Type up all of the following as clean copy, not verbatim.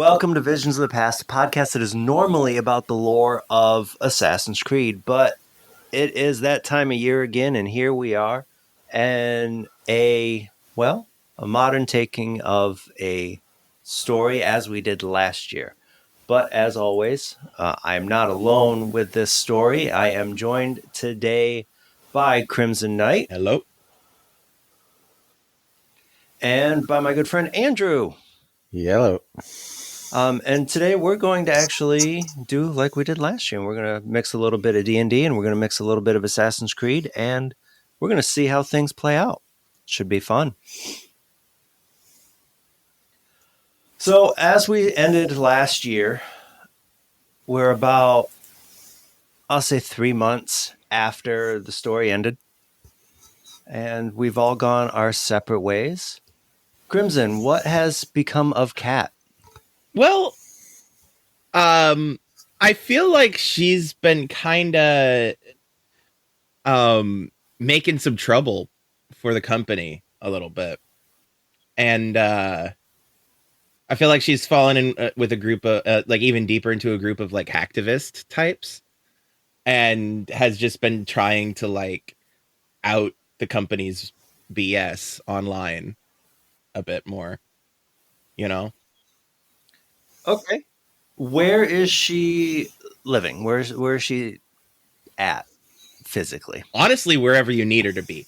Welcome to Visions of the Past, a podcast that is normally about the lore of Assassin's Creed, but it is that time of year again, and here we are, and a modern taking of a story as we did last year. But as always, I am not alone with this story. I am joined today by Crimson Knight. Hello. And by my good friend Andrew. Hello. And today we're going to actually do like we did last year. And we're going to mix a little bit of D&D and we're going to mix a little bit of Assassin's Creed. And we're going to see how things play out. Should be fun. So as we ended last year, we're about, I'll say 3 months after the story ended. And we've all gone our separate ways. Crimson, what has become of Kat? Well, I feel like she's been kind of making some trouble for the company a little bit. And I feel like she's fallen in with a group of like even deeper into a group of like hacktivist types and has just been trying to like out the company's BS online a bit more, you know? Okay. Where is she living? Where is she at physically? Honestly, wherever you need her to be.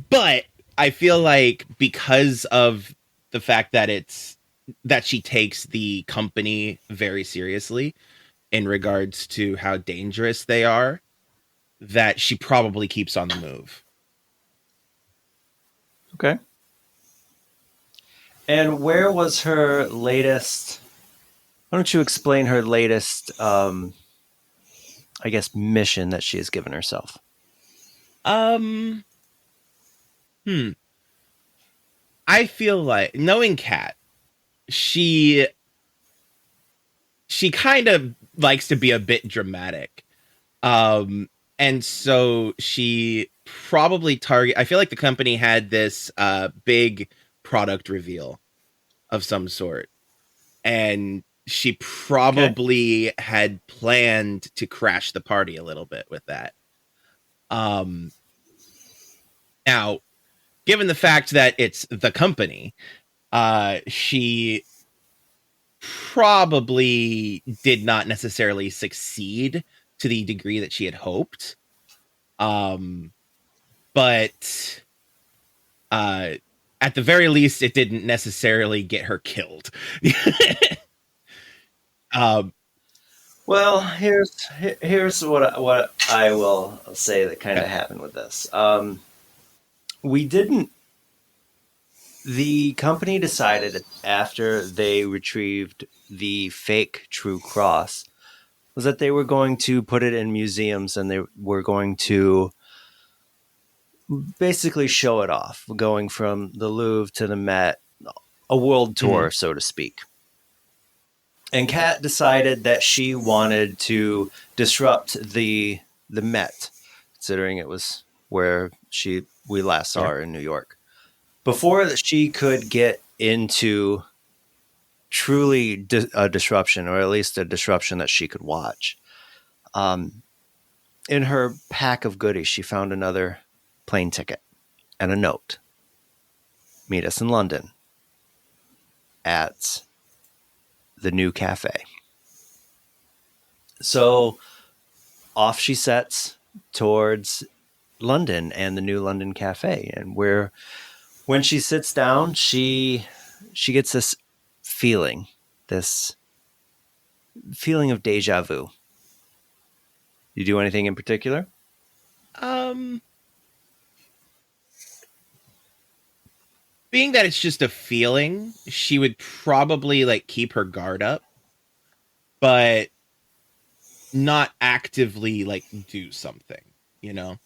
But I feel like because of the fact that she takes the company very seriously in regards to how dangerous they are, that she probably keeps on the move. Okay. And where was her latest? Why don't you explain her latest, I guess, mission that she has given herself? Um, hmm. I feel like knowing Kat, she kind of likes to be a bit dramatic. And so she probably I feel like the company had this big product reveal of some sort. And she probably had planned to crash the party a little bit with that. Um Now, given the fact that it's the company, she probably did not necessarily succeed to the degree that she had hoped. Um, but at the very least, it didn't necessarily get her killed. um, Well, here's what I will say that kind of okay. happened with this. We didn't. The company decided after they retrieved the fake True Cross was that they were going to put it in museums and they were going to basically show it off, going from the Louvre to the Met, a world tour, so to speak. And Kat decided that she wanted to disrupt the Met, considering it was where we last saw her in New York. Before she could get into truly a disruption, or at least a disruption that she could watch, in her pack of goodies, she found another plane ticket and a note. Meet us in London at the new cafe. So off she sets towards London and the new London cafe. And when she sits down, she gets this feeling of deja vu. You do anything in particular? Being that it's just a feeling, she would probably like keep her guard up, but not actively like do something, you know?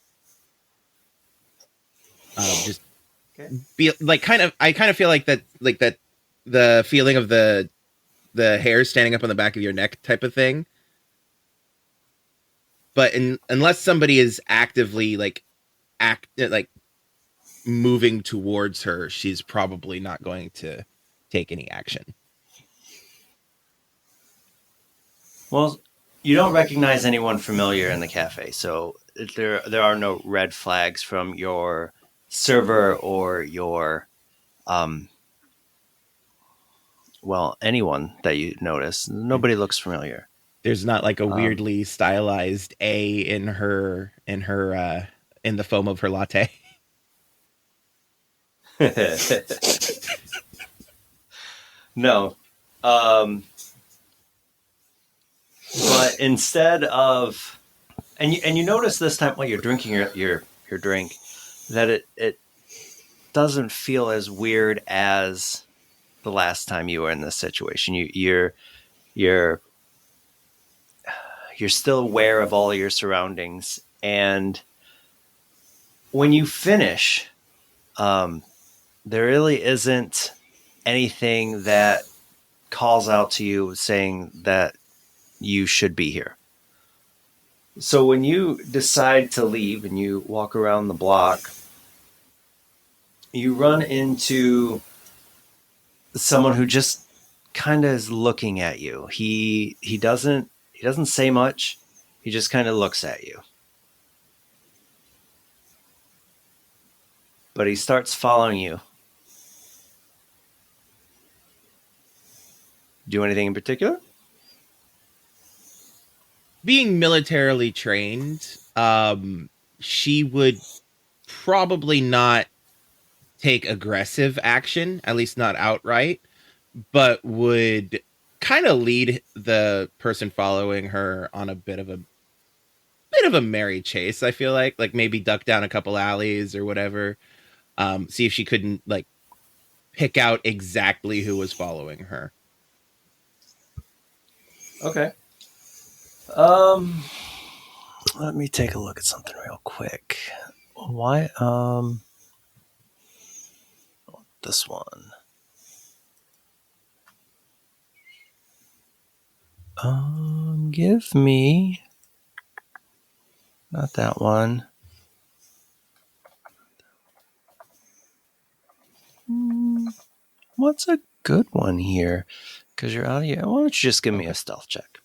Just Okay. be like I kind of feel like that the feeling of the hair standing up on the back of your neck type of thing. But unless somebody is actively like moving towards her, she's probably not going to take any action. Well, you don't recognize anyone familiar in the cafe, so there are no red flags from your server or your um well, anyone that you notice. Nobody looks familiar. There's not like a Um, weirdly stylized A in the foam of her latte. no, um, but instead of and you notice this time while you're drinking your drink that it doesn't feel as weird as the last time you were in this situation. You're you're still aware of all your surroundings, and when you finish, um, there really isn't anything that calls out to you saying that you should be here. So when you decide to leave and you walk around the block, you run into someone who just kind of is looking at you. He doesn't say much. He just kind of looks at you. But he starts following you. Do anything in particular? Being militarily trained, she would probably not take aggressive action, at least not outright, but would kind of lead the person following her on a bit of a merry chase. I feel like maybe duck down a couple alleys or whatever. See if she couldn't like pick out exactly who was following her. Okay. Um, Let me take a look at something real quick. Why? This one. Give me not that one. What's a good one here? Because you're out of here. Why don't you just give me Okay. a stealth check?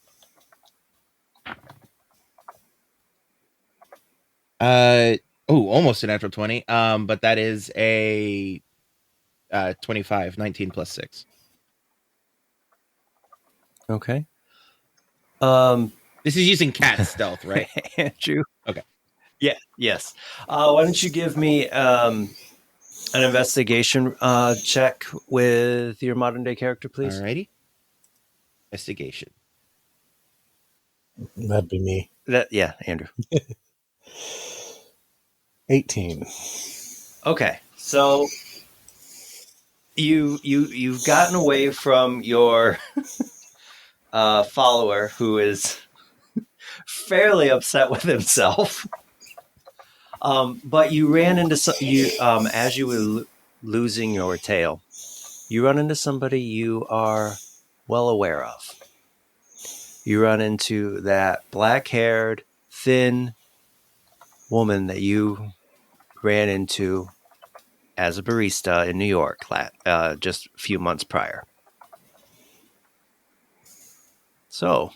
Uh almost a natural 20. But that is a 25, 19 plus 6. Okay. Um, This is using cat stealth, right? Andrew. Okay. Yeah. Yes. Why don't you give me an investigation check with your modern day character, please? Alrighty. Investigation. That'd be me. Yeah, Andrew. 18. Okay. So you've gotten away from your follower who is fairly upset with himself. But you ran into as you were losing your tail. You run into somebody you are well aware of. You run into that black-haired, thin woman that you ran into as a barista in New York just a few months prior. So,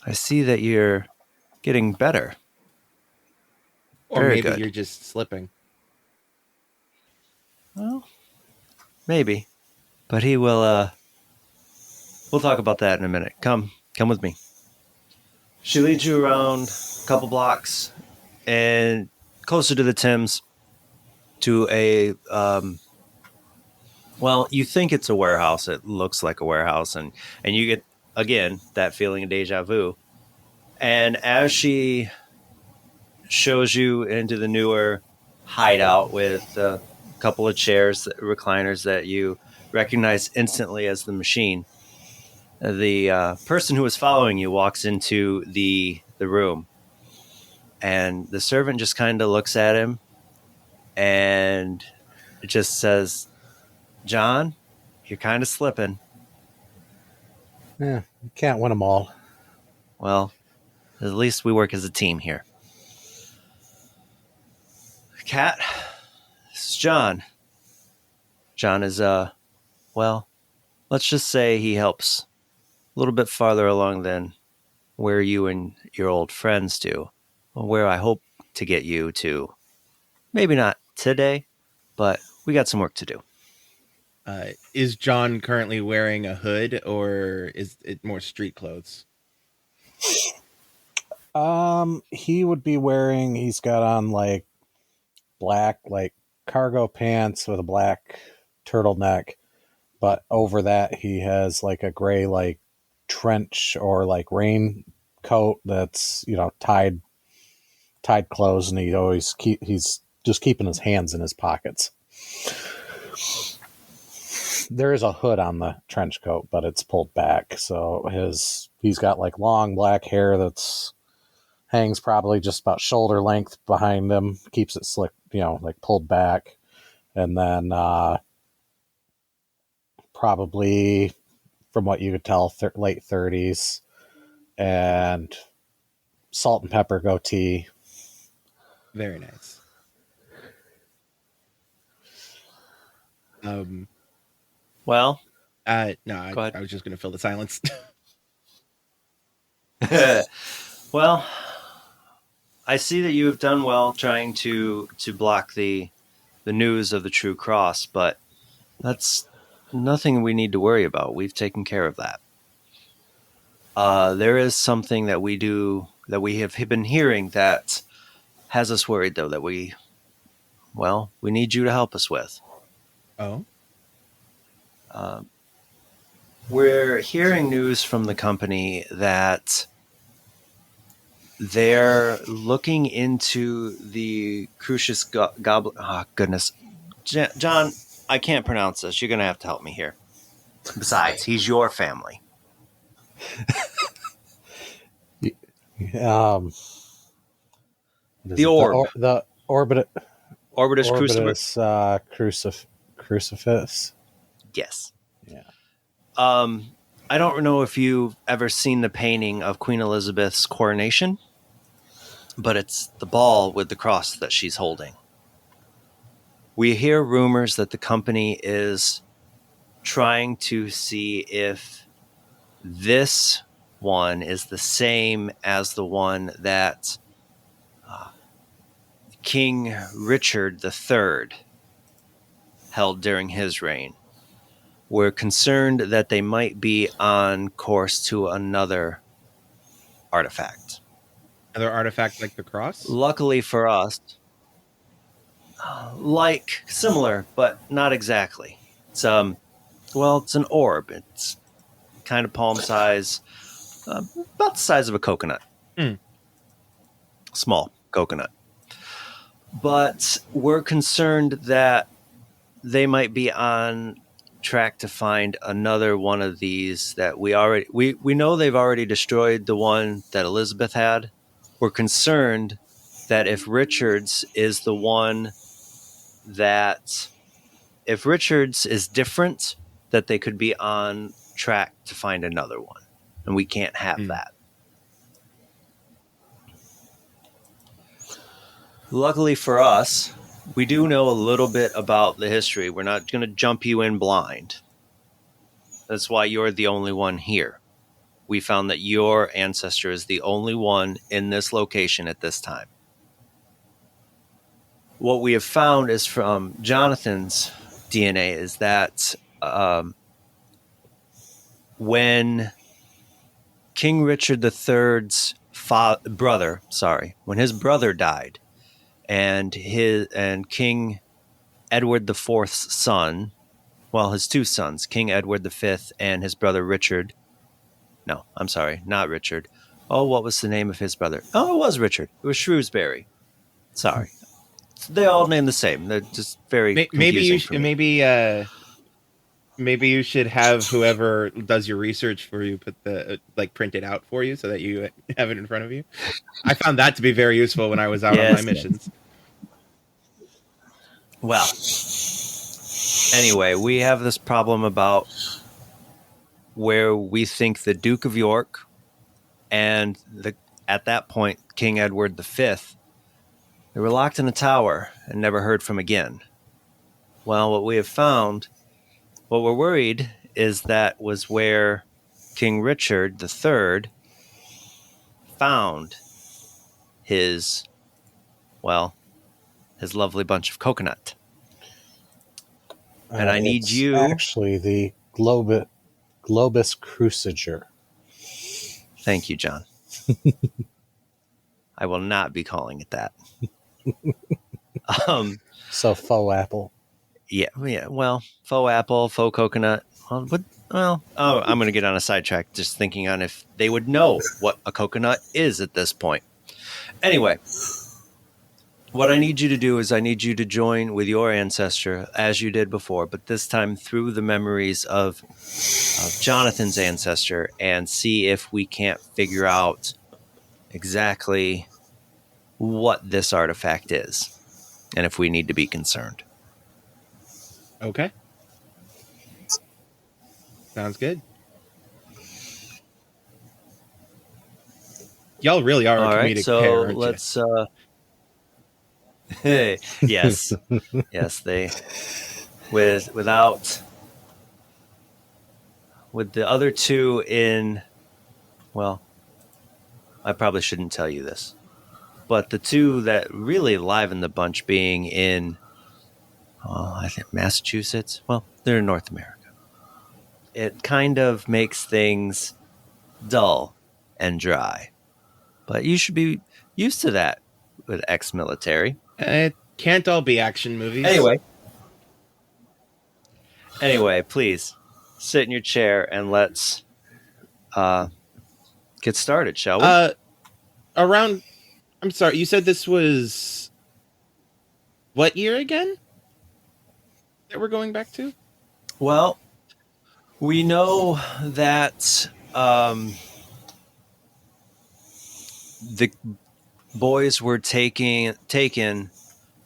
I see that you're getting better. Or Very maybe good. you're just slipping. Well, maybe. But he will, we'll talk about that in a minute. Come with me. She leads you around a couple blocks and closer to the Thames to well, you think it's a warehouse. It looks like a warehouse. And you get, again, that feeling of deja vu. And as she shows you into the newer hideout with a couple of chairs, recliners that you recognize instantly as the machine, the person who was following you walks into the room, and the servant just kind of looks at him and just says, "John, you're kind of slipping." Yeah, you can't win them all. Well, at least we work as a team here. Kat, this is John. John is well, let's just say he helps a little bit farther along than where you and your old friends do. Where I hope to get you to. Maybe not today, but we got some work to do. Is John currently wearing a hood, or is it more street clothes? He would be wearing. He's got on like black like cargo pants with a black turtleneck, but over that he has like a gray like trench or like rain coat that's tied closed, and he's just keeping his hands in his pockets. There is a hood on the trench coat, but it's pulled back, so he's got like long black hair that's hangs probably just about shoulder length behind him, keeps it slick, like pulled back, and then probably from what you could tell, late 30s, and salt and pepper goatee. Very nice. Well, No, go ahead. I was just going to fill the silence. Well, I see that you have done well trying to block the news of the true cross, but that's nothing we need to worry about. We've taken care of that. There is something that we have been hearing that has us worried, though, that we need you to help us with. Oh? We're hearing news from the company that they're looking into the Crucius Goblin. Oh, goodness. John, I can't pronounce this. You're going to have to help me here. Besides, he's your family. The orb. The Orbitus Crucifix. Crucifix. Yes. Yeah. I don't know if you've ever seen the painting of Queen Elizabeth's coronation, but it's the ball with the cross that she's holding. We hear rumors that the company is trying to see if this one is the same as the one that King Richard III held during his reign. We're concerned that they might be on course to another artifact. Another artifact like the cross? Luckily for us, like similar, but not exactly. It's it's an orb. It's kind of palm size, about the size of a coconut. Small coconut. But we're concerned that they might be on track to find another one of these that we know they've already destroyed the one that Elizabeth had. We're concerned that if Richards is different, that they could be on track to find another one, and we can't have that. Luckily for us, we do know a little bit about the history. We're not going to jump you in blind. That's why you're the only one here. We found that your ancestor is the only one in this location at this time. What we have found is from Johnathan's DNA is that when King Richard III's when his brother died, and King Edward IV's son, his two sons, King Edward V and his brother Richard. No, I'm sorry, not Richard. Oh, what was the name of his brother? Oh, it was Richard. It was Shrewsbury. Sorry. They all name the same. They're just very confusing. Maybe you should have whoever does your research for you put print it out for you so that you have it in front of you. I found that to be very useful when I was out on my missions. Well, anyway, we have this problem about where we think the Duke of York and at that point King Edward V, they were locked in a tower and never heard from again. Well, what we have found, what we're worried is that was where King Richard III found his lovely bunch of coconut. And I need it's you... actually the Globus cruciger. Thank you, John. I will not be calling it that. So faux apple. Yeah. Well, faux apple, faux coconut. I'm going to get on a sidetrack just thinking on if they would know what a coconut is at this point. Anyway, what I need you to do is I need you to join with your ancestor as you did before, but this time through the memories of Johnathan's ancestor, and see if we can't figure out exactly what this artifact is and if we need to be concerned. Okay. Sounds good. Y'all really are a comedic pair, aren't let's yes. Yes, they with the other two in, well, I probably shouldn't tell you this, but the two that really liven the bunch being in, I think Massachusetts. Well, they're in North America. It kind of makes things dull and dry, but you should be used to that with ex-military. It can't all be action movies. Anyway, please sit in your chair and let's get started, shall we? I'm sorry, you said this was what year again that we're going back to? Well, we know that the boys were taken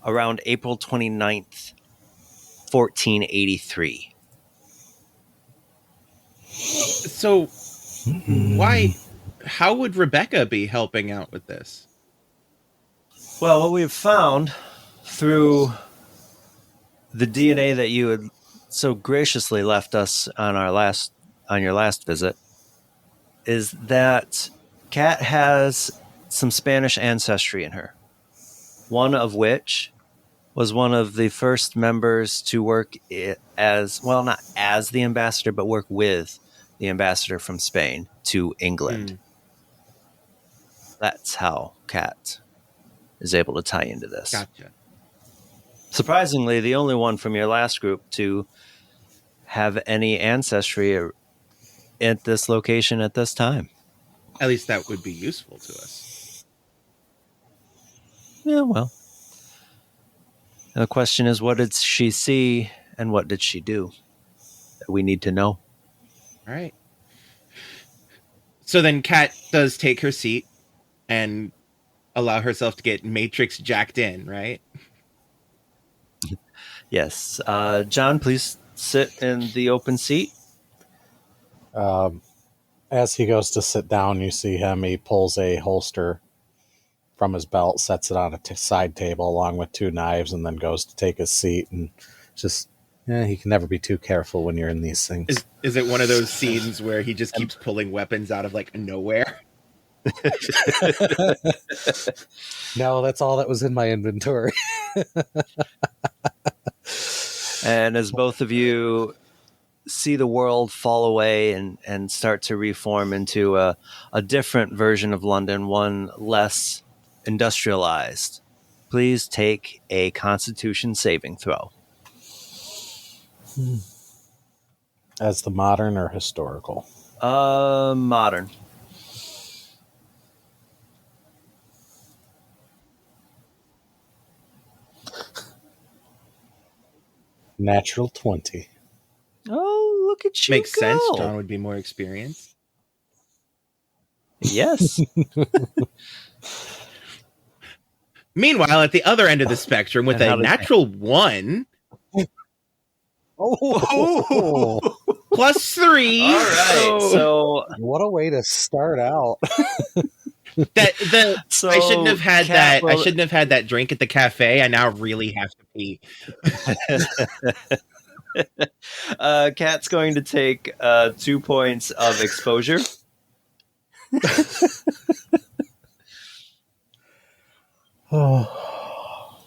around April 29th, 1483. So how would Rebecca be helping out with this? Well, what we've found through the DNA that you had so graciously left us on your last visit is that Kat has some Spanish ancestry in her, one of which was one of the first members to work as, well, not as the ambassador, but work with the ambassador from Spain to England. That's how Kat is able to tie into this. Gotcha. Surprisingly, the only one from your last group to have any ancestry at this location at this time. At least that would be useful to us. Yeah, well. And the question is, what did she see and what did she do that we need to know? All right. So then Kat does take her seat and allow herself to get Matrix jacked in, right? Yes. John, please sit in the open seat. As he goes to sit down, you see him. He pulls a holster from his belt, sets it on a side table along with two knives, and then goes to take his seat. And just, he can never be too careful when you're in these things. Is it one of those scenes where he just keeps pulling weapons out of like nowhere? No, that's all that was in my inventory. And as both of you see the world fall away and start to reform into a different version of London, one less industrialized, please take a Constitution saving throw. As the modern or historical? Modern. Natural 20. Oh, look at you. Makes go. sense. John would be more experienced. Yes. Meanwhile, at the other end of the spectrum, with a natural 1 plus 3. All right. So what a way to start out. So I shouldn't have had that. I shouldn't have had that drink at the cafe. I now really have to pee. Kat's going to take 2 points of exposure. Oh,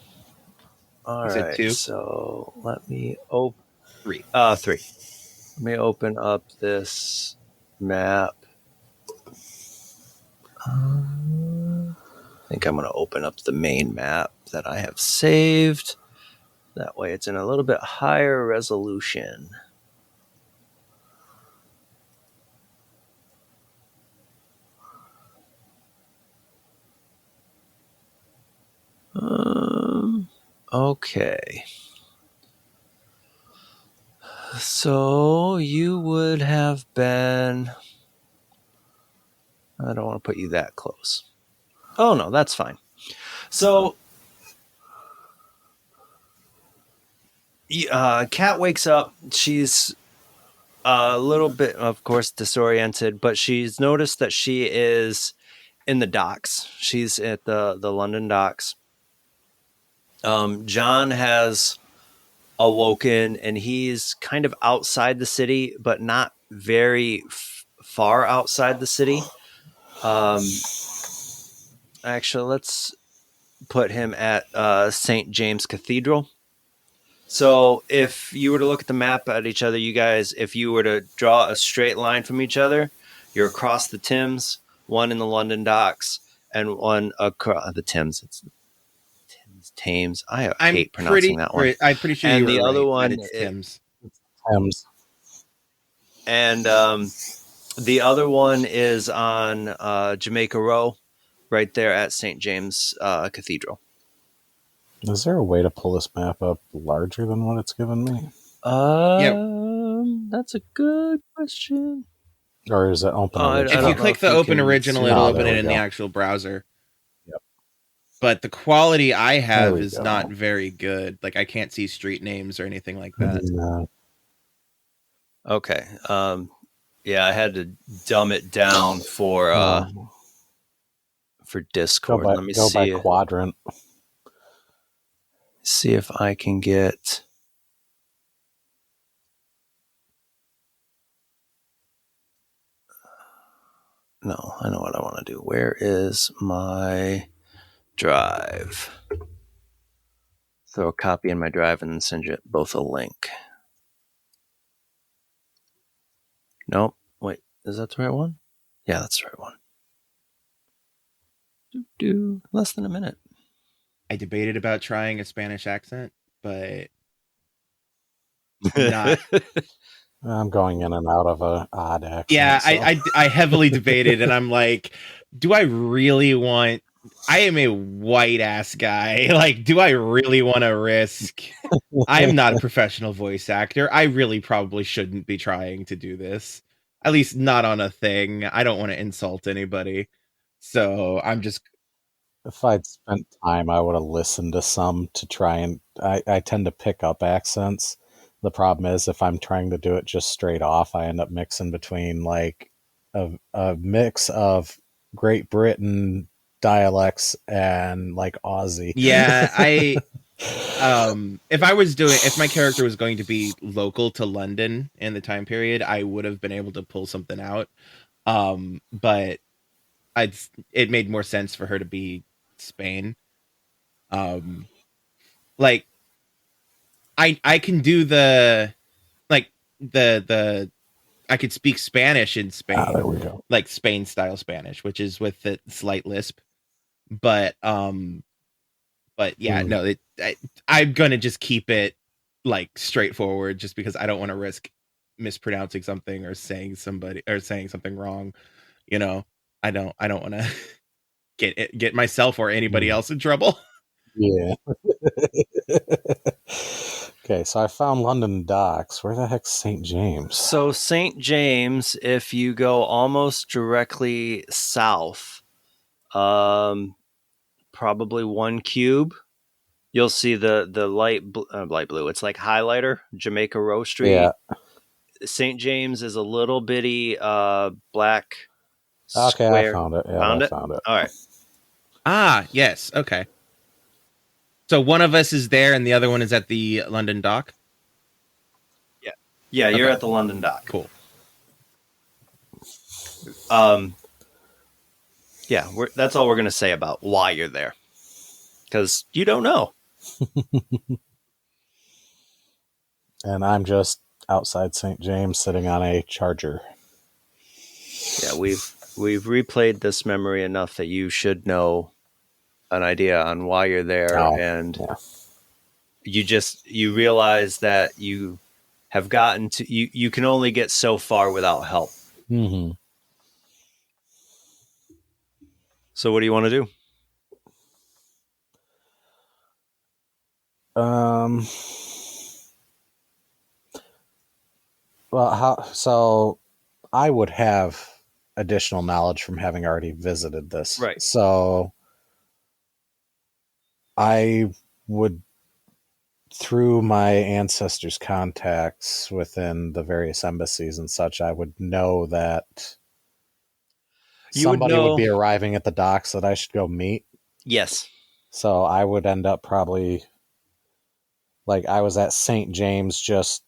All You said right, 2? so let me open 3. 3. Let me open up this map. I think I'm going to open up the main map that I have saved. That way it's in a little bit higher resolution. Okay. So you would have been... I don't want to put you that close. Oh, no, that's fine. So Kat wakes up. She's a little bit, of course, disoriented, but she's noticed that she is in the docks. She's at the London docks. John has awoken, and he's kind of outside the city, but not very far outside the city. Actually, let's put him at St. James Cathedral. So if you were to look at the map at each other, you guys, if you were to draw a straight line from each other, you're across the Thames, one in the London docks, and one across the Thames. It's Thames. I hate pronouncing that one. I'm pretty sure And you were the other right, one, that it's Thames. Thames. And the other one is on Jamaica Row, right there at St. James Cathedral. Is there a way to pull this map up larger than what it's given me? That's a good question. Or is it open original? If you click the open original, it'll open it in the go. actual browser. Yep. But the quality I have we is go. not very good. Like, I can't see street names or anything like that. No. Okay. Yeah, I had to dumb it down for Discord. Let me go see. by quadrant. See if I can get... No, I know what I want to do. Where is my drive? Throw a copy in my drive and then send you both a link. Nope. Wait, is that the right one? Yeah, that's the right one. Less than a minute. I debated about trying a Spanish accent, but not. I'm going in and out of a odd accent. Yeah, so. I heavily debated, and I'm like, do I really want... I am a white ass guy. Like, do I really want to risk... I am not a professional voice actor. I really probably shouldn't be trying to do this. At least not on a thing. I don't want to insult anybody. So I'm just... If I'd spent time, I would have listened to some to try and... I tend to pick up accents. The problem is, if I'm trying to do it just straight off, I end up mixing between like a mix of Great Britain dialects and like Aussie. Yeah, if my character was going to be local to London in the time period, I would have been able to pull something out. But it made more sense for her to be Spain. Like, I can do the I could speak Spanish in Spain. There we go. Like Spain style Spanish, which is with the slight lisp. But yeah, no, I'm gonna just keep it like straightforward, just because I don't want to risk mispronouncing something or saying something wrong. You know, I don't want to get myself or anybody else in trouble. Yeah. Okay, so I found London docks. Where the heck's St. James? So St. James, if you go almost directly south, probably 1 cube, you'll see the light blue. It's like highlighter, Jamaica Row Street. Yeah. St. James is a little bitty black Okay, square. I found it. Yeah, Found I it? found it. All right. Ah, yes. Okay. So one of us is there and the other one is at the London dock? Yeah, you're Okay. at the London dock. Cool. Yeah, that's all we're going to say about why you're there. Because you don't know. And I'm just outside St. James sitting on a charger. Yeah, we've replayed this memory enough that you should know an idea on why you're there, and you realize that you have gotten to you can only get so far without help. Mm-hmm. So what do you want to do? Well, so I would have additional knowledge from having already visited this. Right. So I would, through my ancestors' contacts within the various embassies and such, I would know that somebody would be arriving at the docks that I should go meet. Yes. So I would end up probably, like, I was at St. James, just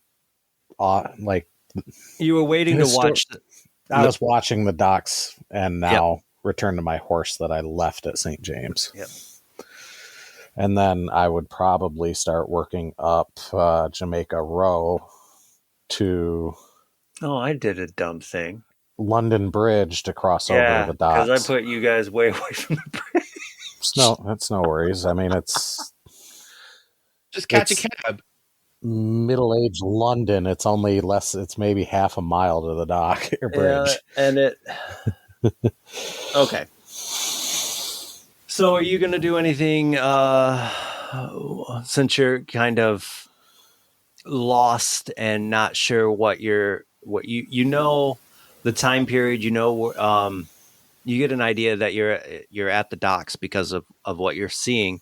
like you were waiting to watch. I was watching the docks and now return to my horse that I left at St. James. Yep. And then I would probably start working up Jamaica Row to... Oh, I did a dumb thing. London Bridge to cross over the docks. Because I put you guys way away from the bridge. That's no worries. I mean, it's... Just catch a cab. Middle-aged London. It's only less... It's maybe half a mile to the dock or bridge. And it... Okay. So are you going to do anything since you're kind of lost and not sure what you know the time period, you get an idea that you're at the docks because of what you're seeing.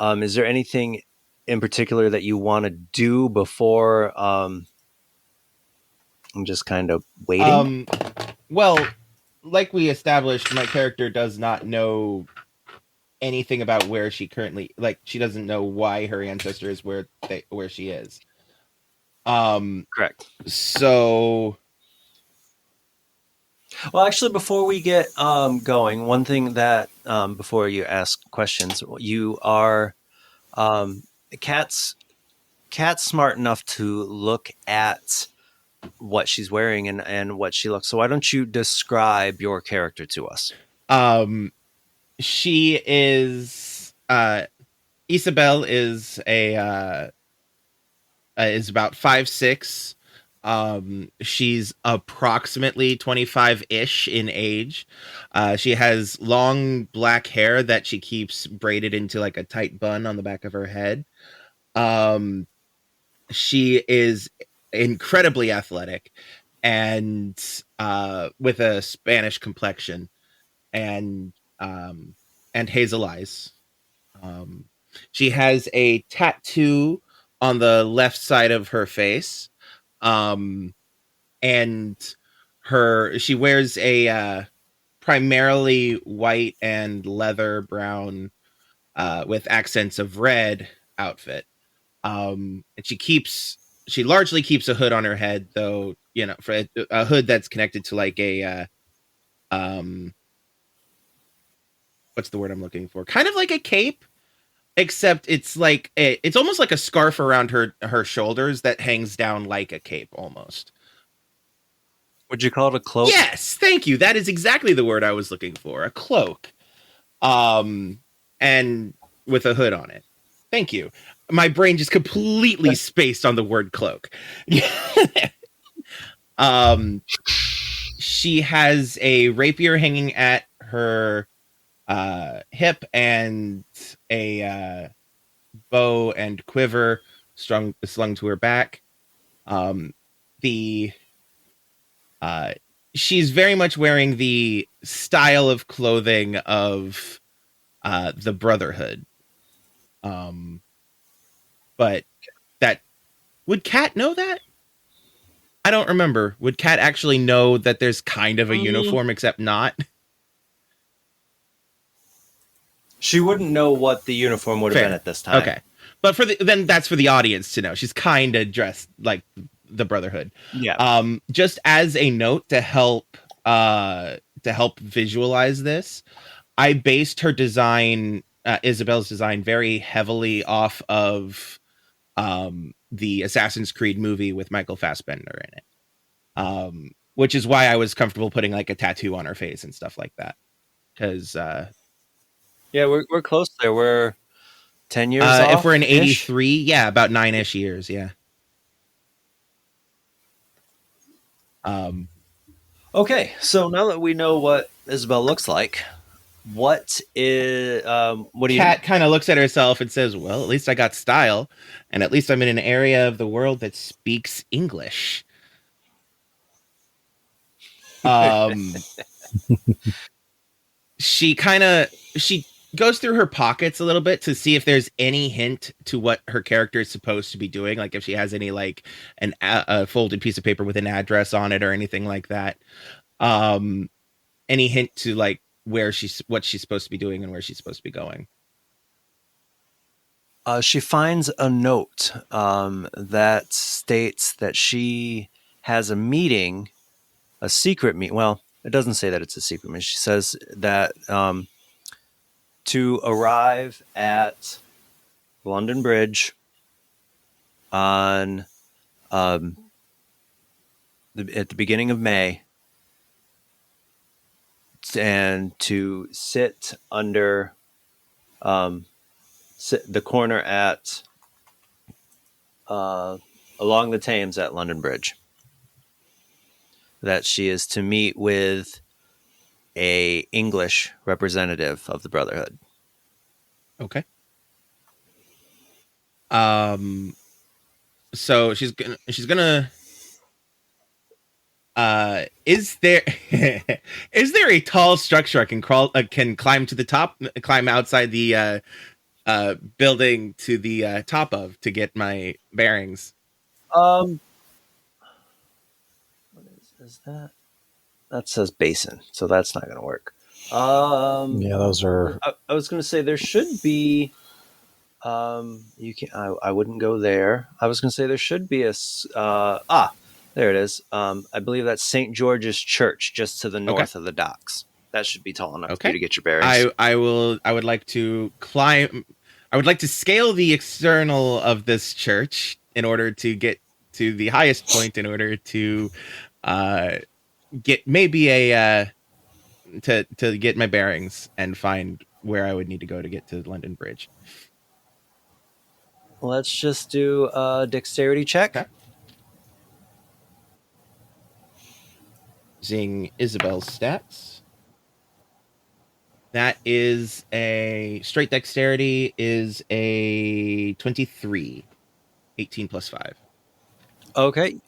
Is there anything in particular that you want to do before I'm just kind of waiting? Well, like we established, my character does not know anything about where she currently, like, she doesn't know why her ancestor is where she is. Correct. So, well, actually, before we get going, one thing that before you ask questions, you are Kat's smart enough to look at what she's wearing and what she looks. So why don't you describe your character to us? She is Isabel is is about 5'6". She's approximately 25-ish in age. She has long black hair that she keeps braided into like a tight bun on the back of her head. She is incredibly athletic and with a Spanish complexion and hazel eyes. She has a tattoo on the left side of her face. And she wears a primarily white and leather brown with accents of red outfit. And she largely keeps a hood on her head, though, for a hood that's connected to like a what's the word I'm looking for? Kind of like a cape, except it's like it's almost like a scarf around her shoulders that hangs down like a cape almost. Would you call it a cloak? Yes, thank you. That is exactly the word I was looking for. A cloak. And with a hood on it. Thank you. My brain just completely spaced on the word cloak. She has a rapier hanging at her hip and a bow and quiver slung to her back. She's very much wearing the style of clothing of the Brotherhood. But would Kat know that? I don't remember. Would Kat actually know that there's kind of a uniform except not? She wouldn't know what the uniform would have been at this time. Okay. But then that's for the audience to know. She's kind of dressed like the Brotherhood. Yeah. Just as a note to help visualize this, I based her design, Isabel's design, very heavily off of the Assassin's Creed movie with Michael Fassbender in it. Which is why I was comfortable putting like a tattoo on her face and stuff like that. Because yeah, we're close there. We're 10 years off. If we're in 83, yeah, about 9-ish years, yeah. Okay, so now that we know what Isabel looks like, what do you? Kat kind of looks at herself and says, "Well, at least I got style, and at least I'm in an area of the world that speaks English." She goes through her pockets a little bit to see if there's any hint to what her character is supposed to be doing, like if she has any like a folded piece of paper with an address on it or anything like that. Any hint to like what she's supposed to be doing and where she's supposed to be going? She finds a note that states that she has a meeting, a secret meeting. Well, it doesn't say that it's a secret meeting. She says that to arrive at London Bridge on at the beginning of May, and to sit under the corner at along the Thames at London Bridge. That she is to meet with a English representative of the Brotherhood. Okay. So she's gonna is there is there a tall structure I can climb to the top, climb outside the building to the top of to get my bearings? What is that? That says basin, so that's not going to work. Yeah, those are. I was going to say there should be. You can. I wouldn't go there. I was going to say there should be a. There it is. I believe that's St. George's Church, just to the north of the docks. That should be tall enough for you to get your bearings. I would like to climb. I would like to scale the external of this church in order to get to the highest point, in order to get maybe to get my bearings and find where I would need to go to get to London Bridge. Let's just do a dexterity check. Okay. Using Isabel's stats. That is a straight dexterity is a 23. 18 plus 5. Okay.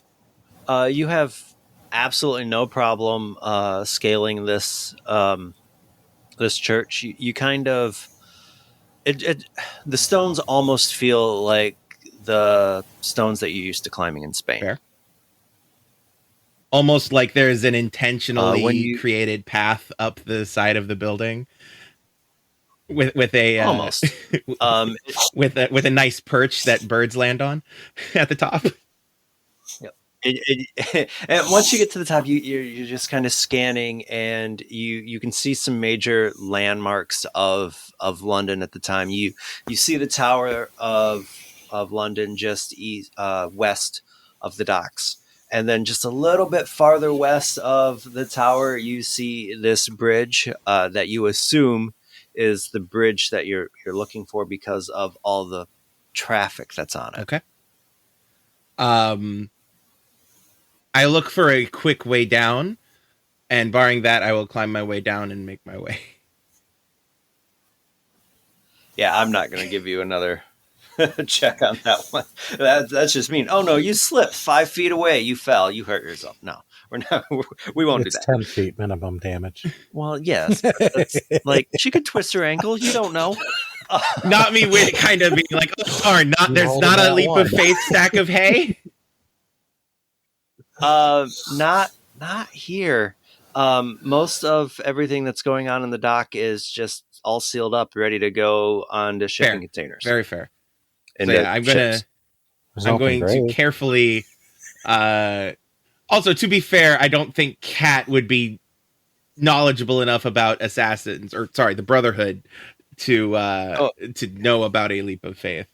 You have absolutely no problem scaling this this church. You kind of the stones almost feel like the stones that you used to climbing in Spain. Fair. Almost like there's an intentionally created path up the side of the building with a almost with a nice perch that birds land on at the top. Yep. And once you get to the top, you're just kind of scanning, and you can see some major landmarks of London at the time. You see the Tower of London just west of the docks. And then just a little bit farther west of the tower, you see this bridge that you assume is the bridge that you're looking for because of all the traffic that's on it. Okay. I look for a quick way down, and barring that, I will climb my way down and make my way. Yeah, I'm not going to give you another check on that one. That's just mean. Oh no, you slipped 5 feet away. You fell. You hurt yourself. No, we're not. We won't do that. 10 feet minimum damage. Well, yes. That's, like she could twist her ankle. You don't know. Not me with kind of being like, oh, darn, there's not a leap of faith stack of hay. Not here. Most of everything that's going on in the dock is just all sealed up, ready to go onto shipping containers. Very fair. And so yeah, I'm going to carefully Also, to be fair, I don't think Kat would be knowledgeable enough about assassins, or sorry, the Brotherhood, Oh, to know about a leap of faith.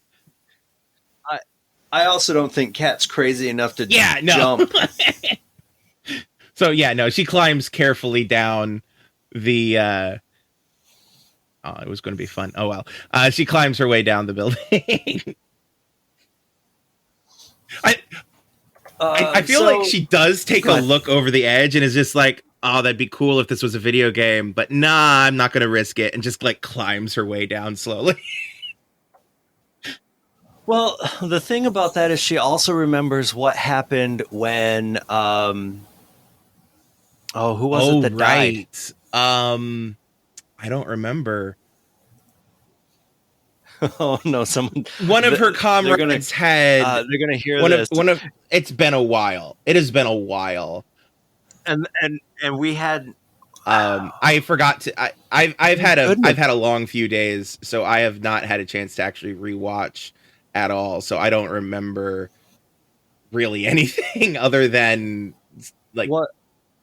I also don't think Kat's crazy enough to Yeah, no. jump. So yeah, no, she climbs carefully down the. Oh, it was going to be fun. Oh well, she climbs her way down the building. I I feel like she does take a look over the edge and is just like, oh, that'd be cool if this was a video game, but nah, I'm not going to risk it, and just like climbs her way down slowly. Well, the thing about that is she also remembers what happened when who was it that died? I don't remember. Oh no, someone One of her comrades had they're gonna hear one this. of it's been a while. It has been a while. And we had I forgot to I've had a long few days, so I have not had a chance to actually rewatch at all. So I don't remember really anything other than like what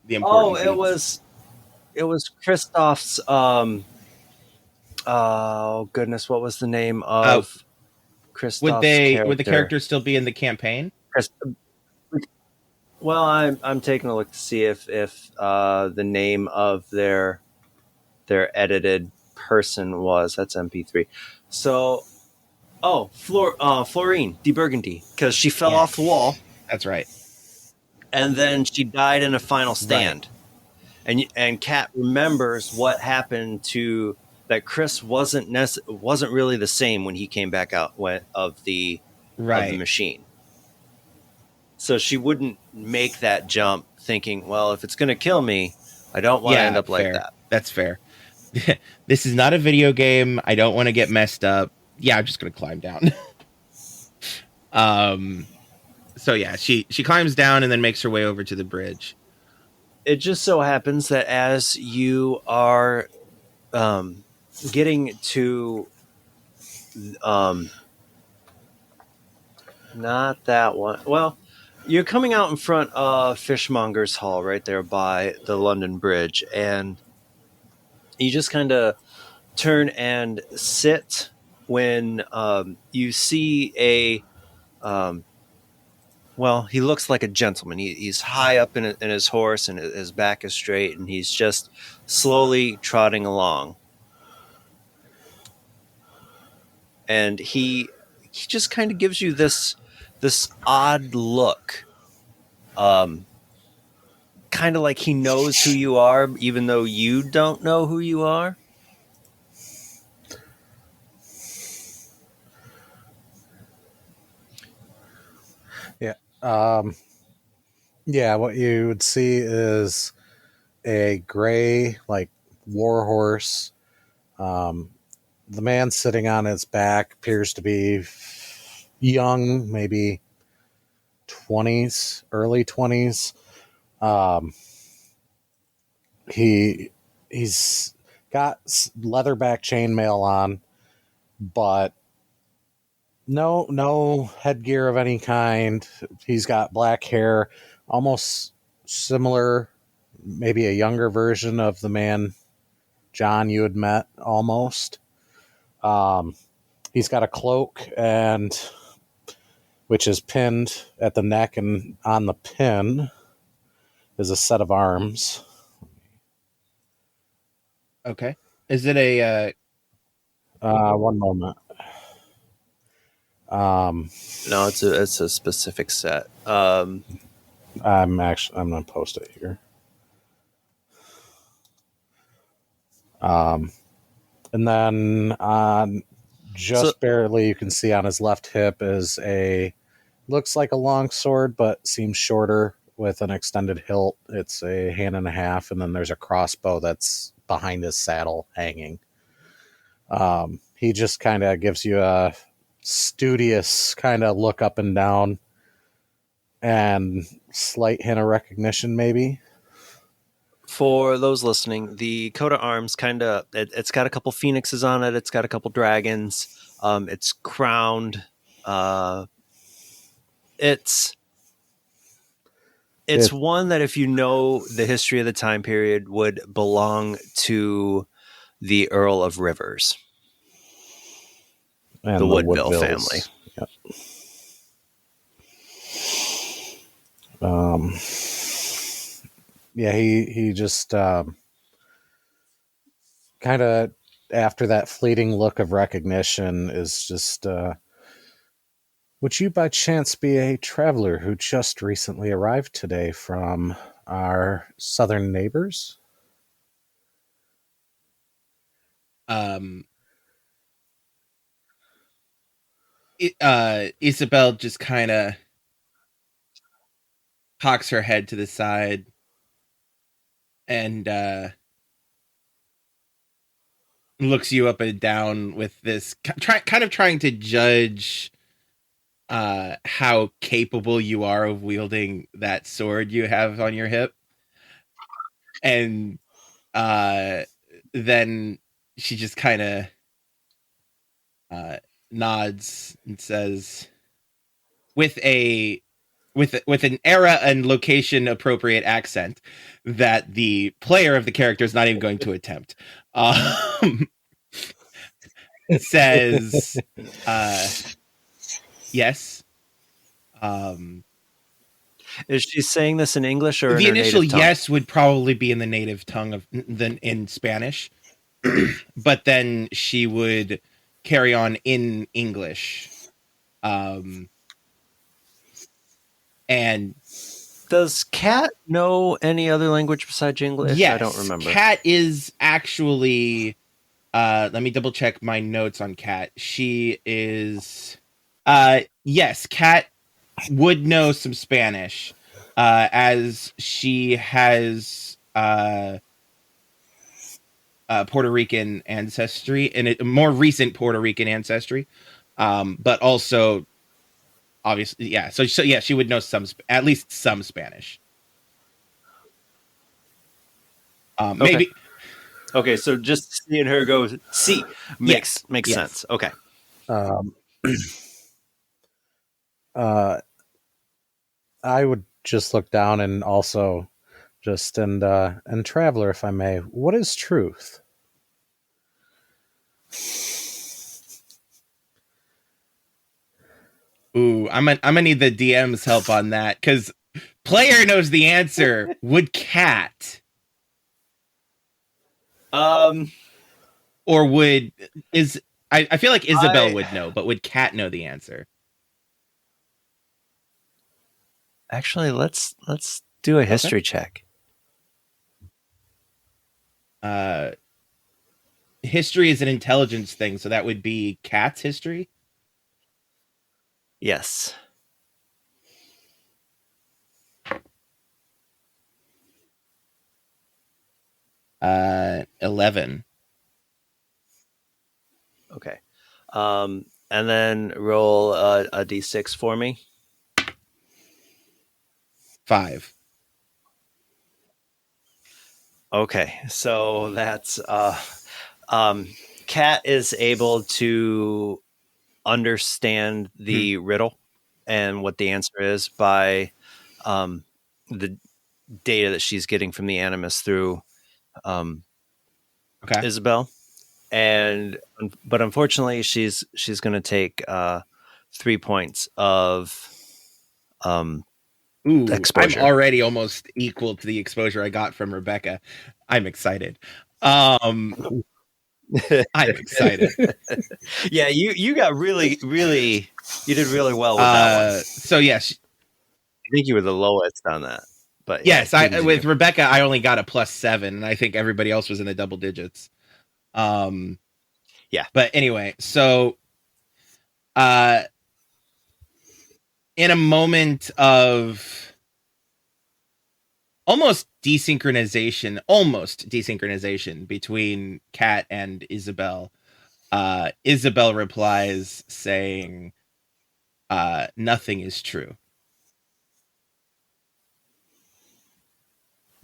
the important it was Kristoff's oh goodness, what was the name of Kristoff's character? Would the character still be in the campaign? Well, I'm taking a look to see if the name of their edited person was. That's MP3. So, Florine de Burgundy, because she fell off the wall. That's right. And then she died in a final stand. Right. And Kat remembers what happened to that. Chris wasn't really the same when he came back out of the machine. So she wouldn't make that jump thinking, well, if it's going to kill me, I don't want to end up like that. That's fair. This is not a video game. I don't want to get messed up. Yeah, I'm just going to climb down. So yeah, she climbs down and then makes her way over to the bridge. It just so happens that as you are getting to not that one. Well, you're coming out in front of Fishmonger's Hall right there by the London Bridge, and you just kind of turn and sit when you see a he looks like a gentleman. He's high up in his horse, and his back is straight, and he's just slowly trotting along. And he just kind of gives you this odd look, kind of like he knows who you are, even though you don't know who you are. Yeah. Yeah, what you would see is a gray, like, war horse. The man sitting on his back appears to be young, maybe 20s, early 20s. He's got leatherback chainmail on, but no headgear of any kind. He's got black hair, almost similar, maybe a younger version of the man John you had met, almost. He's got a cloak, and which is pinned at the neck, and on the pin is a set of arms. Okay. Is it a one moment. No, it's a specific set. I'm gonna post it here. And then on barely, you can see on his left hip is looks like a long sword, but seems shorter with an extended hilt. It's a hand and a half, and then there's a crossbow that's behind his saddle hanging. He just kind of gives you a studious kind of look up and down, and slight hint of recognition, maybe. For those listening, the coat of arms it's got a couple phoenixes on it. It's got a couple dragons. It's crowned. It's It's one that, if you know the history of the time period, would belong to the Earl of Rivers, and the the Woodville Woodvilles. family. Yep. Yeah, he just kind of, after that fleeting look of recognition, is just, would you by chance be a traveler who just recently arrived today from our southern neighbors? Isabel just kind of cocks her head to the side and looks you up and down with this kind of trying to judge how capable you are of wielding that sword you have on your hip. And then she just kind of nods and says, with an era and location appropriate accent that the player of the character is not even going to attempt, says, yes. Is she saying this in English or in The her initial native tongue? yes would probably be in the native tongue of than in Spanish, but then she would carry on in English. And does Kat know any other language besides English? yes, I don't remember. Kat is actually. Let me double check my notes on Kat. She is. Yes, Kat would know some Spanish, as she has Puerto Rican ancestry and a more recent Puerto Rican ancestry, but also obviously, yeah. So yeah, she would know at least some Spanish. Maybe. Okay, so just seeing her go see makes sense. Okay. I would just look down and also just and traveler, if I may, what is truth? Ooh, I'm gonna need the DM's help on that, because player knows the answer. Would Kat? Or would I feel like Isabel would know, but would Kat know the answer? Actually, let's do a history check. History is an intelligence thing, so that would be Kat's history. Yes. Uh, 11. Okay. And then roll a d6 for me. 5. Okay, so that's Kat is able to understand the riddle and what the answer is by the data that she's getting from the animus through Isabel. But unfortunately, she's going to take 3 points of exposure. I'm already almost equal to the exposure I got from Rebecca. I'm excited. I'm excited. Yeah, you got really you did really well with that one. So yes, I think you were the lowest on that. But yes, with Rebecca I only got a +7, and I think everybody else was in the double digits. Yeah. But anyway, so in a moment of almost desynchronization between Kat and Isabel, Isabel replies saying, nothing is true.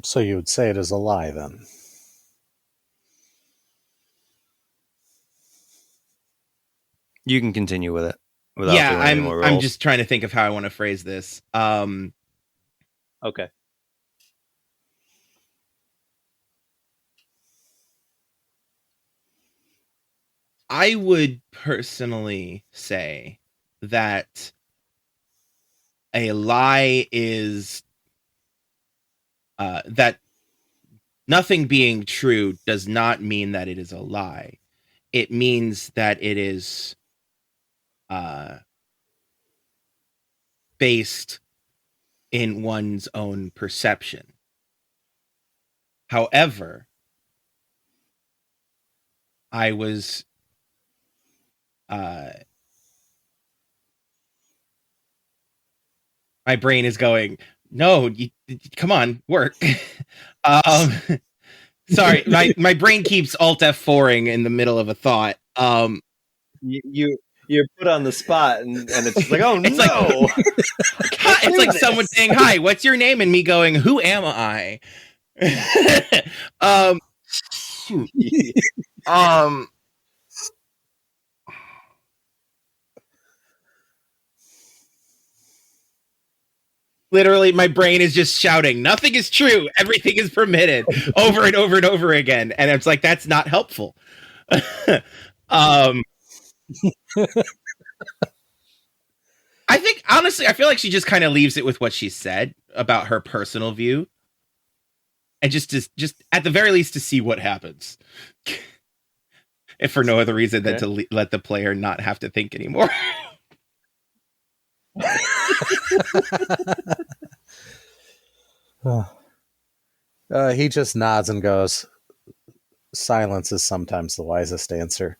So you would say it is a lie, then? You can continue with it without Yeah, doing any more rolls. I'm just trying to think of how I want to phrase this. Okay. I would personally say that a lie is that nothing being true does not mean that it is a lie. It means that it is based in one's own perception. However, I was my brain is going, no, come on, work. um, sorry, my brain keeps Alt F4ing in the middle of a thought. You're put on the spot, and it's like, oh it's no! It's like someone saying, "Hi, what's your name?" and me going, "Who am I?" Shoot. Literally, my brain is just shouting, "Nothing is true. Everything is permitted," over and over and over again, and it's like that's not helpful. I think honestly, I feel like she just kind of leaves it with what she said about her personal view, and just at the very least to see what happens, if for no other reason than to let the player not have to think anymore. He just nods and goes, "Silence is sometimes the wisest answer."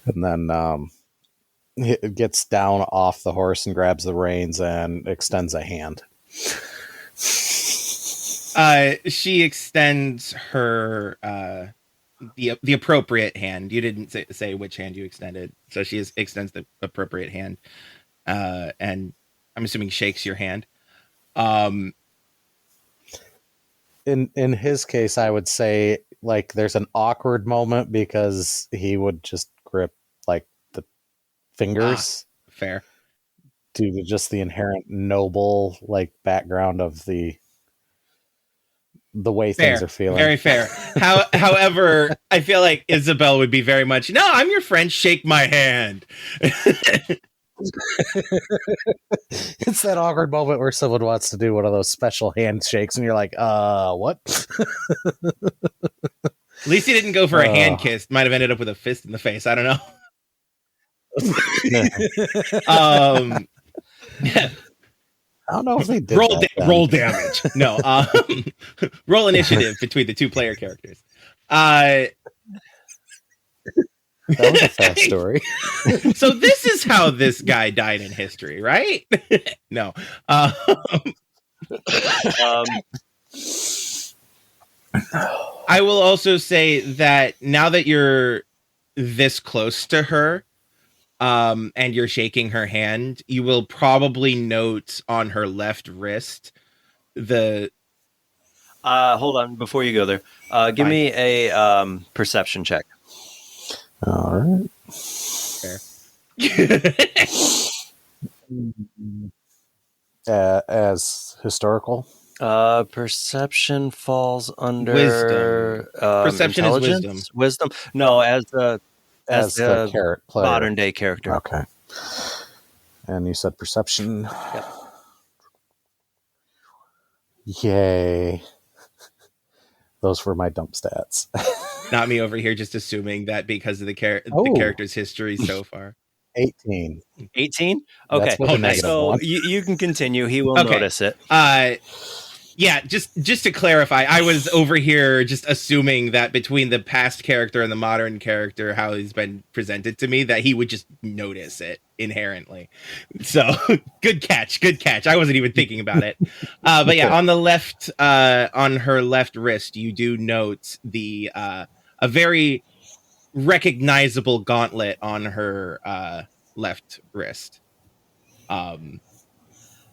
And then he gets down off the horse and grabs the reins and extends a hand. She extends her the appropriate hand. You didn't say which hand you extended, so she extends the appropriate hand, and I'm assuming shakes your hand. In his case, I would say like there's an awkward moment because he would just grip like the fingers. Fair. Due to just the inherent noble like background of the way things are feeling. Very fair. However, I feel like Isabel would be very much, "No, I'm your friend, shake my hand." It's that awkward moment where someone wants to do one of those special handshakes and you're like, what? At least he didn't go for a hand kiss. Might have ended up with a fist in the face. I don't know. I don't know if they did roll damage. No. Roll initiative between the two player characters. That was a fast story. So this is how this guy died in history, right? No. I will also say that now that you're this close to her, and you're shaking her hand, you will probably note on her left wrist the. Hold on, before you go there, give me a perception check. All right. Fair. As historical. Perception falls under wisdom. Perception is wisdom. Wisdom. No, as the player. Modern day character. Okay. And you said perception. Yep. Yay. Those were my dump stats. Not me over here just assuming that because of the character's history so far. 18. 18? Okay. Nice. So you can continue. He will notice it. Yeah, just to clarify, I was over here just assuming that between the past character and the modern character, how he's been presented to me, that he would just notice it inherently. So good catch. I wasn't even thinking about it. But yeah, on the left, on her left wrist, you do note the a very recognizable gauntlet on her left wrist.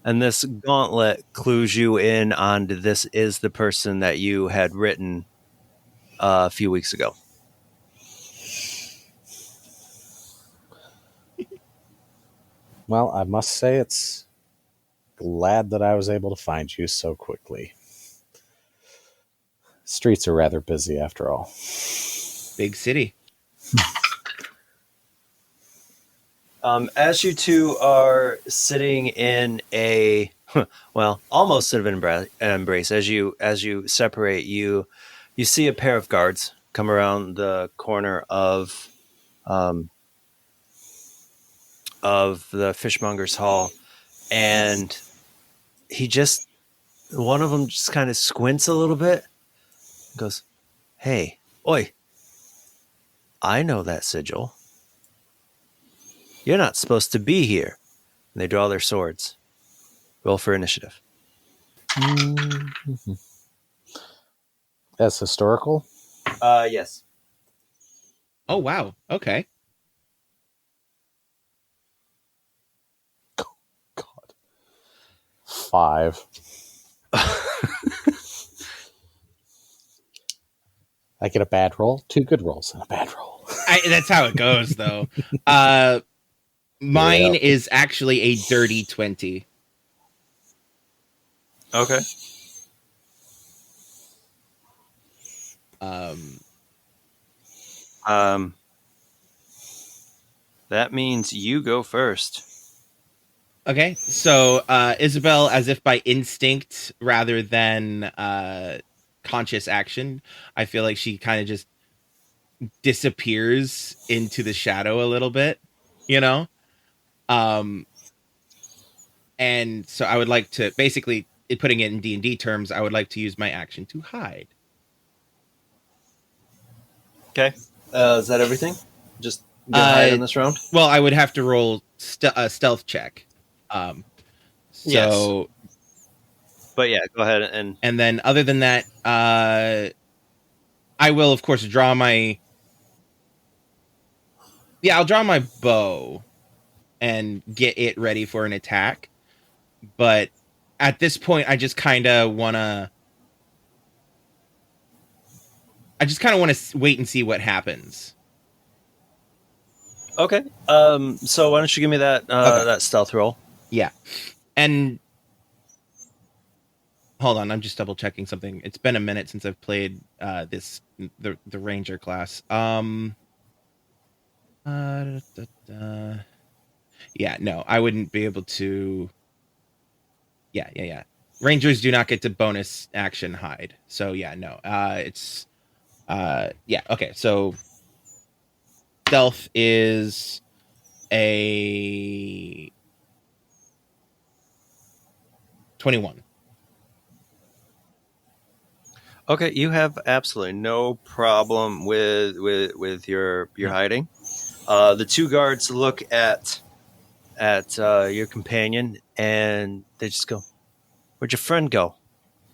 And this gauntlet clues you in on this is the person that you had written a few weeks ago. Well, I must say it's glad that I was able to find you so quickly. Streets are rather busy after all. Big city. As you two are sitting in a well, almost sort of an embrace, as you separate, you see a pair of guards come around the corner um, of the fishmonger's hall, and he just one of them just kind of squints a little bit, and goes, "Hey, oi, I know that sigil. You're not supposed to be here." And they draw their swords. Roll for initiative. Mm-hmm. As historical? Yes. Oh wow. Okay. God. 5. I get a bad roll, 2 good rolls, and a bad roll. That's how it goes, though. Mine is actually a dirty 20. Okay. That means you go first. Okay, so Isabel, as if by instinct rather than conscious action, I feel like she kind of just disappears into the shadow a little bit, you know? Um, and so I would like to, basically, putting it in D&D terms, I would like to use my action to hide. Okay. Is that everything? Just gonna hide in this round? Well, I would have to roll a stealth check. So, but yeah, go ahead and then other than that, I will of course draw my. Yeah, I'll draw my bow and get it ready for an attack. But at this point, I just kind of want to. Wait and see what happens. Okay. So why don't you give me that that stealth roll? Yeah, and hold on, I'm just double checking something. It's been a minute since I've played the ranger class. Yeah, no, I wouldn't be able to. Yeah. Rangers do not get to bonus action hide. So yeah, no. It's yeah, okay. So stealth is a 21. Okay, you have absolutely no problem with your hiding. The two guards look at your companion and they just go, "Where'd your friend go?"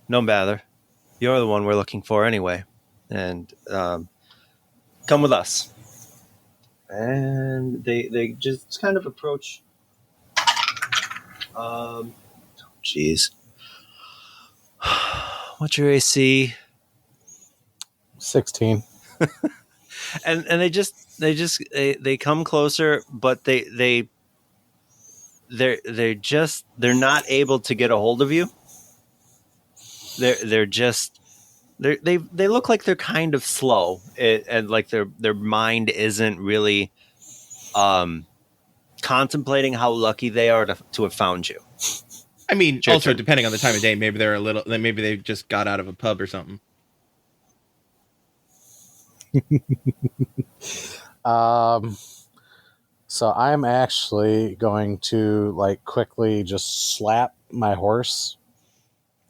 "No matter. You're the one we're looking for anyway." And come with us. And they just kind of approach. Jeez. What's your AC? 16. And they come closer, but they're not able to get a hold of you. They look like they're kind of slow, and like their mind isn't really contemplating how lucky they are to have found you. I mean, also depending on the time of day, maybe maybe they just got out of a pub or something. So I'm actually going to like quickly just slap my horse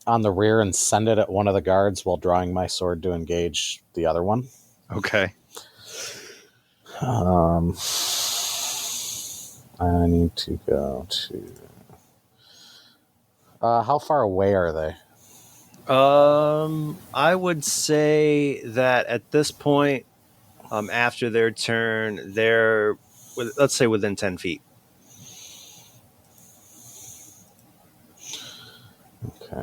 on the rear and send it at one of the guards while drawing my sword to engage the other one. Okay. I need to go to. How far away are they? I would say that at this point, after their turn, they're let's say within 10 feet. Okay.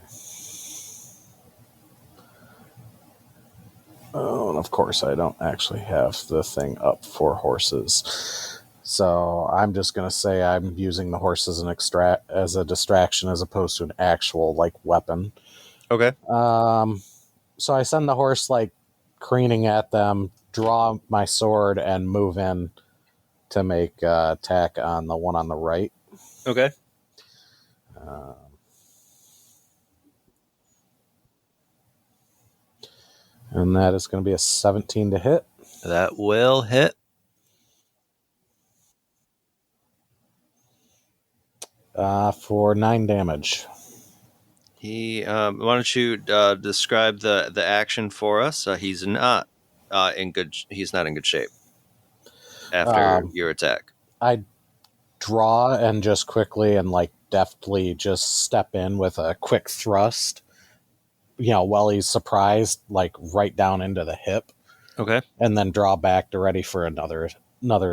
Oh, and of course I don't actually have the thing up for horses. So I'm just going to say I'm using the horse as as a distraction as opposed to an actual like weapon. Okay. So I send the horse like craning at them, draw my sword, and move in to make attack on the one on the right. Okay. And that is going to be a 17 to hit. That will hit. For 9 damage. Why don't you describe the action for us? He's not in good shape after your attack. I draw and just quickly and like deftly just step in with a quick thrust. While he's surprised, like right down into the hip. Okay. And then draw back to ready for another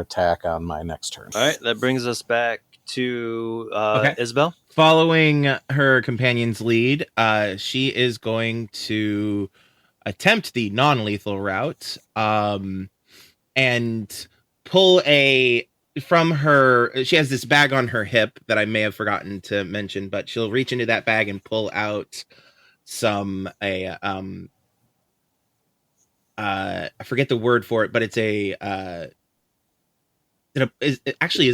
attack on my next turn. All right, that brings us back to Isabel. Following her companion's lead, she is going to attempt the non-lethal route and pull from her. She has this bag on her hip that I may have forgotten to mention, but she'll reach into that bag and pull out I forget the word for it, but it's is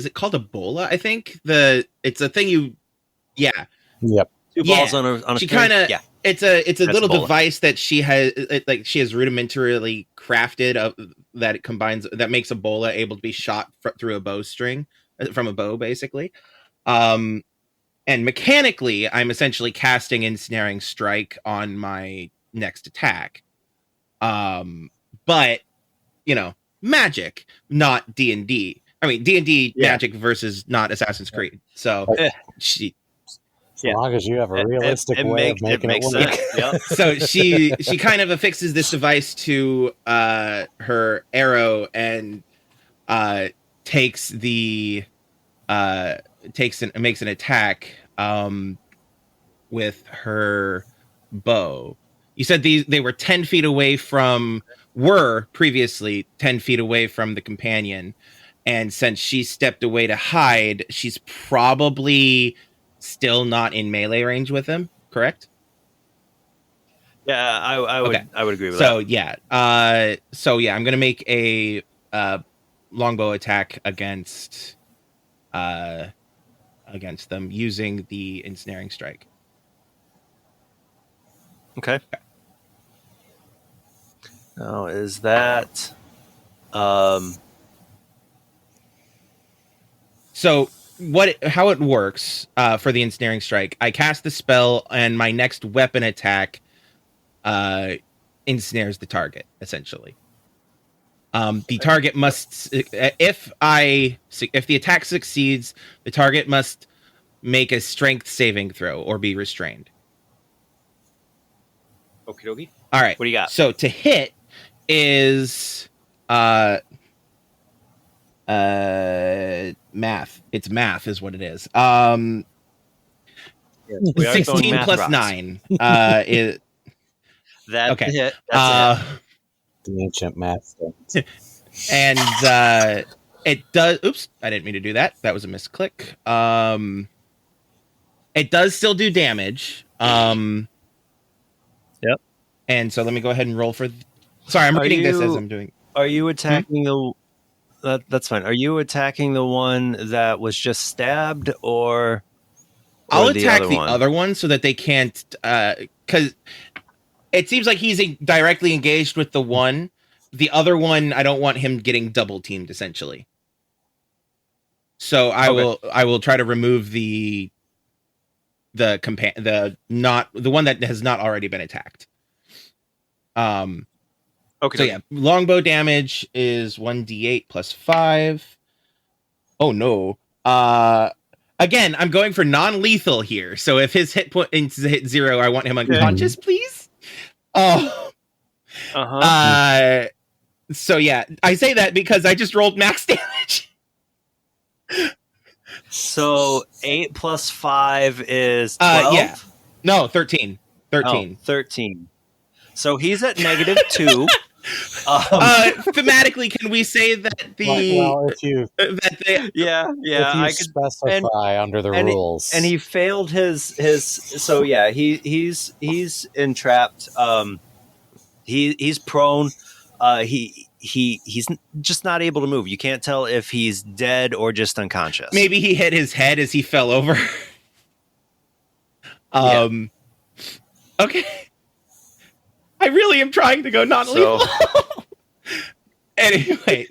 it called a bola? I think it's a thing Yep. 2 balls on a she string? kind of it's a little a bola. device that she has she has rudimentarily crafted that makes a bola able to be shot through a bowstring from a bow, basically. And mechanically, I'm essentially casting Ensnaring Strike on my next attack. But magic, not D&D. I mean, D&D magic versus not Assassin's Creed. So she. As long as you have a realistic way of making it work. Yep. So she kind of affixes this device to her arrow and makes an attack with her bow. You said they were 10 feet away previously 10 feet away from the companion, and since she stepped away to hide, she's probably still not in melee range with him, correct? Yeah, I would agree with that. I'm gonna make a longbow attack against them using the Ensnaring Strike. Okay. Now, is that So how it works for the Ensnaring Strike? I cast the spell, and my next weapon attack ensnares the target. Essentially, the target must if the attack succeeds, the target must make a strength saving throw or be restrained. Okie dokie. All right. What do you got? So to hit is math. It's math is what it is. 16 plus 9 is that's okay. The hit. That's the ancient math things. And it does. Oops, I didn't mean to do that. That was a misclick. It does still do damage. Yep. And so let me go ahead and roll for. Sorry, I'm reading this as I'm doing. Are you attacking the? That's fine. Are you attacking the one that was just stabbed, or I'll attack the other one so that they can't. Because it seems like he's directly engaged with the one. The other one, I don't want him getting double teamed, essentially. So I will try to remove the one that has not already been attacked. Okay. So yeah, longbow damage is 1d8 plus 5. Oh no. Again, I'm going for non-lethal here. So if his hit points hit 0, I want him unconscious, please. Oh. So yeah, I say that because I just rolled max damage. So 8 plus 5 is 12? Yeah. No, 13. 13. Oh, 13. So he's at -2. Thematically, can we say that Well, if you yeah, if you I could. And specify under the and rules, and he failed his. So yeah, he's entrapped. He's prone. He's just not able to move. You can't tell if he's dead or just unconscious. maybe he hit his head as he fell over? Okay. I really am trying to go non-lethal. So Anyway,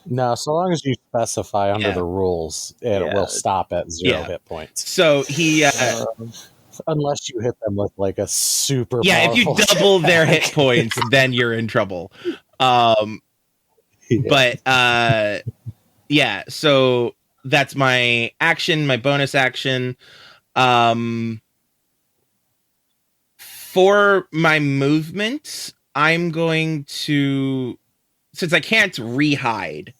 no, so long as you specify under the rules, it will stop at 0 hit points. so he Unless you hit them with like a super if you powerful double their attack. hit points, then you're in trouble. But yeah, so that's my action, my bonus action. For my movement, I'm going to, since I can't rehide,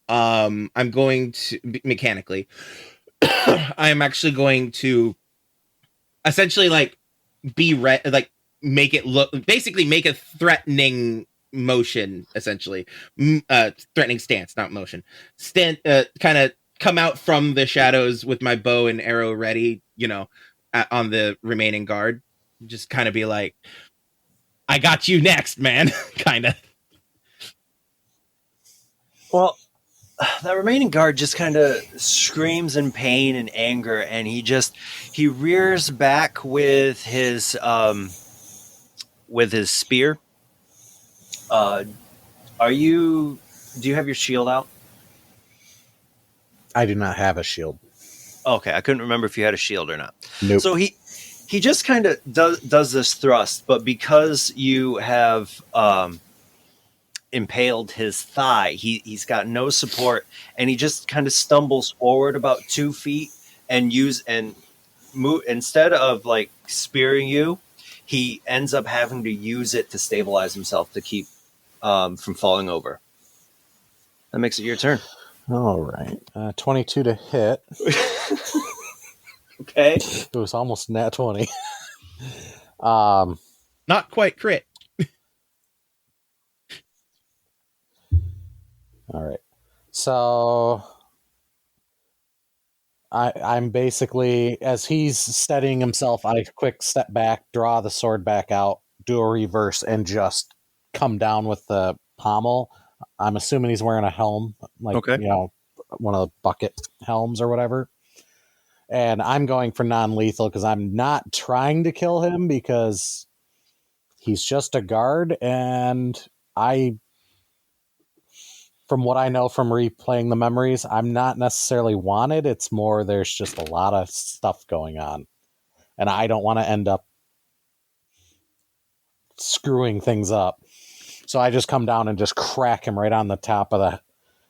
I'm going to mechanically I'm actually going to essentially like like make it look, basically make a threatening motion, essentially threatening stance, not motion, stand, kind of come out from the shadows with my bow and arrow ready, on the remaining guard, just kind of be like, I got you next, man. Kind of. well, that remaining guard just kind of screams in pain and anger, and he rears back with his spear. Do you have your shield out? I do not have a shield. Okay, I couldn't remember if you had a shield or not. Nope. So he just kind of does this thrust, but because you have impaled his thigh, he's got no support, and he just kind of stumbles forward about 2 feet and move instead of like spearing you. He ends up having to use it to stabilize himself to keep from falling over. That makes it your turn. All right. 22 to hit. Okay. It was almost nat 20. Not quite crit. All right. So I'm basically, as he's steadying himself, I quick step back, draw the sword back out, do a reverse, and just come down with the pommel. I'm assuming he's wearing a helm, like, one of the bucket helms or whatever. And I'm going for non-lethal because I'm not trying to kill him because he's just a guard. And from what I know from replaying the memories, I'm not necessarily wanted. It's more there's just a lot of stuff going on. And I don't want to end up screwing things up. So I just come down and just crack him right on the top of the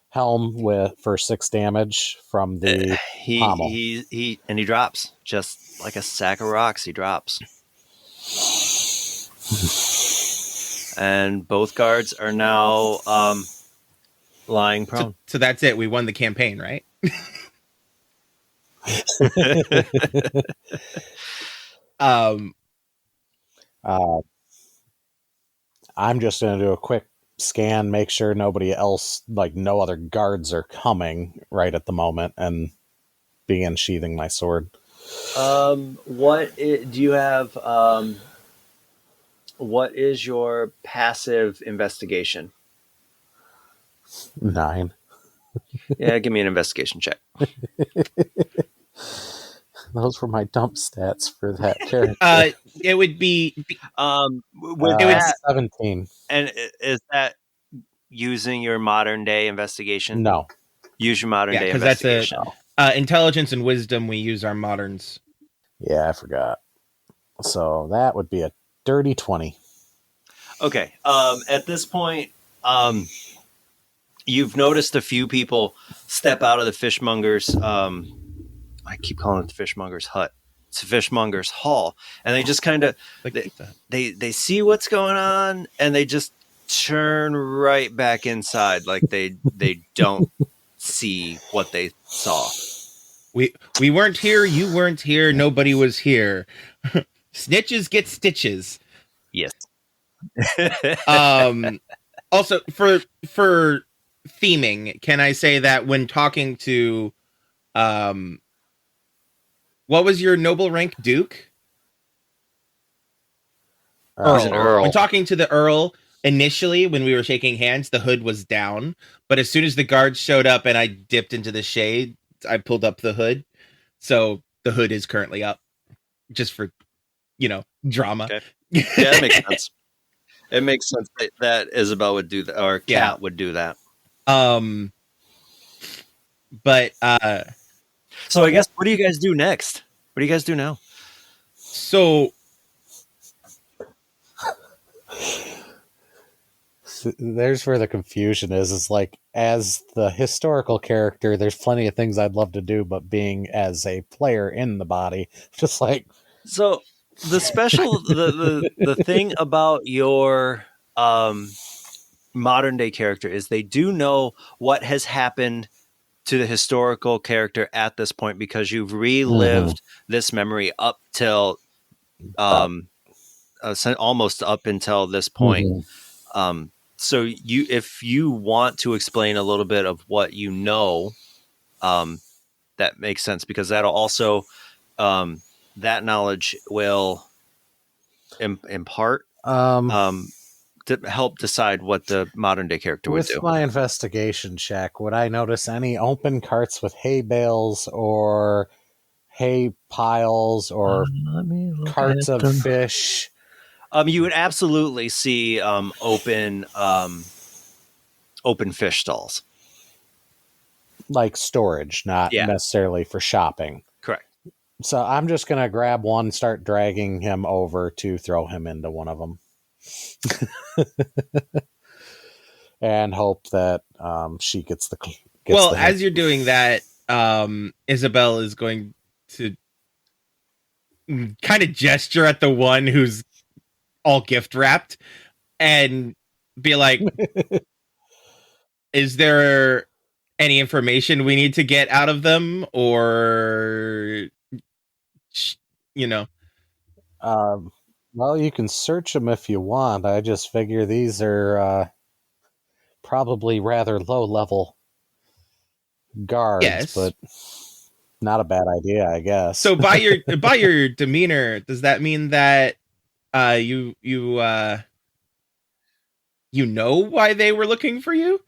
helm for 6 damage from the pommel. He drops just like a sack of rocks. He drops, and both guards are now lying prone. So that's it. We won the campaign, right? I'm just going to do a quick scan, make sure nobody else, like no other guards are coming right at the moment, and begin sheathing my sword. What do you have? What is your passive investigation? 9. Yeah, give me an investigation check. Those were my dump stats for that character. It would be with it would 17. And is that using your modern day investigation? No. Use your modern day because investigation. That's intelligence and wisdom. We use our moderns. Yeah, I forgot. So that would be a dirty 20. Okay. At this point, you've noticed a few people step out of the fishmonger's. I keep calling it the fishmonger's hut. It's the fishmonger's hall, and they just kind of they see what's going on, and they just turn right back inside, like they don't see what they saw. We weren't here. You weren't here. Nobody was here. Snitches get stitches. Yes. Also, for theming, can I say that when talking to, what was your noble rank, Duke? He's an Earl. When talking to the Earl, initially when we were shaking hands, the hood was down. But as soon as the guards showed up and I dipped into the shade, I pulled up the hood. So the hood is currently up, just for, drama. Okay. Yeah, that makes sense. It makes sense that Isabel would do that, or Kat would do that. But so I guess, what do you guys do next? What do you guys do now? So there's where the confusion is. It's like, as the historical character, there's plenty of things I'd love to do, but being as a player in the body, just like, so the special the thing about your modern day character is they do know what has happened to the historical character at this point, because you've relived this memory up till almost up until this point. So if you want to explain a little bit of what you know, that makes sense, because that'll also that knowledge will impart to help decide what the modern day character would do. With my investigation check, would I notice any open carts with hay bales or hay piles or carts of fish? You would absolutely see open fish stalls, like storage, not necessarily for shopping. Correct. So I'm just gonna grab one, start dragging him over to throw him into one of them. And hope that she gets the as you're doing that, Isabel is going to kind of gesture at the one who's all gift wrapped and be like, is there any information we need to get out of them, or well, you can search them if you want. I just figure these are probably rather low-level guards, but not a bad idea, I guess. So by your demeanor, does that mean that you know why they were looking for you?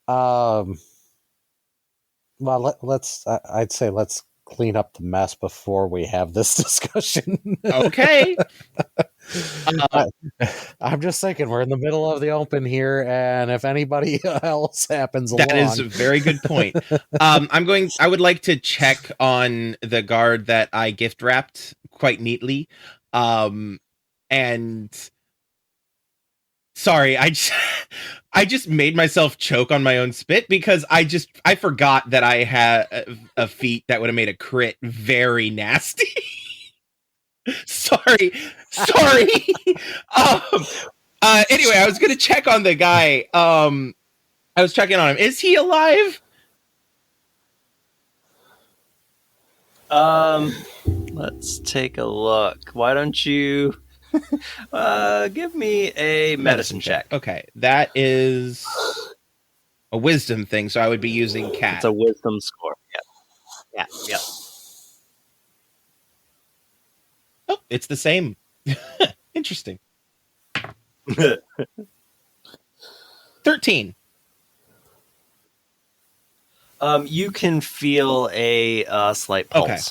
Well, I'd say let's clean up the mess before we have this discussion. Okay. I'm just thinking, we're in the middle of the open here, and if anybody else happens along... That is a very good point. I would like to check on the guard that I gift wrapped quite neatly. And sorry, I just made myself choke on my own spit, because I forgot that I had a feat that would have made a crit very nasty. Sorry. Anyway, I was gonna check on the guy. I was checking on him. Is he alive? Let's take a look. Why don't you give me a medicine check? Okay, that is a wisdom thing, so I would be using Kat. It's a wisdom score. Yeah. Oh, it's the same. Interesting. 13. You can feel a slight pulse. Okay.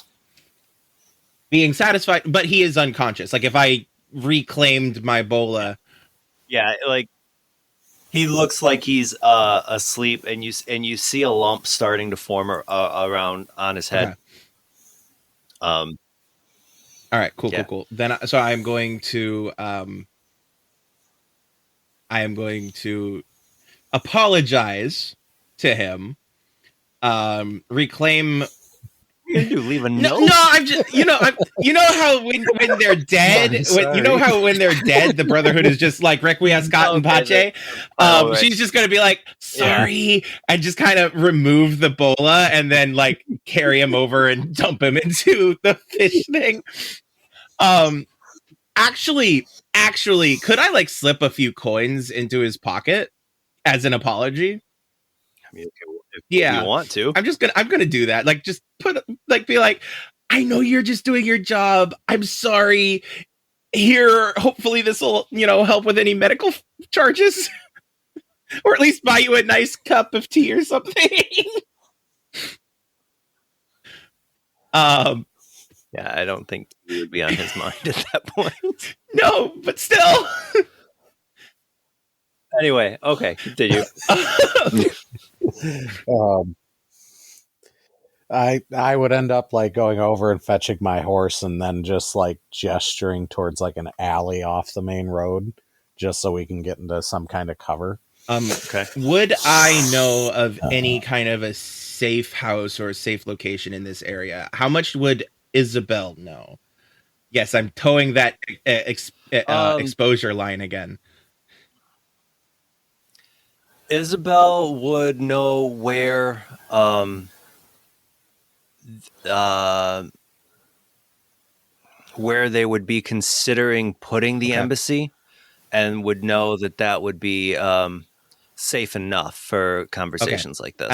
Being satisfied, but he is unconscious. Like, if I reclaimed my bola. Yeah, like, he looks like he's asleep, and you see a lump starting to form around on his head. Okay. All right, cool. Then, so I am going to apologize to him. Reclaim. You leave a note? No, I'm just, you know how when they're dead, when they're dead, the Brotherhood is just like Requiescat and Pace. Right. She's just gonna be like, sorry, and just kind of remove the bola and then like carry him over and dump him into the fish thing. Actually, could I like slip a few coins into his pocket as an apology? I mean, if you Yeah, want to. I'm gonna do that. Like, just be like, I know you're just doing your job. I'm sorry. Here, hopefully this will, help with any medical charges, or at least buy you a nice cup of tea or something. um, Yeah, I don't think he would be on his mind at that point. no, but still. Anyway, okay, continue. Um, I would end up like going over and fetching my horse and then just like gesturing towards like an alley off the main road just so we can get into some kind of cover. Okay. Would I know of any kind of a safe house or a safe location in this area? How much would Isabel know? Yes, I'm towing that exposure line again. Isabel would know where where they would be considering putting the embassy, and would know that would be safe enough for conversations like this.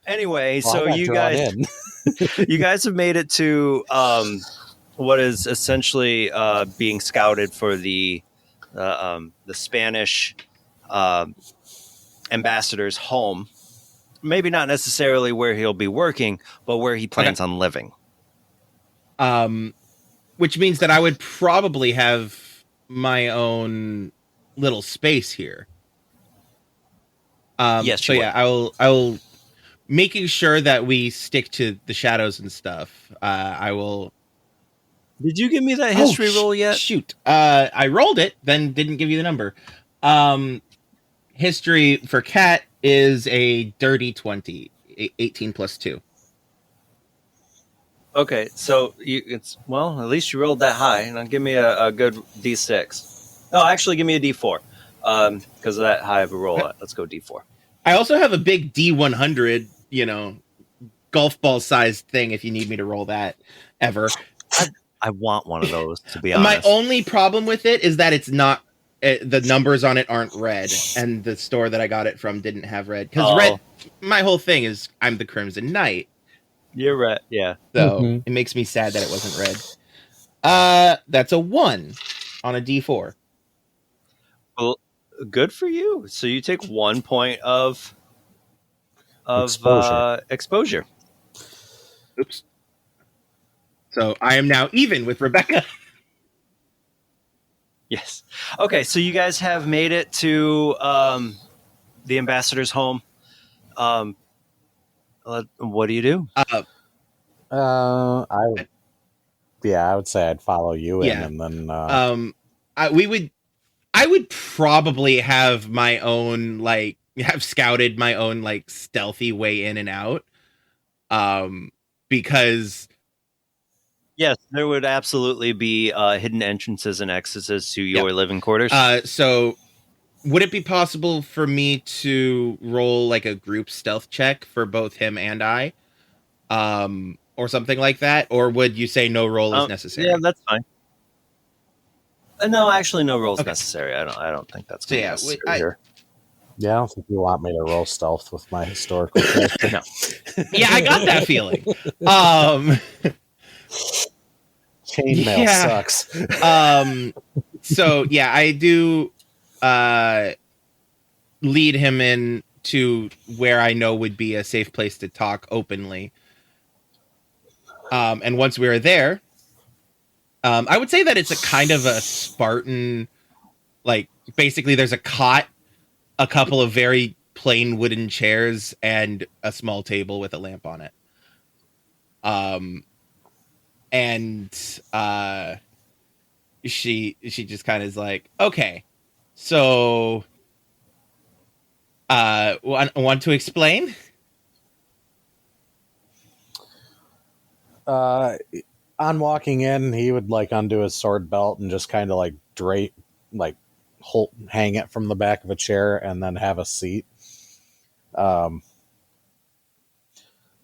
Anyway, so you guys have made it to what is essentially being scouted for the Spanish ambassador's home. Maybe not necessarily where he'll be working, but where he plans on living. Which means that I would probably have my own little space here. Yes. So yeah, I'll making sure that we stick to the shadows and stuff. I will. Did you give me that history roll yet? Shoot. I rolled it, then didn't give you the number. History for Kat is a dirty 20, 18 plus 2. Okay, so at least you rolled that high. Now give me a good D6. No, actually, give me a D4 because of that high of a roll. Let's go D4. I also have a big D100, golf ball sized thing if you need me to roll that ever. I want one of those, to be honest. My only problem with it is that it's not, the numbers on it aren't red, and the store that I got it from didn't have red. Because red, my whole thing is I'm the Crimson Knight. You're right, yeah. So it makes me sad that it wasn't red. That's a 1 on a D4. Well, good for you. So you take 1 point of exposure. Oops. So I am now even with Rebecca. Yes. Okay, so you guys have made it to the ambassador's home. What do you do? I would say I'd follow you in, and then I would probably have my own have scouted my own stealthy way in and out. Because yes, there would absolutely be hidden entrances and exits to your living quarters. So would it be possible for me to roll a group stealth check for both him and I? Or something like that? Or would you say no roll is necessary? Yeah, that's fine. No, actually, no roll is necessary. I don't think that's going to be necessary here. Yeah, I don't think you want me to roll stealth with my historical character. No. Yeah, I got that feeling. Chainmail sucks. So yeah, I do lead him in to where I know would be a safe place to talk openly. And once we're there, I would say that it's a kind of a Spartan, basically there's a cot, a couple of very plain wooden chairs, and a small table with a lamp on it. And she just kind of is like, okay, so want to explain? On walking in, he would undo his sword belt and just kind of drape, hang it from the back of a chair and then have a seat.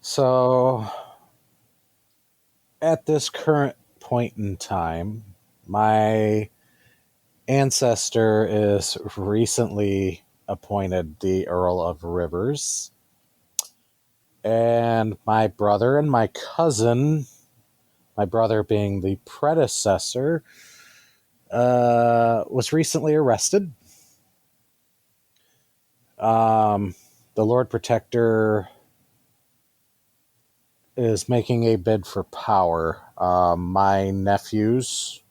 So at this current point in time, My ancestor is recently appointed the Earl of Rivers. And my brother and my cousin, my brother being the predecessor, was recently arrested. The Lord Protector is making a bid for power. My nephews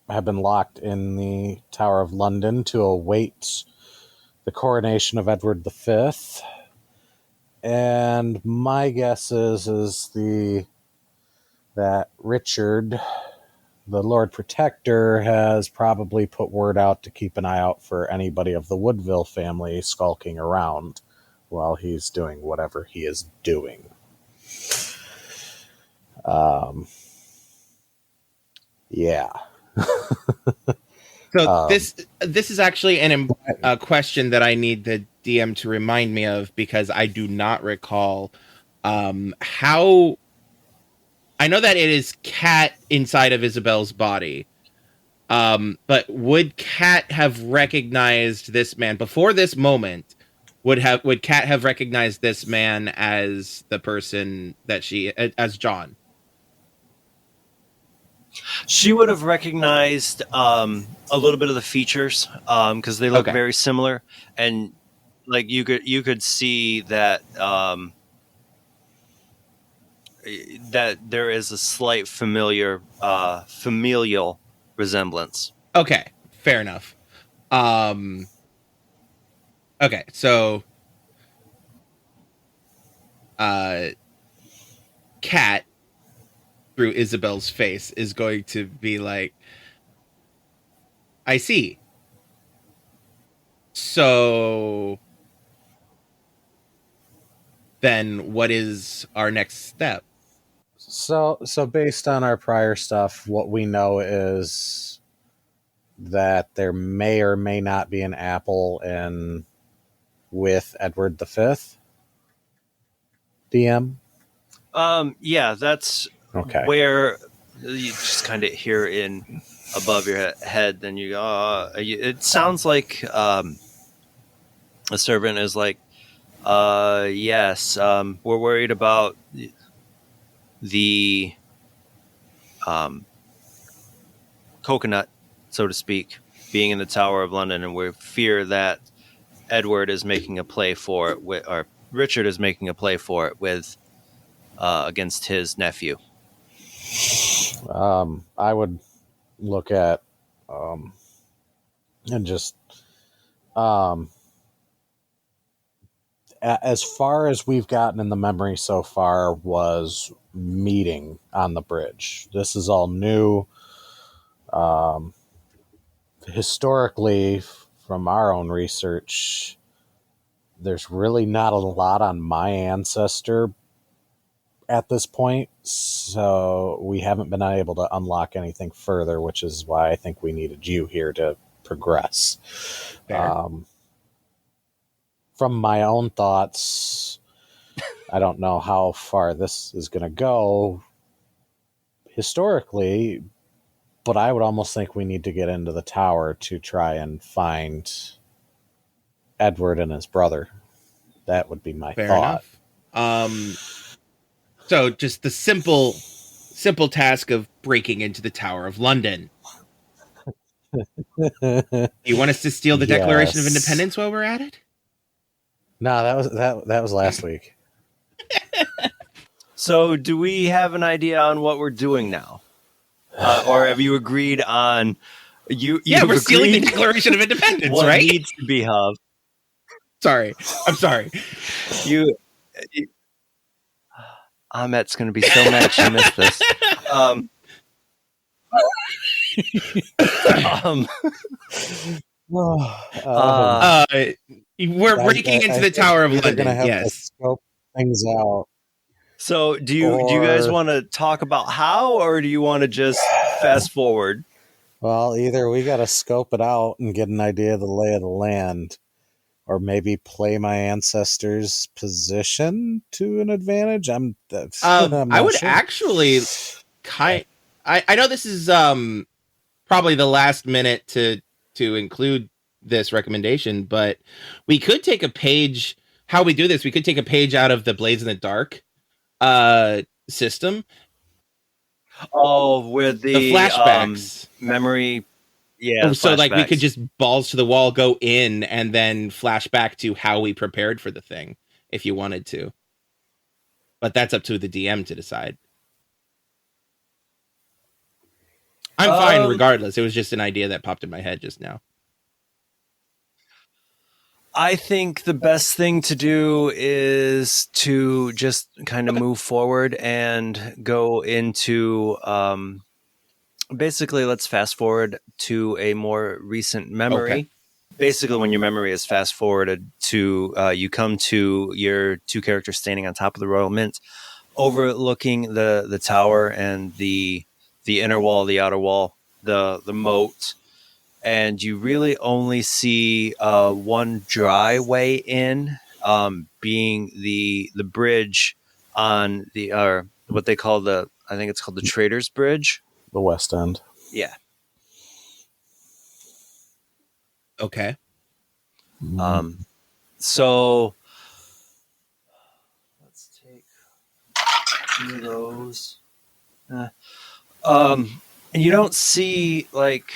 have been locked in the Tower of London to await the coronation of Edward V. And my guess is that Richard, the Lord Protector, has probably put word out to keep an eye out for anybody of the Woodville family skulking around while he's doing whatever he is doing. Yeah. So this is actually a question that I need the DM to remind me of, because I do not recall how. I know that it is Kat inside of Isabel's body, but would Kat have recognized this man before this moment? Would Kat have recognized this man as the person that as John? She would have recognized a little bit of the features because they look very similar, and like you could see that that there is a slight familial resemblance. Okay, fair enough. Okay, so Kat, through Isabel's face, is going to be like, I see. So then what is our next step? So based on our prior stuff, what we know is that there may or may not be an apple in with Edward V. DM? Yeah, that's okay. Where you just kind of hear in above your head, then you go, it sounds like a servant is like, yes, we're worried about the coconut, so to speak, being in the Tower of London, and we fear that Edward is making a play for it, or Richard is making a play for it with against his nephew. I would look at and just as far as we've gotten in the memory so far was meeting on the bridge. This is all new. Historically, from our own research, there's really not a lot on my ancestor at this point, so we haven't been able to unlock anything further, which is why I think we needed you here to progress. From my own thoughts, I don't know how far this is going to go historically, but I would almost think we need to get into the tower to try and find Edward and his brother. That would be my thought. Enough. So just the simple task of breaking into the Tower of London. You want us to steal the Declaration of Independence while we're at it? No, that was last week. So, do we have an idea on what we're doing now, or have you agreed on? We're stealing the Declaration of Independence, what right? Needs to be hub. Sorry, I'm sorry. Ahmet's going to be so mad she missed this. We're breaking into the Tower of London. Gonna have to scope things out. So, do you guys want to talk about how, or do you want to just fast forward? Well, either we got to scope it out and get an idea of the lay of the land, or maybe play my ancestors' position to an advantage. I would actually I know this is probably the last minute to include this recommendation, but we could take a page. How we do this? We could take a page out of the Blades in the Dark system. Oh, with The the flashbacks. memory. Yeah, Oh, so like we could flashbacks. just balls to the wall go in and then flash back to how we prepared for the thing if you wanted to. But that's up to the DM to decide. I'm fine regardless. It was just an idea that popped in my head just now. I think the best thing to do is to just kind of move forward and go into basically, let's fast forward to a more recent memory. Okay. Basically, when your memory is fast forwarded to, you come to your two characters standing on top of the Royal Mint, overlooking the tower and the inner wall, the outer wall, the moat, and you really only see one dry way in, being the bridge on the what they call I think it's called the Trader's Bridge. The West End. Yeah. Okay. So let's take two of those. And you don't see, like,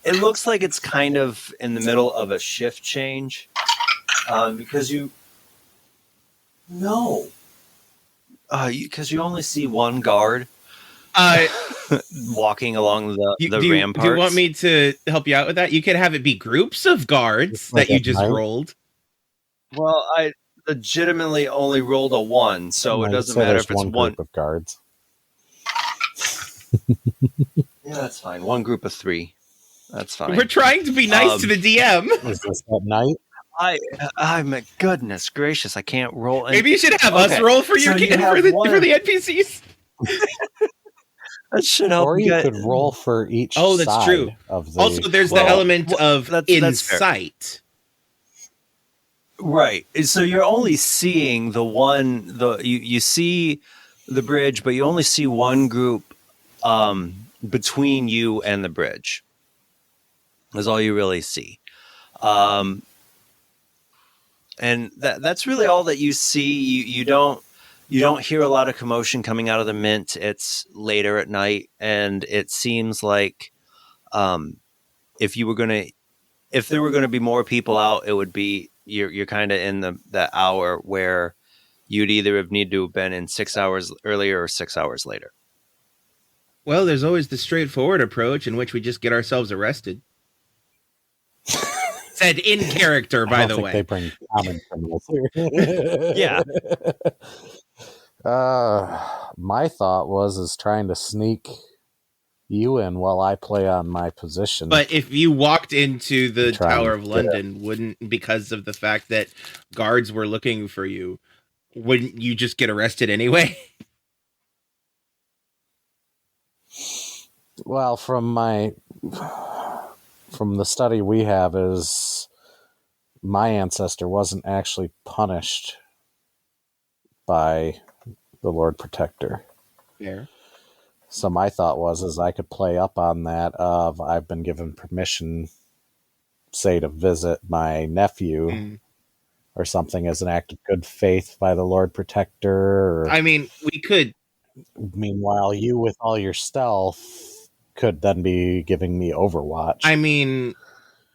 it looks like it's kind of in the middle of a shift change, because because you only see one guard walking along the ramparts. Do you want me to help you out with that? You could have it be groups of guards that you just rolled. Well, I legitimately only rolled a 1, so it doesn't matter if it's one group of guards. Yeah, that's fine. One group of 3. That's fine. We're trying to be nice to the DM. Is this at night? My goodness gracious, I can't roll. Maybe you should have us roll for So your you for the NPCs. That should help. Or you could roll for each. Oh, that's side true. Of the... Also, there's the element of that's insight. Right. So you're only seeing you see the bridge, but you only see one group between you and the bridge. That's all you really see. And that's really all that you see. You don't hear a lot of commotion coming out of the Mint. It's later at night, and it seems like if there were going to be more people out, it would be you're kind of in the hour where you'd either have needed to have been in 6 hours earlier or 6 hours later. Well, there's always the straightforward approach in which we just get ourselves arrested. Said in character, by the way. They bring common criminals here. Yeah. My thought was trying to sneak you in while I play on my position. But if you walked into the Tower of London, because of the fact that guards were looking for you, wouldn't you just get arrested anyway? Well, from the study we have is my ancestor wasn't actually punished by the Lord Protector. Yeah. So my thought was I could play up on that of I've been given permission, say, to visit my nephew or something as an act of good faith by the Lord Protector. Or, I mean, we could. Meanwhile, you with all your stealth could then be giving me Overwatch. I mean,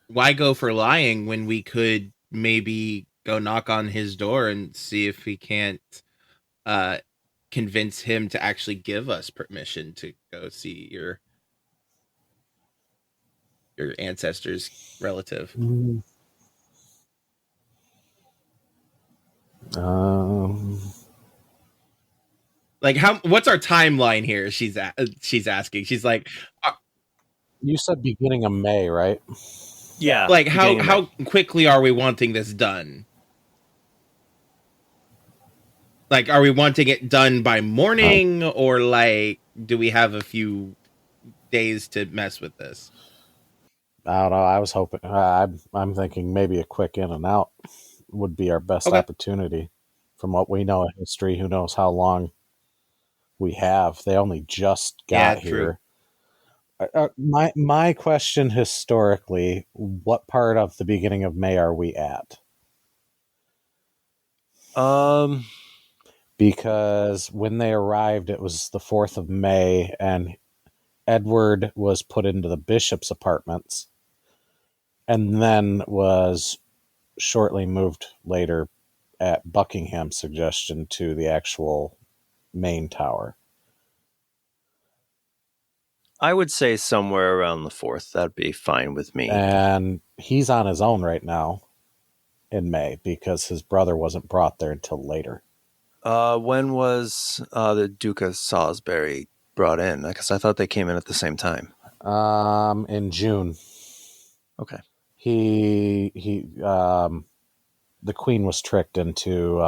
why go for lying when we could maybe go knock on his door and see if we can't convince him to actually give us permission to go see your ancestor's relative. Like, what's our timeline here? She's asking. She's like, you said beginning of May, right? Yeah. Like, how quickly are we wanting this done? Like, are we wanting it done by morning, or like, do we have a few days to mess with this? I don't know. I was hoping. I'm thinking maybe a quick in and out would be our best opportunity. From what we know of history, who knows how long we have. They only just got here. My question historically, what part of the beginning of May are we at? Because when they arrived, it was the 4th of May, and Edward was put into the bishop's apartments and then was shortly moved later at Buckingham's suggestion to the actual main tower. I would say somewhere around the 4th. That'd be fine with me. And he's on his own right now in May because his brother wasn't brought there until later. When was the Duke of Salisbury brought in? Because I thought they came in at the same time. In June. Okay. The Queen was tricked into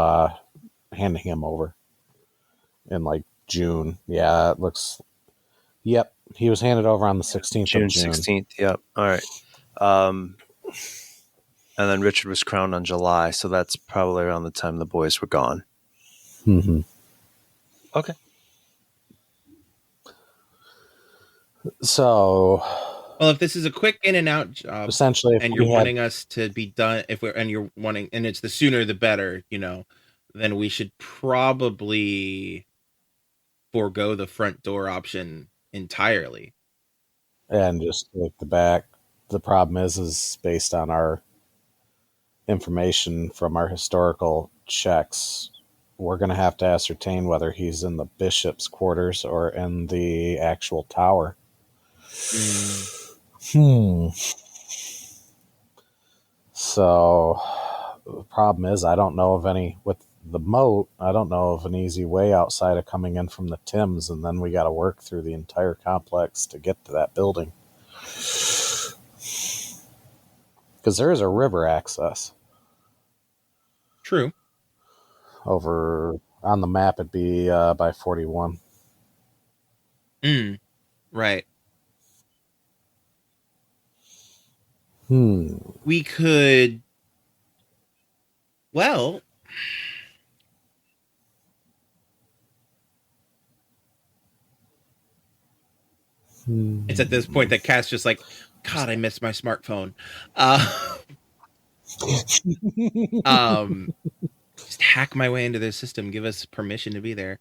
handing him over in like June. Yeah, it looks. Yep, he was handed over on the 16th of June. 16th. Yep. All right. And then Richard was crowned on July, so that's probably around the time the boys were gone. Mm-hmm. Okay. So, well, if this is a quick in and out job, essentially, and you're wanting us to be done, and it's the sooner the better, then we should probably forego the front door option entirely and just take the back. The problem is based on our information from our historical checks, we're going to have to ascertain whether he's in the bishop's quarters or in the actual tower. So the problem is, I don't know of any with the moat. I don't know of an easy way outside of coming in from the Thames, and then we got to work through the entire complex to get to that building. Because there is a river access. True. Over on the map, it'd be by 41. Right. We could. Well. It's at this point that Kat's just like, God, I miss my smartphone. Just hack my way into their system. Give us permission to be there.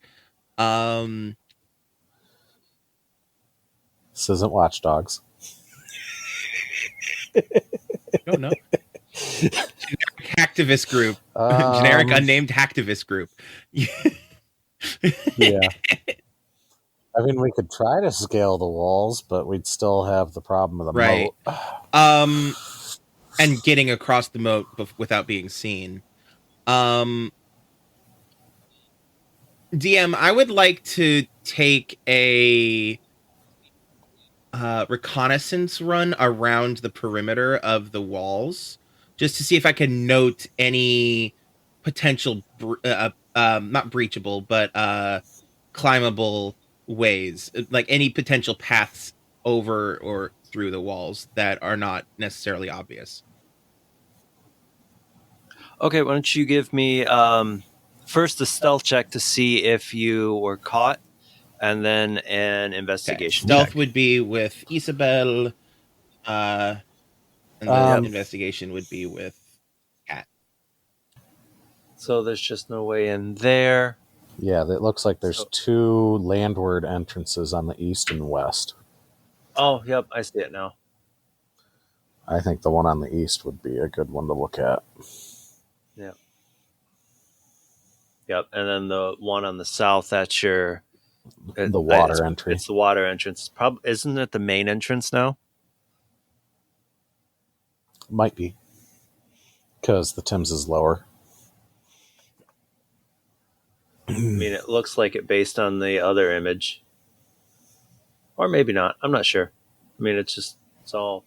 This isn't Watch Dogs. Don't know. Generic hacktivist group. Generic unnamed hacktivist group. Yeah. I mean, we could try to scale the walls, but we'd still have the problem of the moat. And getting across the moat without being seen. DM, I would like to take a reconnaissance run around the perimeter of the walls, just to see if I can note any potential, not breachable, but climbable ways, like any potential paths over or through the walls that are not necessarily obvious. Okay, why don't you give me first a stealth check to see if you were caught, and then an investigation stealth check. Would be with Isabel, and then investigation would be with Kat. So there's just no way in there. Yeah, it looks like there's two landward entrances on the east and west. Oh, yep, I see it now. I think the one on the east would be a good one to look at. Yep. Yep, and then the one on the south, that's the water entry. It's the water entrance. Isn't it the main entrance now? Might be. Because the Thames is lower. I mean, it looks like it based on the other image. Or maybe not. I'm not sure. I mean, it's all...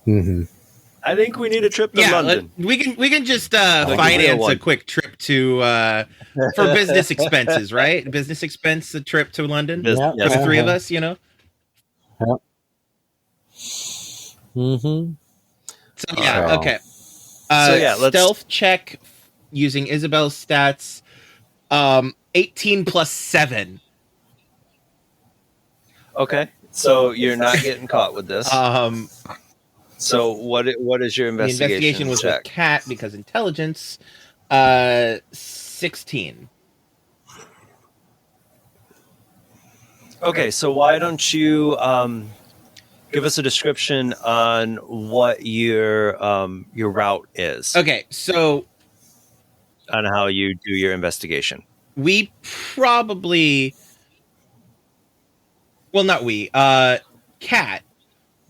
Mm-hmm. I think we need a trip to London. We can just finance a quick trip to for business expenses, right? Business expense, a trip to London for the three of us, Yep. Mm-hmm. So yeah, okay. Stealth check using Isabel's stats. 18 plus 7. Okay, so you're not getting caught with this. So what is your The investigation was check? with Kat because intelligence. 16. Okay, so why don't you give us a description on what your route is, Okay, so on how you do your investigation. we probably, well, not we, Kat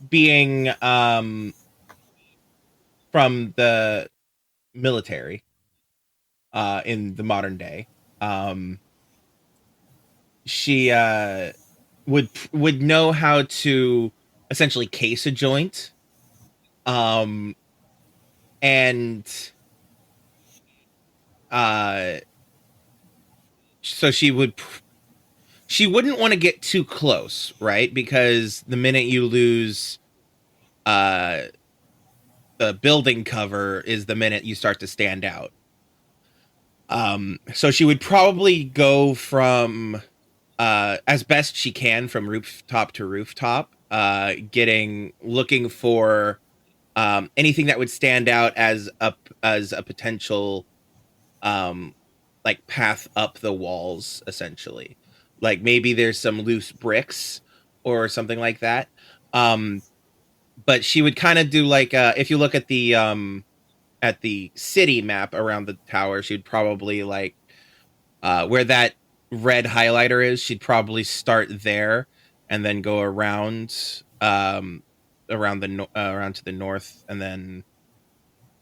being from the military in the modern day, she would know how to essentially case a joint, and so she wouldn't want to get too close, right? Because the minute you lose the building cover is the minute you start to stand out. So she would probably go from as best she can from rooftop to rooftop, looking for anything that would stand out as a potential like path up the walls, essentially. Like maybe there's some loose bricks or something like that. But she would kind of do like if you look at the city map around the tower, she'd probably like where that red highlighter is, she'd probably start there and then go around around to the north and then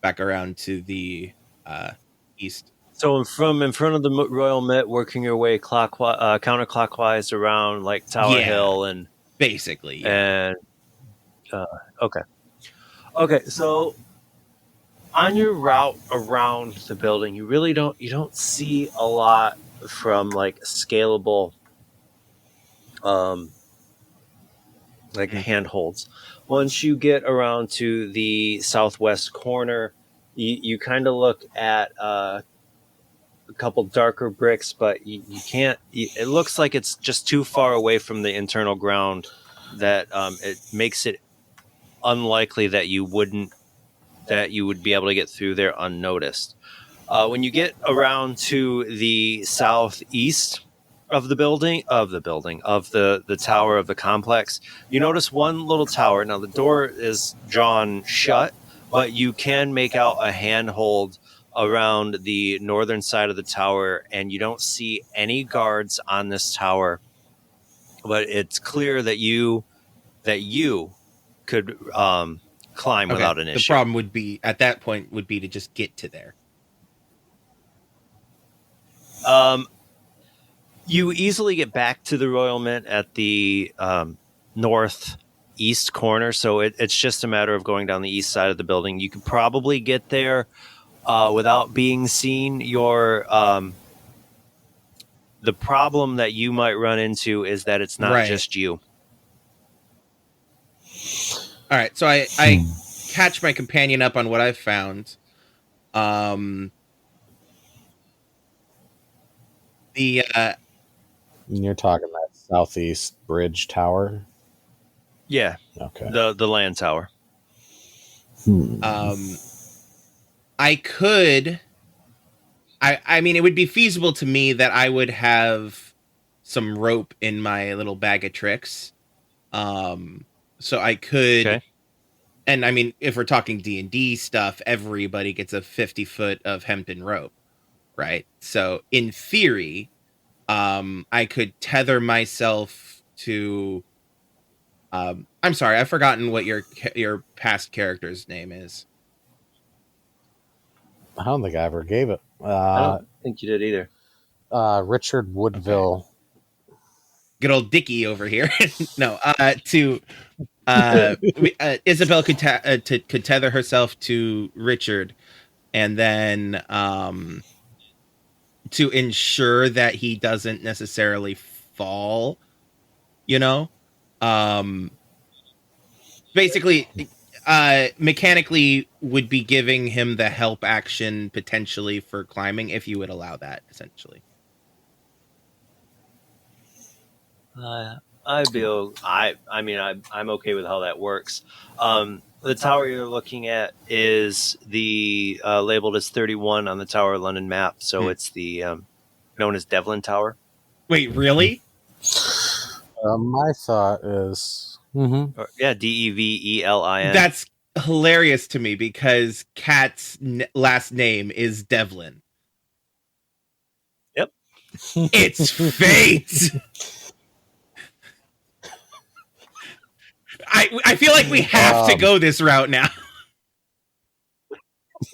back around to the east. So from in front of the Royal Mint, working your way counterclockwise around like Tower Yeah, Hill and basically, yeah. and okay. So on your route around the building, you really don't see a lot from like scalable like handholds. Once you get around to the southwest corner, you kind of look at a couple darker bricks, but you can't. It looks like it's just too far away from the internal ground that it makes it unlikely that you would be able to get through there unnoticed. When you get around to the southeast of the tower of the complex, you notice one little tower. Now the door is drawn shut, but you can make out a handhold around the northern side of the tower, and you don't see any guards on this tower. But it's clear that you could climb without an issue. The problem would be at that point would be to just get to there. You easily get back to the Royal Mint at the northeast corner, so it's just a matter of going down the east side of the building. You could probably get there without being seen. The problem that you might run into is that it's not just you. All right, so I catch my companion up on what I've found. You're talking that southeast bridge tower? Yeah. Okay. The land tower. I could. I mean, it would be feasible to me that I would have some rope in my little bag of tricks. So I could. Okay. And I mean, if we're talking D&D stuff, everybody gets a 50-foot of hempen rope, right? So in theory, I could tether myself to. I'm sorry, I've forgotten what your past character's name is. I don't think I ever gave it. I don't think you did either. Richard Woodville. Okay. Good old Dickie over here. No, Isabel could tether herself to Richard, and then to ensure that he doesn't necessarily fall, basically mechanically would be giving him the help action potentially for climbing, if you would allow that, essentially. I'm okay with how that works. The tower you're looking at is the labeled as 31 on the Tower of London map, so it's the known as Devlin Tower. Wait, really? My thought is, Or, yeah, Develin. That's hilarious to me because Kat's last name is Devlin. Yep. It's fate. I feel like we have to go this route now.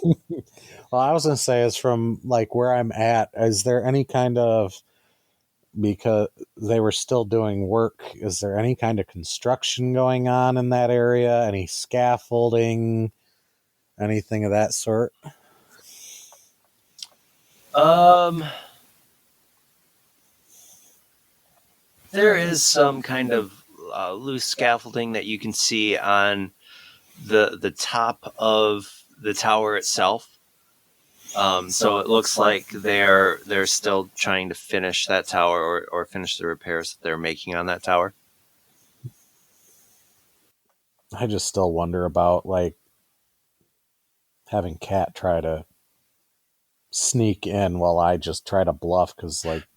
well, I was going to say is from like where I'm at, is there any kind of, because they were still doing work, is there any kind of construction going on in that area? Any scaffolding, anything of that sort? There is some kind of loose scaffolding that you can see on the top of the tower itself. So it looks like they're still trying to finish that tower or finish the repairs that they're making on that tower. I just still wonder about like having Kat try to sneak in while I just try to bluff, because like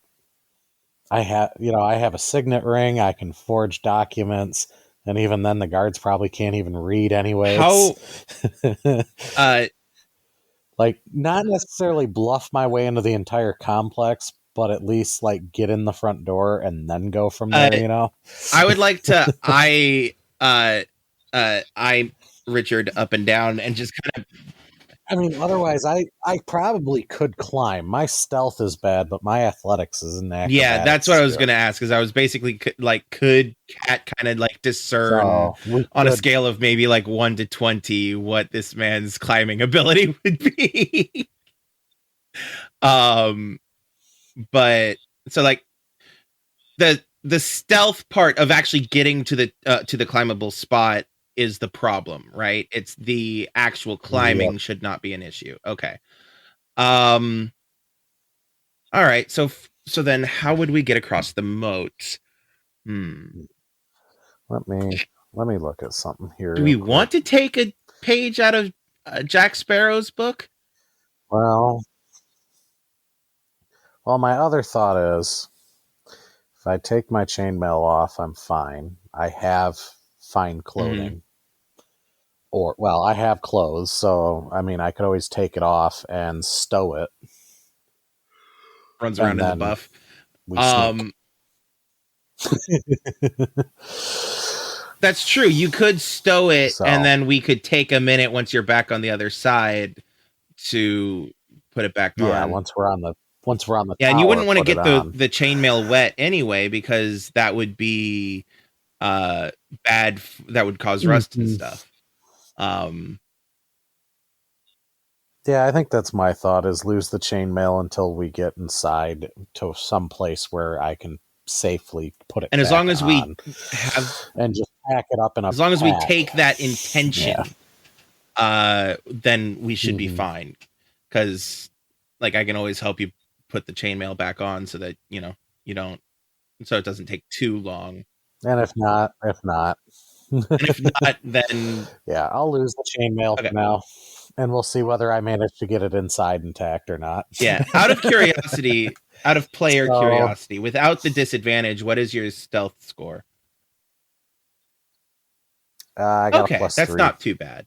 I have a signet ring, I can forge documents, and even then the guards probably can't even read anyways. How like not necessarily bluff my way into the entire complex, but at least like get in the front door and then go from there, I would like to I Richard up and down and just kind of, I mean, otherwise I probably could climb. My stealth is bad, but my athletics is an acrobatics. Yeah, that's what I was going to ask, because I was basically could Kat kind of like discern on a scale of maybe like 1 to 20 what this man's climbing ability would be. But so like the stealth part of actually getting to the climbable spot is the problem, right? It's the actual climbing should not be an issue. Okay. All right. So then how would we get across the moat? Let me look at something here. Do we want to take a page out of Jack Sparrow's book? Well, my other thought is, if I take my chainmail off, I'm fine. I have fine clothing. Or, well, I have clothes, so, I mean, I could always take it off and stow it. Runs around in the buff. That's true. You could stow it, and then we could take a minute once you're back on the other side to put it back on. Yeah, once we're on the yeah, and you wouldn't want to get the chainmail wet anyway, because that would be bad. That would cause rust and stuff. Yeah, I think that's my thought, is lose the chainmail until we get inside to some place where I can safely put it. And as long as we have and just pack it up in a as long as we take that intention, then we should be fine. Because like I can always help you put the chainmail back on so that you don't, so it doesn't take too long. And if not, and if not, then yeah, I'll lose the chainmail for now. And we'll see whether I manage to get it inside intact or not. Yeah. Out of curiosity, out of player curiosity, without the disadvantage, what is your stealth score? I got a +3. That's not too bad.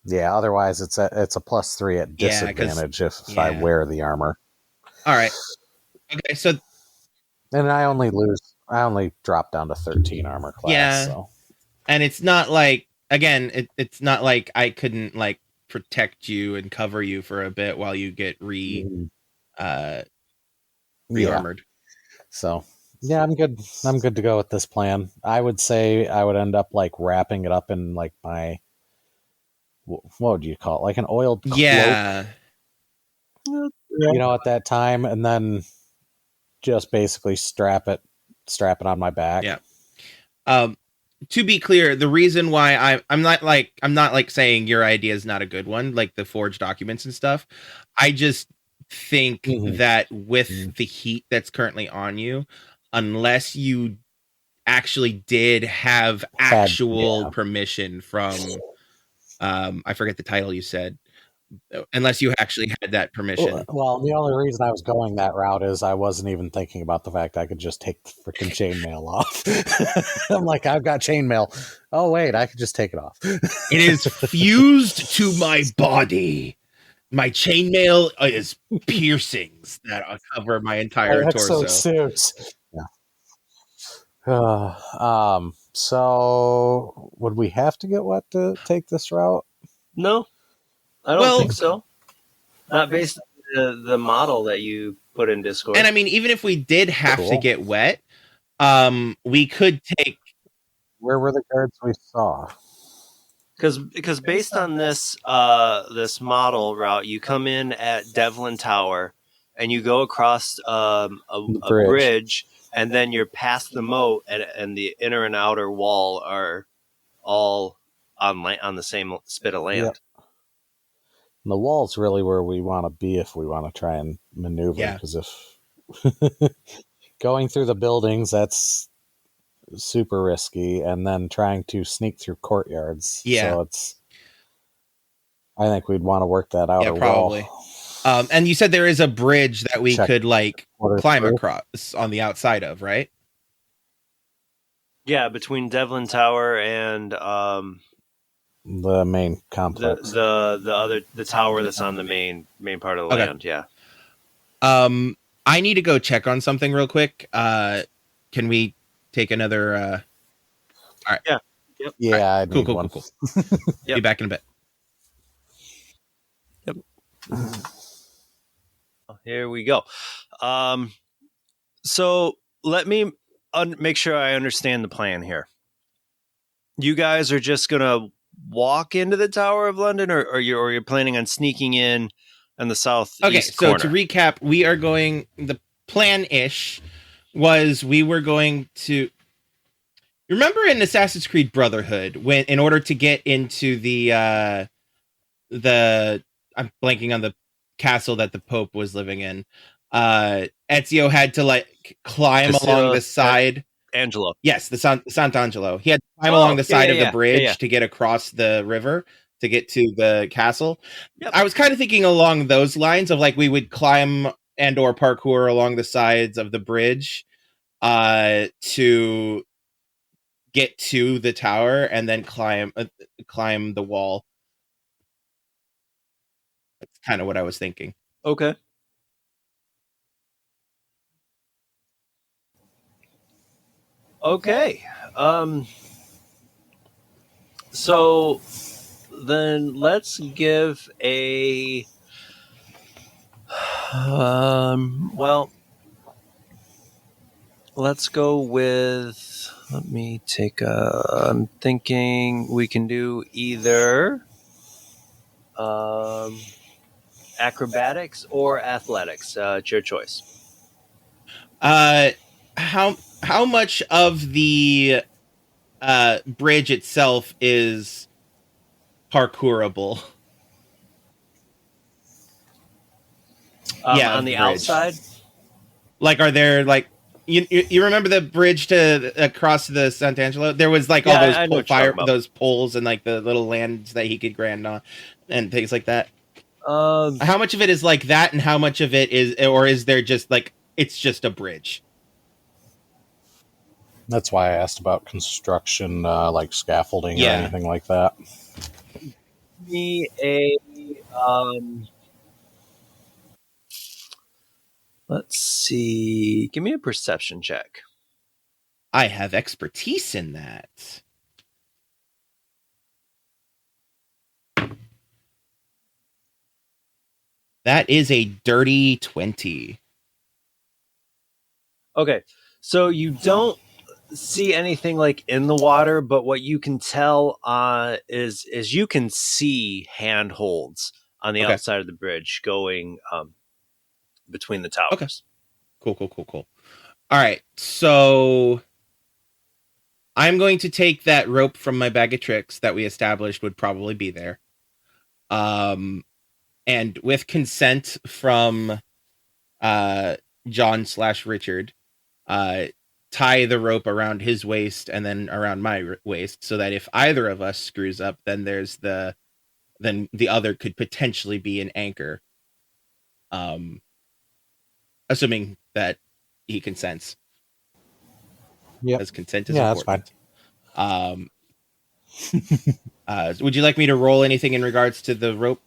Yeah. Otherwise, it's a +3 at disadvantage if I wear the armor. All right. Okay. So. And I only drop down to 13 armor class. Yeah. So. And it's not like. Again, it's not like I couldn't like protect you and cover you for a bit while you get rearmored. Yeah. So yeah, I'm good. I'm good to go with this plan. I would say I would end up like wrapping it up in like my, what would you call it? Like an oiled cloak. Yeah. At that time, and then just basically strap it on my back. Yeah. To be clear, the reason why I'm not saying your idea is not a good one, like the forged documents and stuff. I just think that with the heat that's currently on you, unless you actually did have actual permission from I forget the title you said, unless you actually had that permission. Well, the only reason I was going that route is I wasn't even thinking about the fact I could just take the freaking chainmail off. I'm like, I've got chainmail. Oh wait, I could just take it off. It is fused to my body. My chainmail is piercings that cover my entire torso. Suits. Yeah. So would we have to get wet to take this route? No, I don't think so. Not based on the model that you put in Discord. And I mean, even if we did have to get wet, we could take. Where were the guards we saw? Because based on this this model route, you come in at Devlin Tower, and you go across a bridge, and then you're past the moat, and the inner and outer wall are all on the same spit of land. Yep. And the wall's really where we want to be if we want to try and maneuver. Because if going through the buildings, that's super risky, and then trying to sneak through courtyards. So I think we'd want to work that outer probably. Wall. And you said there is a bridge that we could climb across on the outside of, right? Yeah, between Devlin Tower and the main complex, the tower that's on the main part of the land. Yeah. I need to go check on something real quick. Can we take another? All right. Yeah. Yep. Yeah. Right. Cool. Yep. Be back in a bit. Yep. Here we go. So let me make sure I understand the plan here. You guys are just gonna walk into the Tower of London, or you're planning on sneaking in on the southeast corner? So to recap, we are going. The plan-ish was we were going to. Remember in Assassin's Creed Brotherhood, when in order to get into the I'm blanking on the castle that the Pope was living in, Ezio had to climb along the side. Angelo. Yes, the Sant'Angelo. He had to climb along the side of the bridge to get across the river to get to the castle. Yep. I was kind of thinking along those lines of we would climb and or parkour along the sides of the bridge to get to the tower and then climb the wall. That's kind of what I was thinking. Okay. Okay. So then let's give a let's go with, let me take I'm thinking we can do either acrobatics or athletics. It's your choice. How much of the bridge itself is parkourable? On the outside? Are there you remember the bridge to across the Sant'Angelo? There was all those poles and the little lands that he could grand on and things like that. How much of it is like that, and how much of it is there just it's just a bridge? That's why I asked about construction, like scaffolding or anything like that. Me a let's see. Give me a perception check. I have expertise in that. That is a dirty 20. Okay, so you don't see anything in the water, but what you can tell is you can see handholds on the outside of the bridge going between the towers. Okay. Cool. All right, so I'm going to take that rope from my bag of tricks that we established would probably be there. And with consent from John/Richard, tie the rope around his waist and then around my waist, so that if either of us screws up, then then the other could potentially be an anchor. Assuming that he consents, Yep. as consent is Yeah, that's fine. important. Would you like me to roll anything in regards to the rope?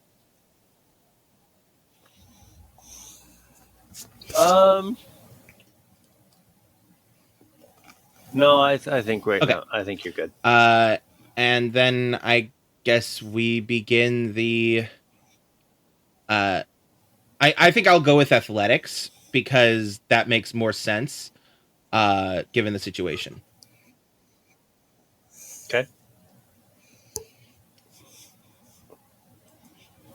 No, I think right Okay. now. I think you're good. And then I guess we begin the. I think I'll go with athletics because that makes more sense, given the situation. Okay.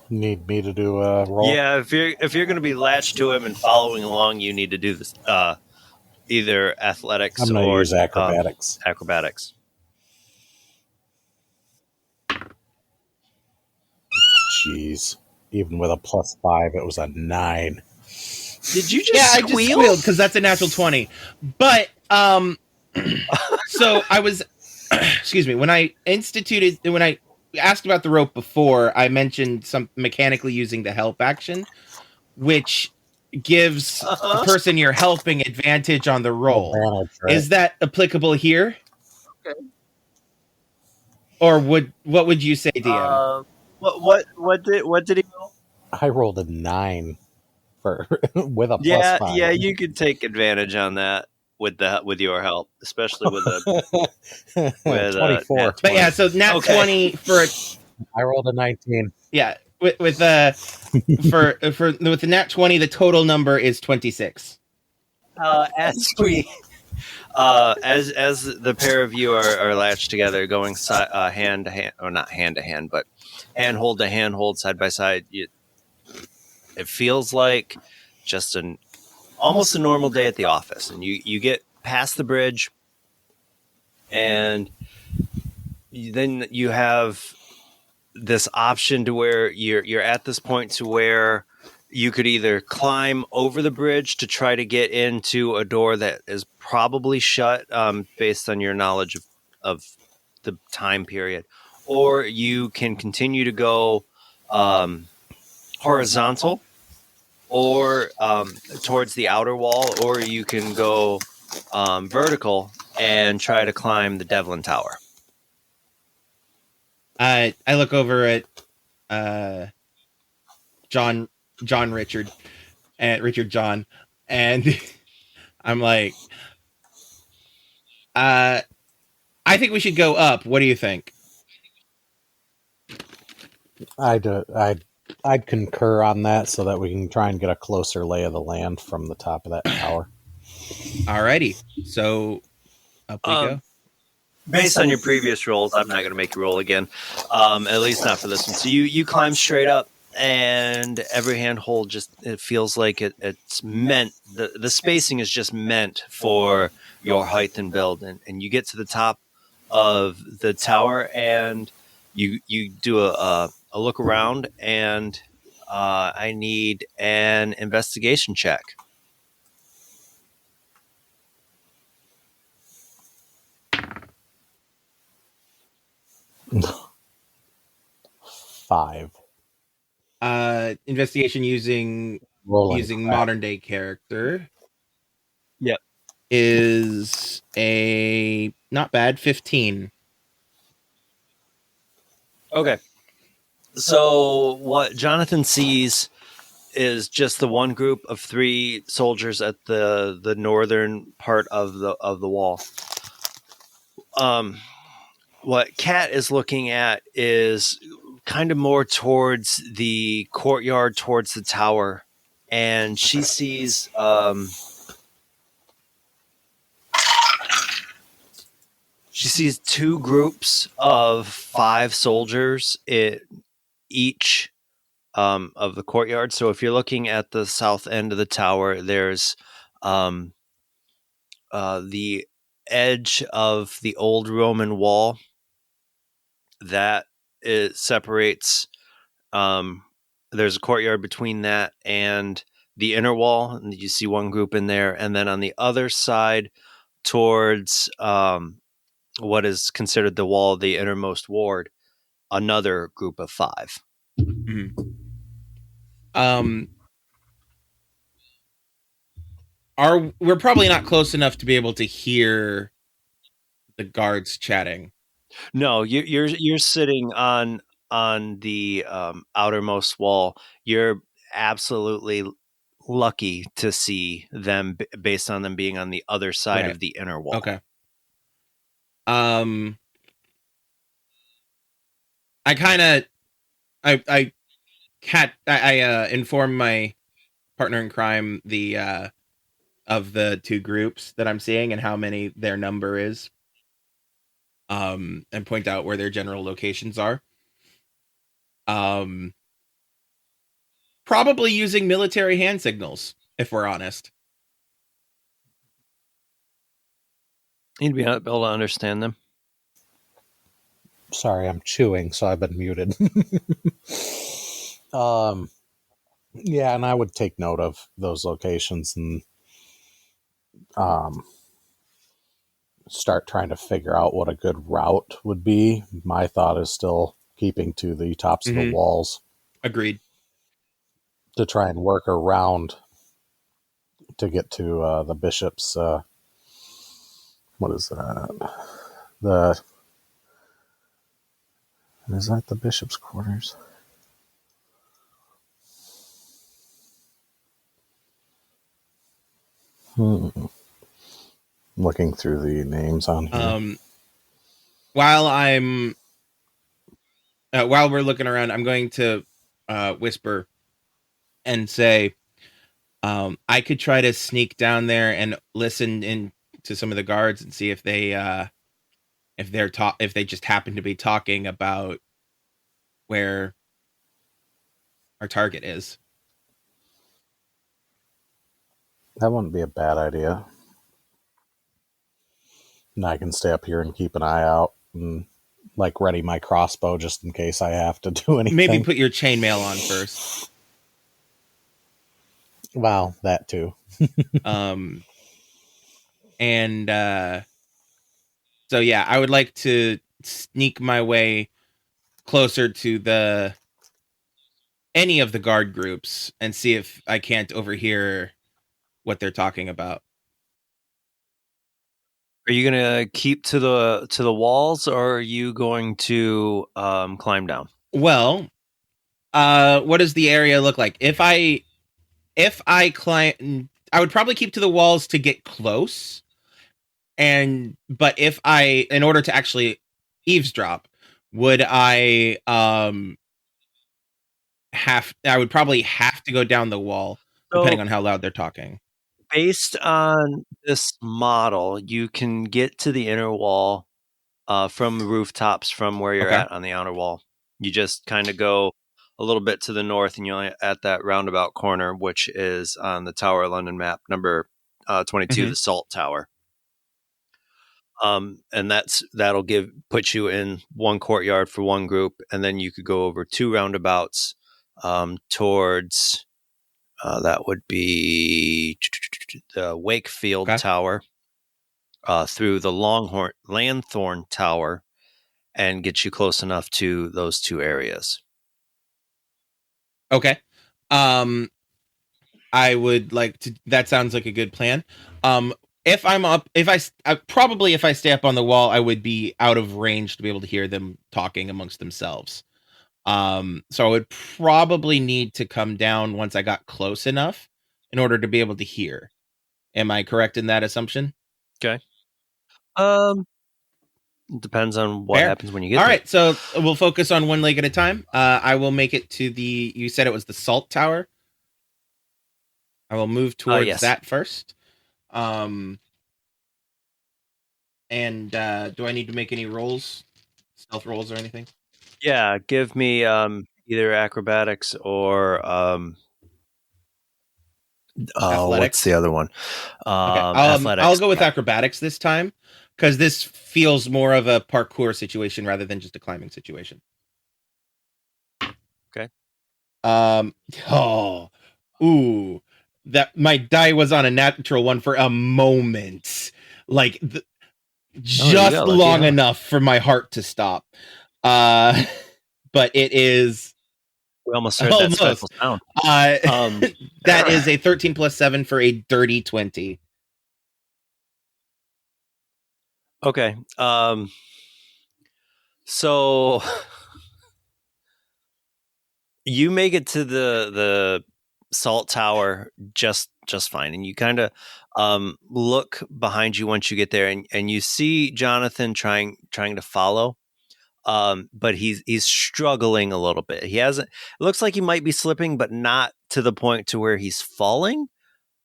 Need me to do a roll? Yeah, if you're going to be latched to him and following along, you need to do this. Either athletics I'm going to or use acrobatics. acrobatics. Jeez. Even with a +5, it was a 9. Did you just Yeah, I squeal? just squealed because that's a natural 20. But so I was, excuse me, when I asked about the rope before, I mentioned some mechanically using the help action, which gives the person you're helping advantage on the roll. Advantage, right? Is that applicable here? Okay. Or what would you say, DM? What did he roll? I rolled a 9 for with a Yeah, +5. yeah, you could take advantage on that with your help, especially with a with 24. nat But yeah, 20. so nat Okay. 20 for I rolled a 19. yeah, with with the nat 20, the total number is 26. As we as the pair of you are latched together, going hand to hand, or not hand to hand, but handhold to handhold, side by side, it feels like just almost a normal day at the office, and you get past the bridge, and then you have this option to where you're at this point to where you could either climb over the bridge to try to get into a door that is probably shut, based on your knowledge of the time period, or you can continue to go horizontal, or towards the outer wall, or you can go vertical and try to climb the Devlin Tower. I look over at John Richard and Richard John, and I'm like, I think we should go up. What do you think? I'd concur on that so that we can try and get a closer lay of the land from the top of that tower. Alrighty, so up we go. Based on your previous rolls, I'm not going to make you roll again, at least not for this one. So you climb straight up, and every handhold it feels like it's meant, the spacing is just meant for your height and build, and you get to the top of the tower, and you do a look around, and I need an investigation check. Five. Investigation using modern day character. Yep. Is a not bad 15. Okay. So what Johnathan sees is just the one group of 3 soldiers at the northern part of the wall. What Kat is looking at is kind of more towards the courtyard, towards the tower, and she sees she sees 2 groups of 5 soldiers each of the courtyard. So if you're looking at the south end of the tower, there's the edge of the old Roman wall that it separates. There's a courtyard between that and the inner wall, and you see one group in there. And then on the other side towards what is considered the wall, the innermost ward, another group of 5. Mm-hmm. We're probably not close enough to be able to hear the guards chatting. No, you're sitting on the outermost wall. You're absolutely lucky to see them based on them being on the other side of the inner wall. Okay. I inform my partner in crime of the 2 groups that I'm seeing and how many their number is. And point out where their general locations are. Probably using military hand signals, if we're honest. You'd be able to understand them. Sorry, I'm chewing, so I've been muted. Yeah, and I would take note of those locations and start trying to figure out what a good route would be. My thought is still keeping to the tops of the walls. Agreed. To try and work around to get to the bishop's. What is that? Is that the bishop's quarters? Looking through the names on here. While we're looking around, I'm going to whisper and say, I could try to sneak down there and listen in to some of the guards and see if they just happen to be talking about where our target is. That wouldn't be a bad idea. And I can stay up here and keep an eye out and like ready my crossbow just in case I have to do anything. Maybe put your chainmail on first. Wow, that too. So yeah, I would like to sneak my way closer to any of the guard groups and see if I can't overhear what they're talking about. Are you gonna keep to the walls, or are you going to climb down? Well, what does the area look like? If I climb, I would probably keep to the walls to get close. But if in order to actually eavesdrop, would I would probably have to go down the wall depending on how loud they're talking. Based on this model, you can get to the inner wall from the rooftops from where you're at on the outer wall. You just kind of go a little bit to the north, and you're at that roundabout corner, which is on the Tower of London map, number 22, the Salt Tower. And that'll put you in one courtyard for one group, and then you could go over 2 roundabouts towards that would be the Wakefield Tower, through the Lanthorn Tower, and get you close enough to those 2 areas. Okay. I would like to. That sounds like a good plan. If I stay up on the wall, I would be out of range to be able to hear them talking amongst themselves. So I would probably need to come down once I got close enough in order to be able to hear. Am I correct in that assumption? Okay. Depends on what happens when you get there. All there. right, so we'll focus on one leg at a time. I will make it to you said it was the Salt Tower. I will move towards that first. And do I need to make any rolls? Stealth rolls or anything? Yeah, give me either acrobatics or what's the other one? Athletics. I'll go with acrobatics this time because this feels more of a parkour situation rather than just a climbing situation. Okay. That my die was on a natural one for a moment. like you just got lucky, long huh? enough for my heart to stop. But it is We almost heard that special almost. sound. That is a 13 plus 7 for a dirty 20. Okay. So you make it to the salt tower just fine, and you kind of look behind you once you get there, and you see Johnathan trying to follow, but he's struggling a little bit. He hasn't. It looks like he might be slipping, but not to the point to where he's falling.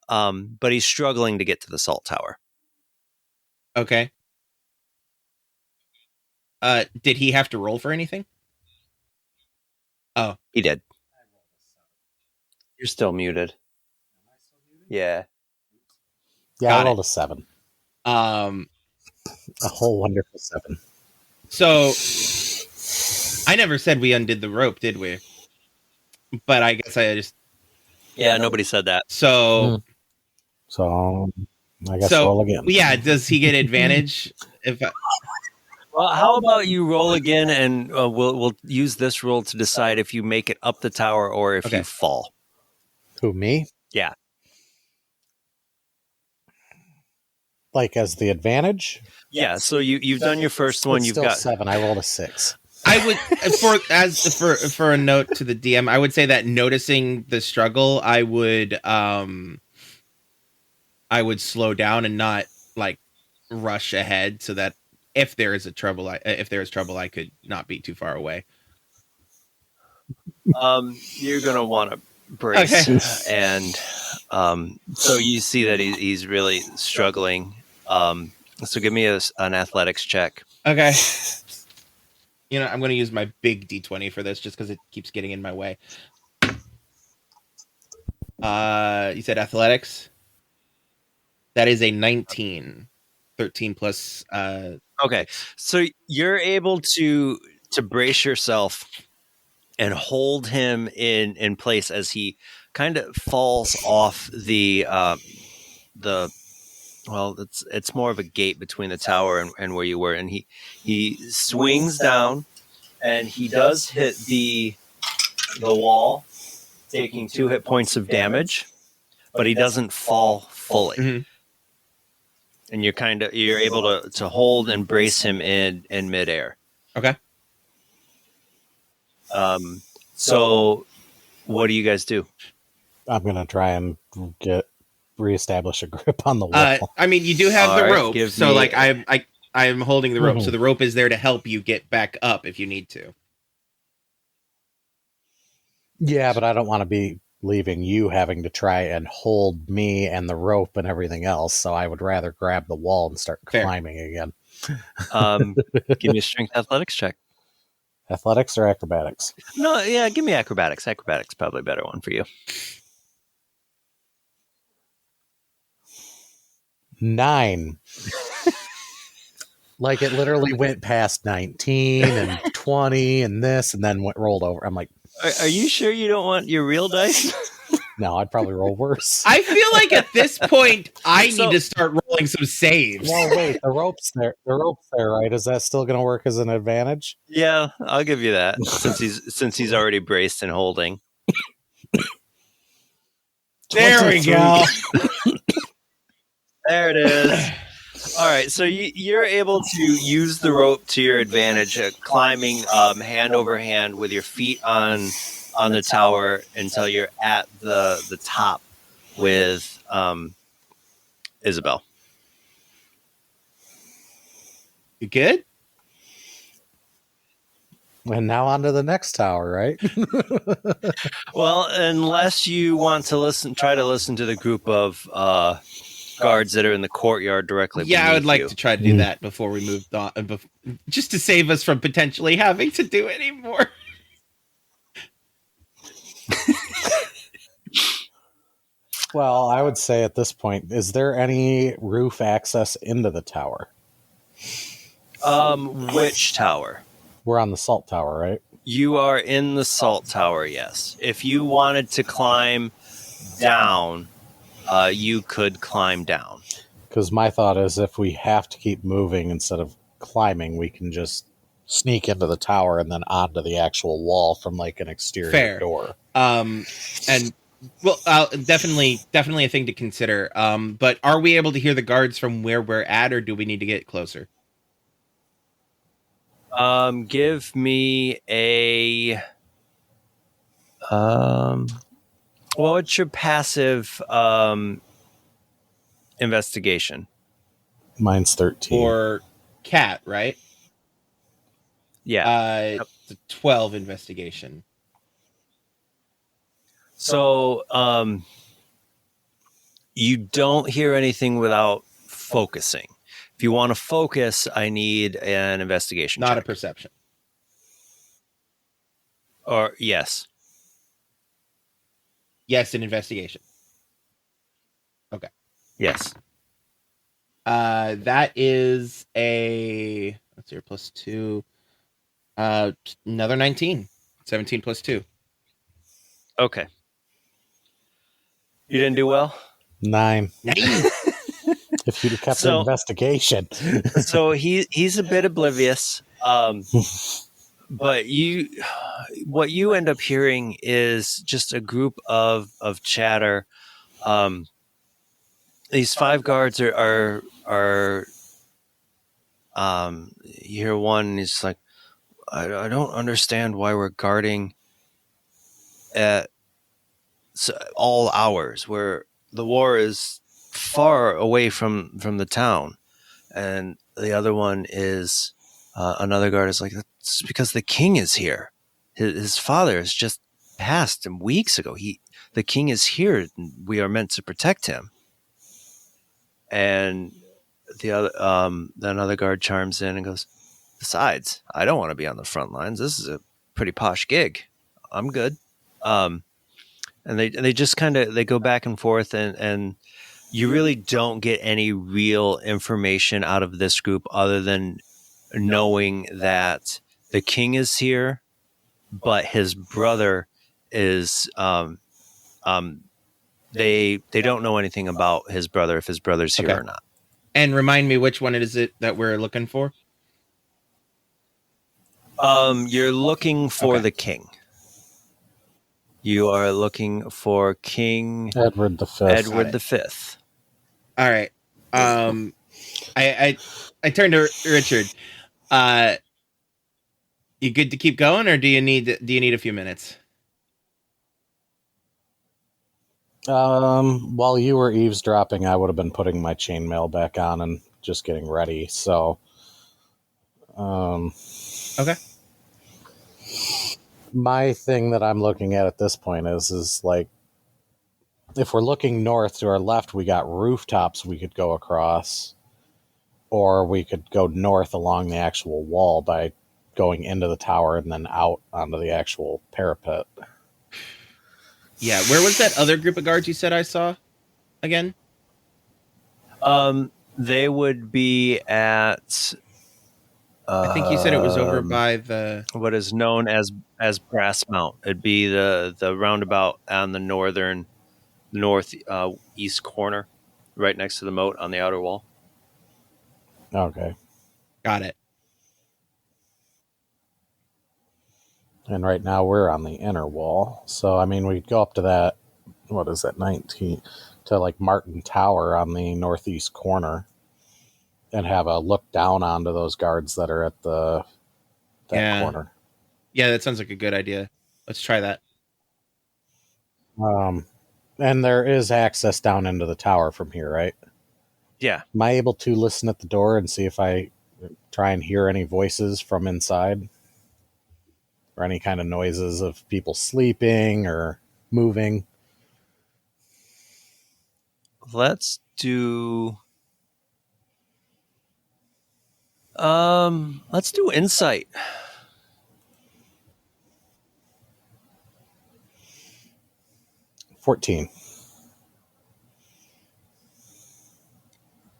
But he's struggling to get to the salt tower. Okay. Did he have to roll for anything? Oh, He did. You're still muted. Yeah. Yeah, Got I it. rolled a 7. A whole wonderful 7. So I never said we undid the rope, did we? But I guess I just. Yeah, nobody said that. So. So I guess roll again. Yeah, does he get advantage if? Well, how about you roll again, and we'll use this roll to decide if you make it up the tower or if you fall. Who, me? Yeah. Like as the advantage? Yeah. So you've done your first one. It's You've still got 7. I rolled a 6. I would for a note to the DM, I would say that noticing the struggle, I would slow down and not like rush ahead, so that if there is trouble, I could not be too far away. You're gonna want to brace, and so you see that he's really struggling. So give me an athletics check. Okay. You know, I'm going to use my big D20 for this just because it keeps getting in my way. You said athletics? That is a 19. 13 plus... Okay. So you're able to brace yourself and hold him in place as he kind of falls off the well, it's more of a gate between the tower and where you were, and he swings down, and he does hit the wall, taking 2 hit points of damage, but he doesn't fall fully. Mm-hmm. And you're able to hold and brace him in midair. Okay. So what do you guys do? I'm gonna try and reestablish a grip on the wall. I mean, you do have the rope, so like I'm holding the rope, Mhm. so the rope is there to help you get back up if you need to. Yeah, but I don't want to be leaving you having to try and hold me and the rope and everything else, so I would rather grab the wall and start climbing again. Give me a strength athletics check. Athletics or acrobatics? No, yeah, give me acrobatics. Acrobatics probably a better one for you. 9. Like it literally went past 19 and 20 and this and then rolled over. I'm like, Are you sure you don't want your real dice? no, I'd probably roll worse. I feel like at this point I need to start rolling some saves. Well, wait, the rope's there. The rope's there, right? Is that still going to work as an advantage? Yeah, I'll give you that since he's already braced and holding. There we go. There it is. All right, so you're able to use the rope to your advantage, climbing hand over hand with your feet on the tower until you're at the top with Isabel. You good? And now on to the next tower, right? Well, unless you want to try to listen to the group of guards that are in the courtyard directly. Yeah, I would like you. to try to do that before we moved on, just to save us from potentially having to do it anymore. Well, I would say at this point, is there any roof access into the tower? Which tower? We're on the salt tower, right? You are in the salt tower, yes. If you wanted to climb down, you could climb down. Because my thought is if we have to keep moving instead of climbing, we can just sneak into the tower and then onto the actual wall from like an exterior Fair. door. And well, definitely a thing to consider. But are we able to hear the guards from where we're at, or do we need to get closer? Give me a well, what's your passive investigation? Mine's 13. Or Cat, right? Yeah. It's a 12 investigation. So you don't hear anything without focusing. If you want to focus, I need an investigation Not check. a perception. Or yes. Yes, an investigation. Okay. Yes. That is a, let's see, plus 2. Another 19. 17 plus 2. Okay. You didn't do well? 9. 9. If you'd have kept So- the investigation. So he's a bit oblivious. But what you end up hearing is just a group of chatter. These 5 guards are you hear one is like, I don't understand why we're guarding at all hours where the war is far away from the town. And the other one is another guard is like, that's because the king is here. His father has just passed him weeks ago. The king is here, and we are meant to protect him. And another guard chimes in and goes, besides, I don't want to be on the front lines. This is a pretty posh gig. I'm good. And they just kind of, they go back and forth, and you really don't get any real information out of this group other than knowing that the king is here, but his brother is, they don't know anything about his brother, if his brother's here Okay. or not. And remind me, which one is it that we're looking for? You're looking for Okay. the king. You are looking for King Edward V. Edward V. All right. I turned to Richard. You good to keep going, or do you need a few minutes? While you were eavesdropping, I would have been putting my chainmail back on and just getting ready. So, Okay. my thing that I'm looking at this point is like, if we're looking north to our left, we got rooftops we could go across, or we could go north along the actual wall by going into the tower and then out onto the actual parapet. Yeah. Where was that other group of guards you said I saw again? They would be at I think you said it was over by the. what is known as Brass Mount. It'd be the roundabout on the northeast corner, right next to the moat on the outer wall. Okay. Got it. And right now we're on the inner wall. So, I mean, we'd go up to that, what is that, 19, to like Martin Tower on the northeast corner and have a look down onto those guards that are at that Yeah. corner. Yeah, that sounds like a good idea. Let's try that. And there is access down into the tower from here, right? Yeah. Am I able to listen at the door and see if I try and hear any voices from inside? Or any kind of noises of people sleeping or moving? Let's do insight. $14.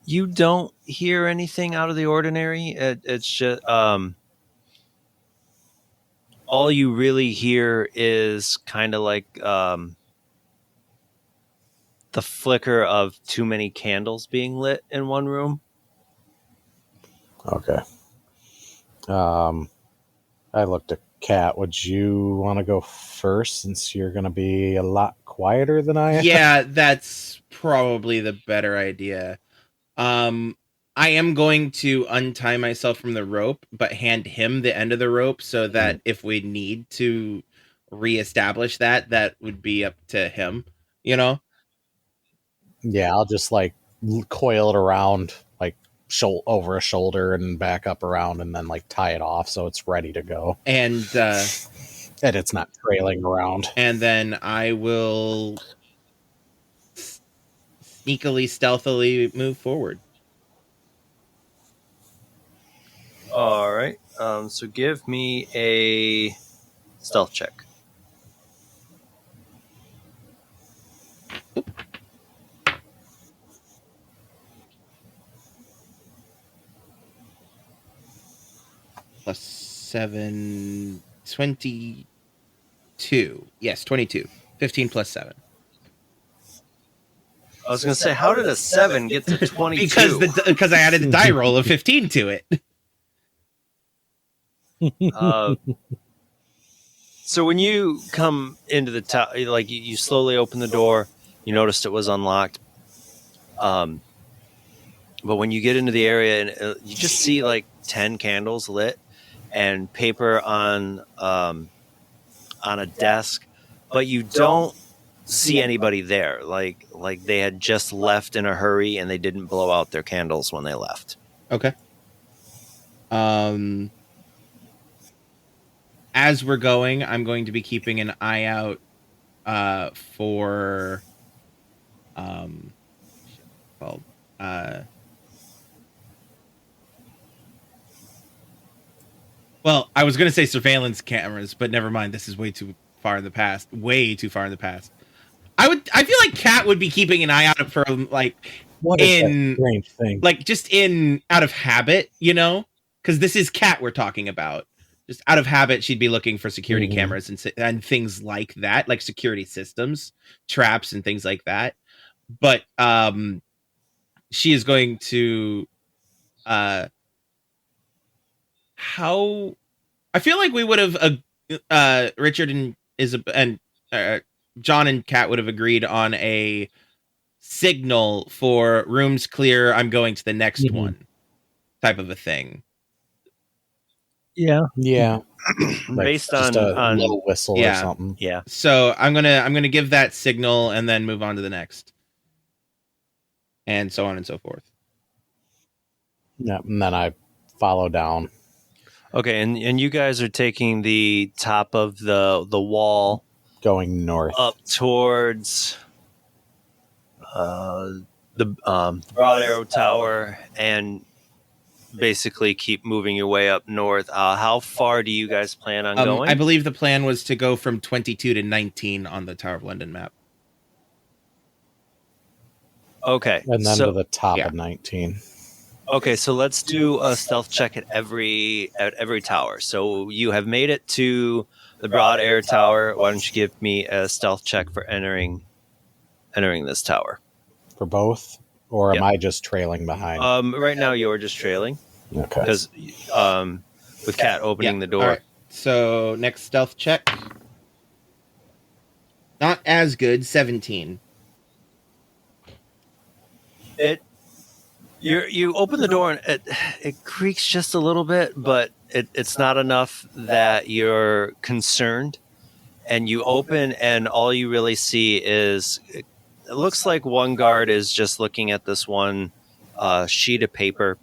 You don't hear anything out of the ordinary. It's just all you really hear is kind of like the the flicker of too many candles being lit in one room. Okay. I looked at Kat. Would you want to go first since you're going to be a lot quieter than I am? Yeah, that's probably the better idea. I am going to untie myself from the rope, but hand him the end of the rope so that if we need to reestablish that, that would be up to him, you know? Yeah, I'll just like coil it around like over a shoulder and back up around and then like tie it off so it's ready to go. And it's not trailing around. And then I will sneakily, stealthily move forward. All right. So give me a stealth check. Plus 7, 22. Yes, 22. 15 plus 7. I was going to say, how did a 7 get to 22? because I added the die roll of 15 to it. So when you come into the tower, like you slowly open the door, you noticed it was unlocked. But when you get into the area, and you just see like 10 candles lit and paper on a desk, but you don't see anybody there. Like they had just left in a hurry and they didn't blow out their candles when they left. Okay. As we're going, I'm going to be keeping an eye out for well, I was going to say surveillance cameras, but never mind. This is way too far in the past. Way too far in the past. I feel like Kat would be keeping an eye out for like What is that strange thing? Like just in out of habit, you know, because this is Kat we're talking about. Just out of habit, she'd be looking for security cameras and things like that, like security systems, traps, and things like that. But she is going to how I feel like we would have Richard and Isabel and John and Kat would have agreed on a signal for rooms clear, I'm going to the next one type of a thing. Yeah. Like based just on a low whistle or something. Yeah. So I'm gonna give that signal and then move on to the next, and so on and so forth. Yeah, and then I follow down. Okay, and you guys are taking the top of the wall, going north up towards the Broad Arrow Tower, and basically keep moving your way up north. How far do you guys plan on going? I believe the plan was to go from 22 to 19 on the Tower of London map. Okay, and then to the top of 19. Okay, so let's do a stealth check at every tower. So you have made it to the Broad Air Tower. Why don't you give me a stealth check for entering this tower? For both? Or am I just trailing behind? Right now you're just trailing. Okay. Because with Kat opening the door. All right. So next stealth check. Not as good, 17. You open the door and it creaks just a little bit, but it's not enough that you're concerned. And you open, and all you really see is it looks like one guard is just looking at this one sheet of paper,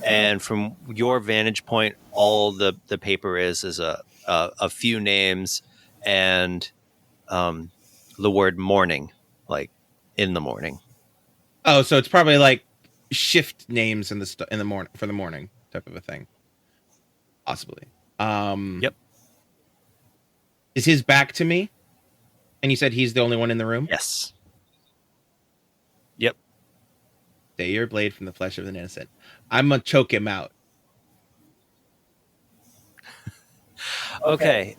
and from your vantage point, all the paper is a few names and the word morning, like in the morning. Oh, so it's probably like shift names in the morning for the morning type of a thing, possibly. Yep. Is his back to me? And you said he's the only one in the room? Yes. Yep. Stay your blade from the flesh of an innocent. I'm gonna choke him out. Okay.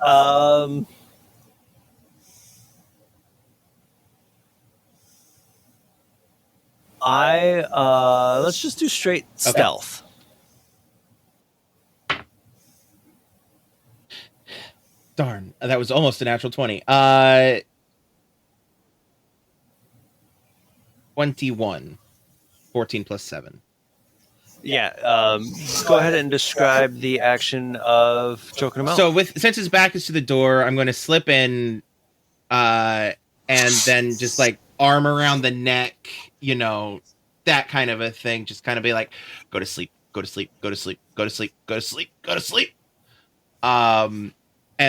Let's just do straight stealth. Darn, that was almost a natural 20. 21. 14 plus 7. Yeah. Go ahead and describe the action of choking him out. So since his back is to the door, I'm going to slip in, and then just like arm around the neck, you know, that kind of a thing. Just kind of be like, go to sleep, go to sleep, go to sleep, go to sleep, go to sleep, go to sleep. And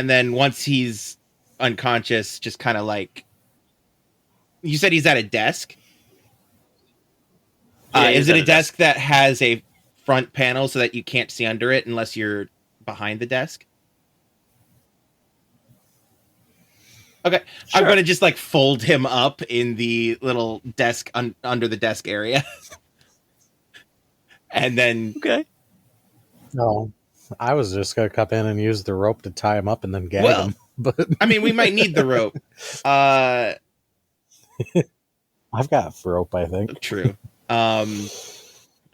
then once he's unconscious, just kind of like, you said he's at a desk. Yeah, is it a desk that has a front panel so that you can't see under it unless you're behind the desk? Okay. Sure. I'm going to just like fold him up in the little desk under the desk area. And then... Okay. No, I was just going to come in and use the rope to tie him up and then gag him. But I mean, we might need the rope. I've got rope, I think. True. I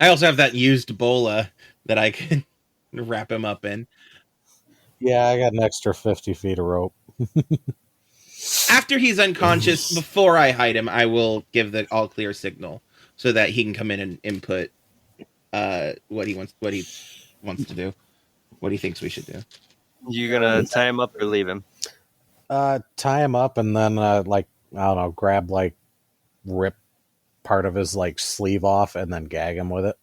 also have that used bola that I can wrap him up in. Yeah, I got an extra 50 feet of rope. After he's unconscious, before I hide him, I will give the all clear signal so that he can come in and input what he wants to do, what he thinks we should do. You gonna tie him up or leave him? Tie him up and then grab rip part of his sleeve off and then gag him with it.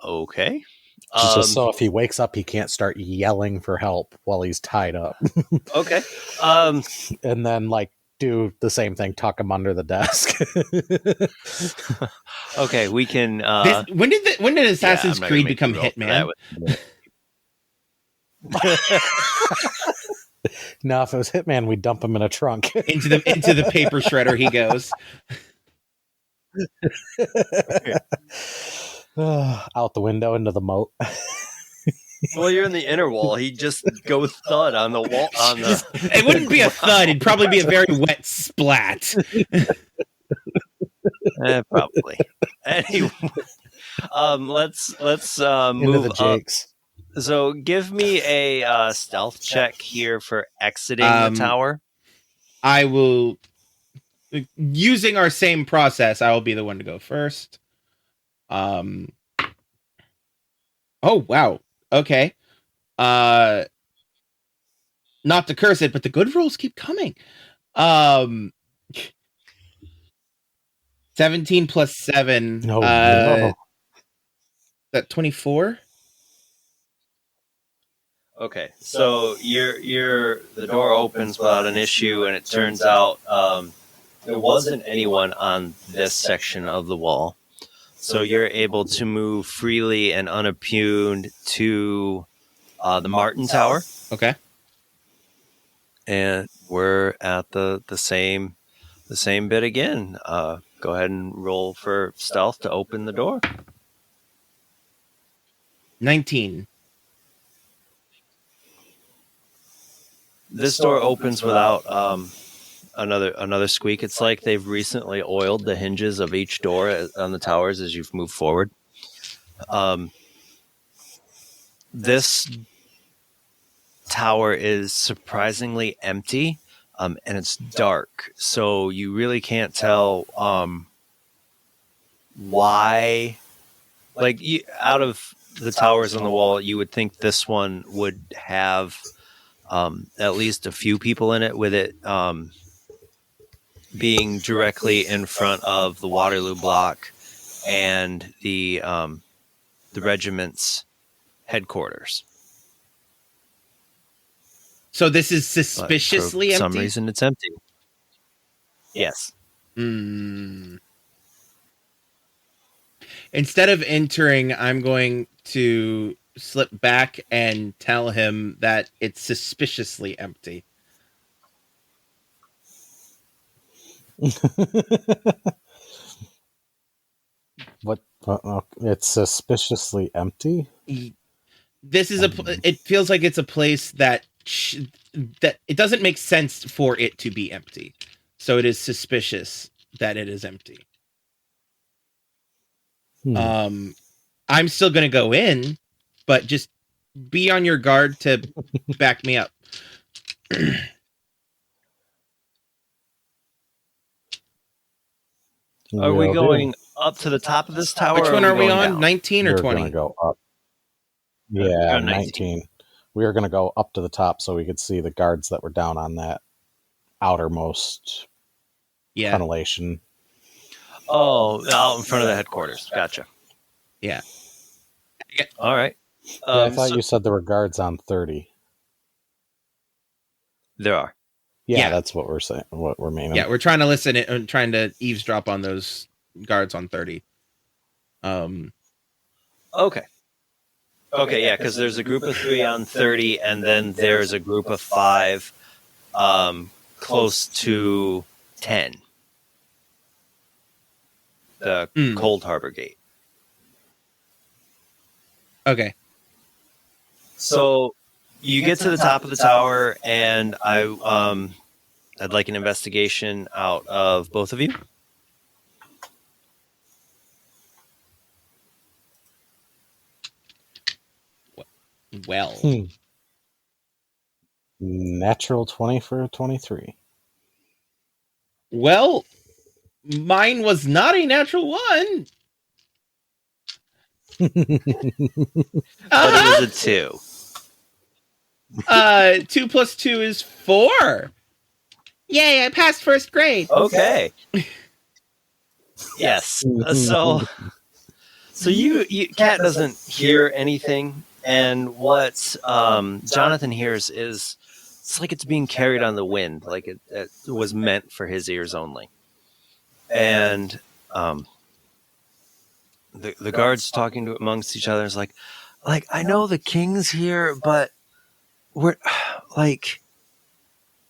Okay. Just so if he wakes up, he can't start yelling for help while he's tied up. Okay. And then do the same thing, tuck him under the desk. Okay, we can. When did Assassin's Creed become Hitman? No, if it was Hitman, we'd dump him in a trunk. into the paper shredder he goes. Out the window into the moat. Well, you're in the inner wall. He'd just go thud on the wall. It wouldn't be a thud. It'd probably be a very wet splat. Probably. Anyway, let's move into the Jakes. Up. So, give me a stealth check here for exiting the tower. I will, using our same process. I will be the one to go first. Oh wow. Okay. Not to curse it, but the good rolls keep coming. 17 plus 7. No. That 24. Okay, so the door opens without an issue, and it turns out there wasn't anyone on this section of the wall. So you're able to move freely and unimpugned to the Martin Tower. Okay. And we're at the same bit again. Go ahead and roll for stealth to open the door. 19. This door opens without another squeak. It's like they've recently oiled the hinges of each door on the towers as you've moved forward. This tower is surprisingly empty, and it's dark, so you really can't tell why. Out of the towers on the wall, you would think this one would have at least a few people in it, with it being directly in front of the Waterloo block and the regiment's headquarters. So this is suspiciously empty? For some reason, it's empty. Yes. Instead of entering, I'm going to slip back and tell him that it's suspiciously empty. What? It's suspiciously empty? This is it feels like it's a place that it doesn't make sense for it to be empty. So it is suspicious that it is empty. I'm still going to go in, but just be on your guard to back me up. Are we going up to the top of this tower? Which one are we on? Down? 19 or We're 20? going to go up. We're Yeah, on 19. We were going to go up to the top so we could see the guards that were down on that outermost crenellation. Oh, out in front of the headquarters. Gotcha. Yeah. All right. Yeah, I thought you said there were guards on 30. There are. Yeah, that's what we're saying. What we're meaning. Yeah, we're trying to listen and trying to eavesdrop on those guards on 30. Okay. Okay, yeah, because there's a group of 3 on 30, and then there's a group of 5 close to 10. The Cold Harbor Gate. Okay. So you get to the top of the tower, and I'd like an investigation out of both of you. Well. Natural 20 for a 23. Well, mine was not a natural 1. But it was a 2. 2 plus 2 is 4. Yay, I passed first grade. Okay. Yes. So you Kat doesn't hear anything, and what Johnathan hears is it's like it's being carried on the wind, like it was meant for his ears only. And the guards talking amongst each other is like I know the king's here, but we're like,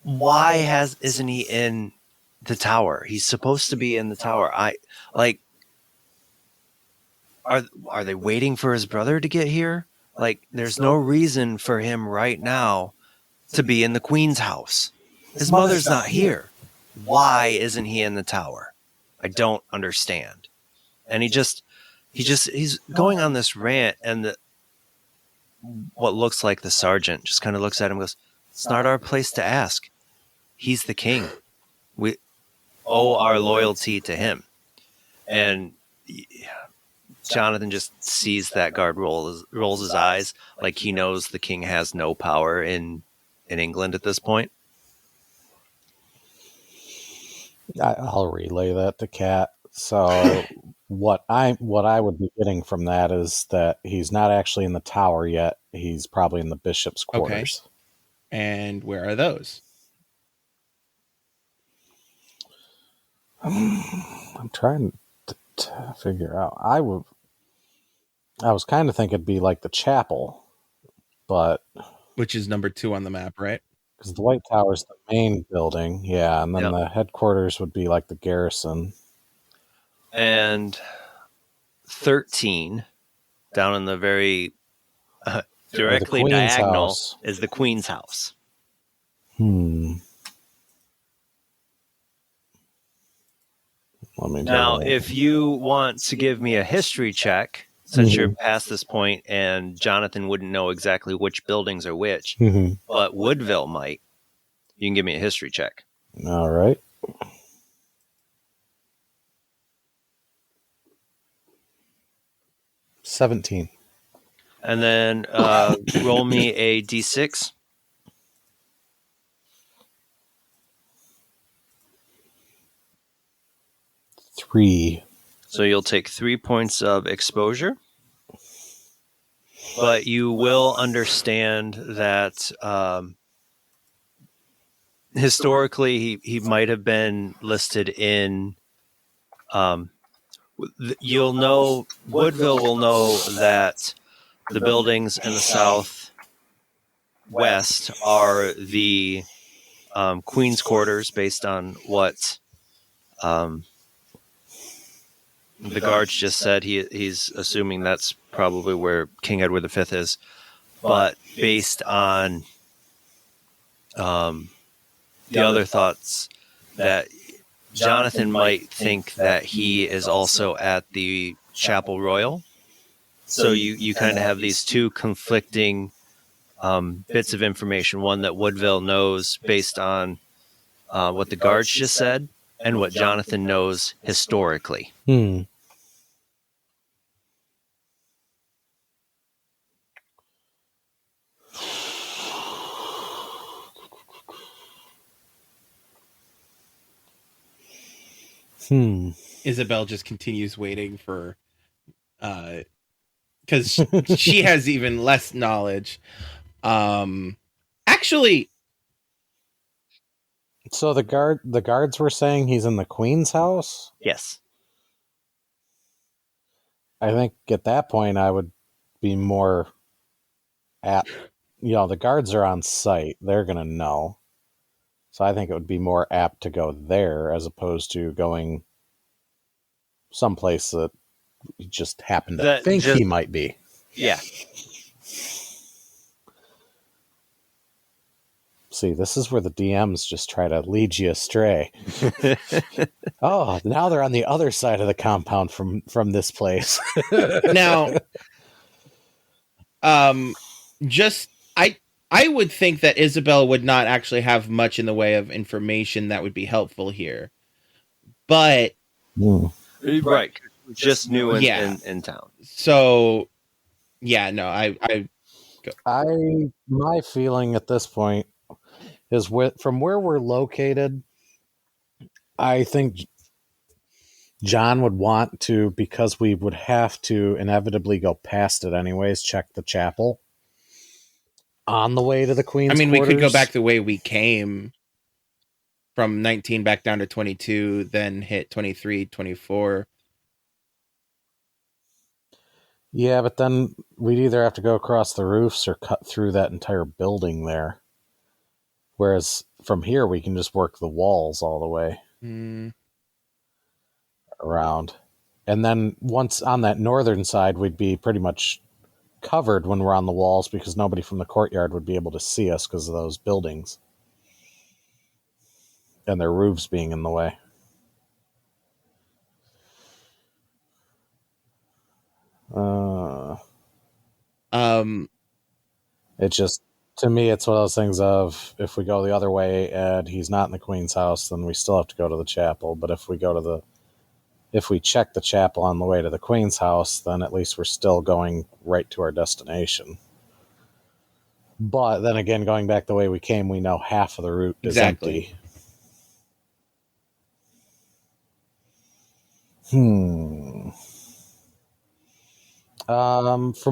why isn't he in the tower? He's supposed to be in the tower. Are they waiting for his brother to get here? Like, there's no reason for him right now to be in the queen's house. His mother's not here. Why isn't he in the tower? I don't understand. And he's going on this rant, and what looks like the sergeant just kind of looks at him and goes, "It's not our place to ask. He's the king. We owe our loyalty to him." And Johnathan just sees that guard rolls his eyes, like he knows the king has no power in England at this point. I'll relay that to Kat. So what I would be getting from that is that he's not actually in the tower yet. He's probably in the bishop's quarters. Okay. And where are those? I'm trying to figure out. I was kind of thinking it'd be like the chapel, but which is number 2 on the map, right? Because the White Tower is the main building, yeah, and then the headquarters would be like the garrison. And 13, down in the very directly diagonal, house is the queen's house. Now, if you want to give me a history check, since you're past this point, and Johnathan wouldn't know exactly which buildings are which, but Woodville might, you can give me a history check. All right. $17. And then roll me a d6. 3. So you'll take 3 points of exposure, but you will understand that historically he might have been listed in. You'll know, Woodville will know that the buildings in the southwest are the Queen's quarters, based on what the guards just said. He's assuming that's probably where King Edward V is. But based on the other thoughts, that Johnathan might think that he is also at the Chapel Royal. So you kind of have these two conflicting bits of information. One that Woodville knows based on what the guards just said, and what Johnathan knows historically. Isabel just continues waiting for, because she has even less knowledge. Actually, So the guards were saying he's in the Queen's house? Yes. I think at that point I would be more at, the guards are on site. They're going to know. So I think it would be more apt to go there as opposed to going someplace that you just happen to think he might be. Yeah. See, this is where the DMs just try to lead you astray. Oh, now they're on the other side of the compound from this place. now, I would think that Isabel would not actually have much in the way of information that would be helpful here. But right, just new in town. So yeah, no, my feeling at this point is from where we're located, I think John would want to, because we would have to inevitably go past it anyways, check the chapel on the way to the Queen's quarters. We could go back the way we came from 19 back down to 22, then hit 23, 24. Yeah, but then we'd either have to go across the roofs or cut through that entire building there. Whereas from here, we can just work the walls all the way around. And then once on that northern side, we'd be pretty much covered when we're on the walls because nobody from the courtyard would be able to see us because of those buildings and their roofs being in the way. It just, to me, it's one of those things of, if we go the other way and he's not in the Queen's house, then we still have to go to the chapel. But if we check the chapel on the way to the Queen's house, then at least we're still going right to our destination. But then again, going back the way we came, we know half of the route is empty. From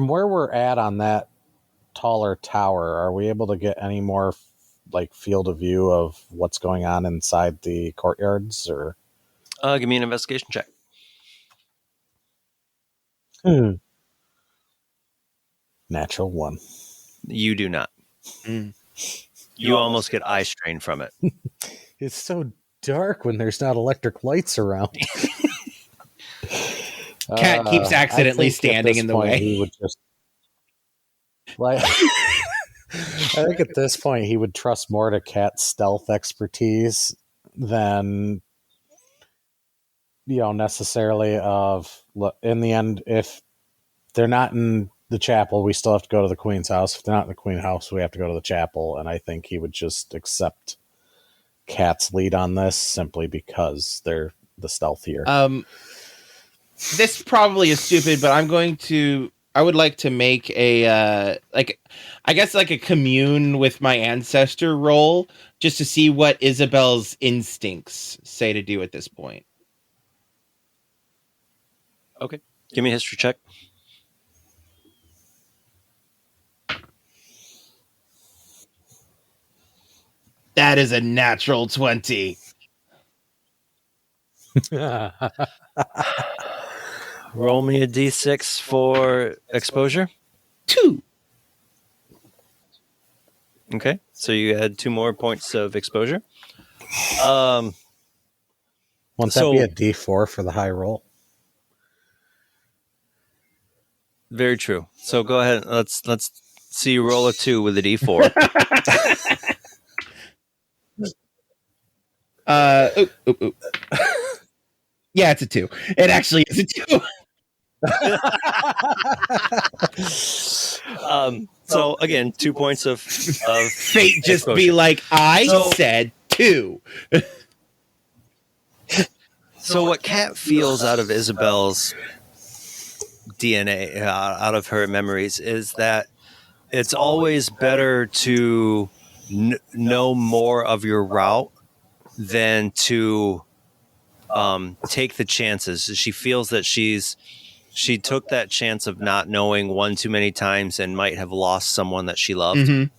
where we're at on that taller tower, are we able to get any more field of view of what's going on inside the courtyards? Or give me an investigation check. Natural 1. You do not. You almost get eye strain from it. It's so dark when there's not electric lights around. Kat keeps accidentally standing in the way. He would just I think at this point he would trust more to Kat's stealth expertise than necessarily in the end, if they're not in the chapel, we still have to go to the Queen's house. If they're not in the Queen's house, we have to go to the chapel. And I think he would just accept Kat's lead on this simply because they're the stealthier. This probably is stupid, but I would like to make a a commune with my ancestor roll just to see what Isabel's instincts say to do at this point. Okay. Give me a history check. That is a natural 20. Roll me a d6 for exposure. 2. Okay, so you had 2 more points of exposure. Won't that be a d4 for the high roll? Very true. So go ahead. Let's see you roll a 2 with a d4. Yeah, it's a 2. It actually is a 2. So again, 2 points of Fate just exposure. be like, I said 2. So what Kat feels out of Isabel's DNA, out of her memories, is that it's always better to know more of your route than to take the chances. She feels that she took that chance of not knowing one too many times and might have lost someone that she loved. Mm-hmm.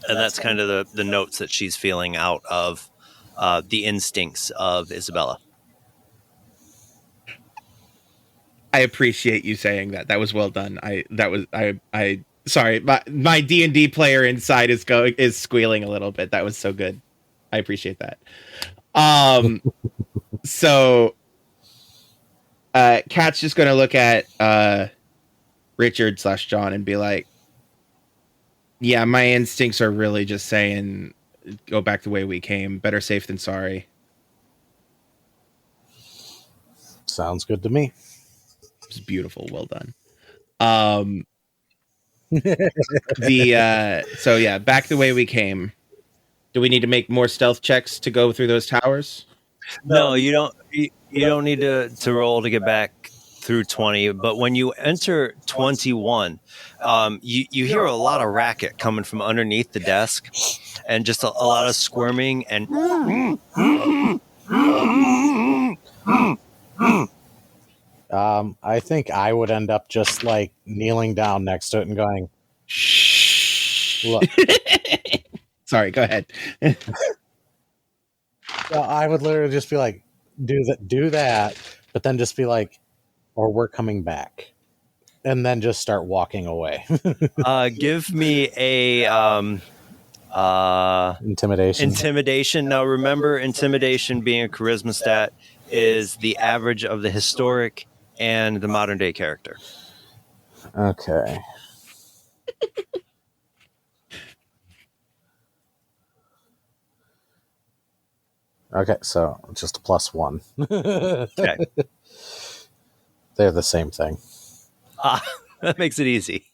And that's kind of the notes that she's feeling out of the instincts of Isabella. I appreciate you saying that. That was well done. Sorry, my D&D player inside is squealing a little bit. That was so good. I appreciate that. So Kat's just gonna look at Richard / John and be like, yeah, my instincts are really just saying go back the way we came. Better safe than sorry. Sounds good to me. It's beautiful. Well done. So yeah, back the way we came. Do we need to make more stealth checks to go through those towers? No, you don't. You don't need to roll to get back through 20. But when you enter 21, you hear a lot of racket coming from underneath the desk, and just a lot of squirming and. I think I would end up just like kneeling down next to it and going, Shh. look. Sorry, go ahead. Well, I would literally just be like, do that, but then just be like, or we're coming back. And then just start walking away. Give me a Intimidation. Intimidation. Now remember, intimidation being a charisma stat is the average of the historic and the modern day character. Okay. Okay, so just a +1. Okay. They're the same thing. That makes it easy.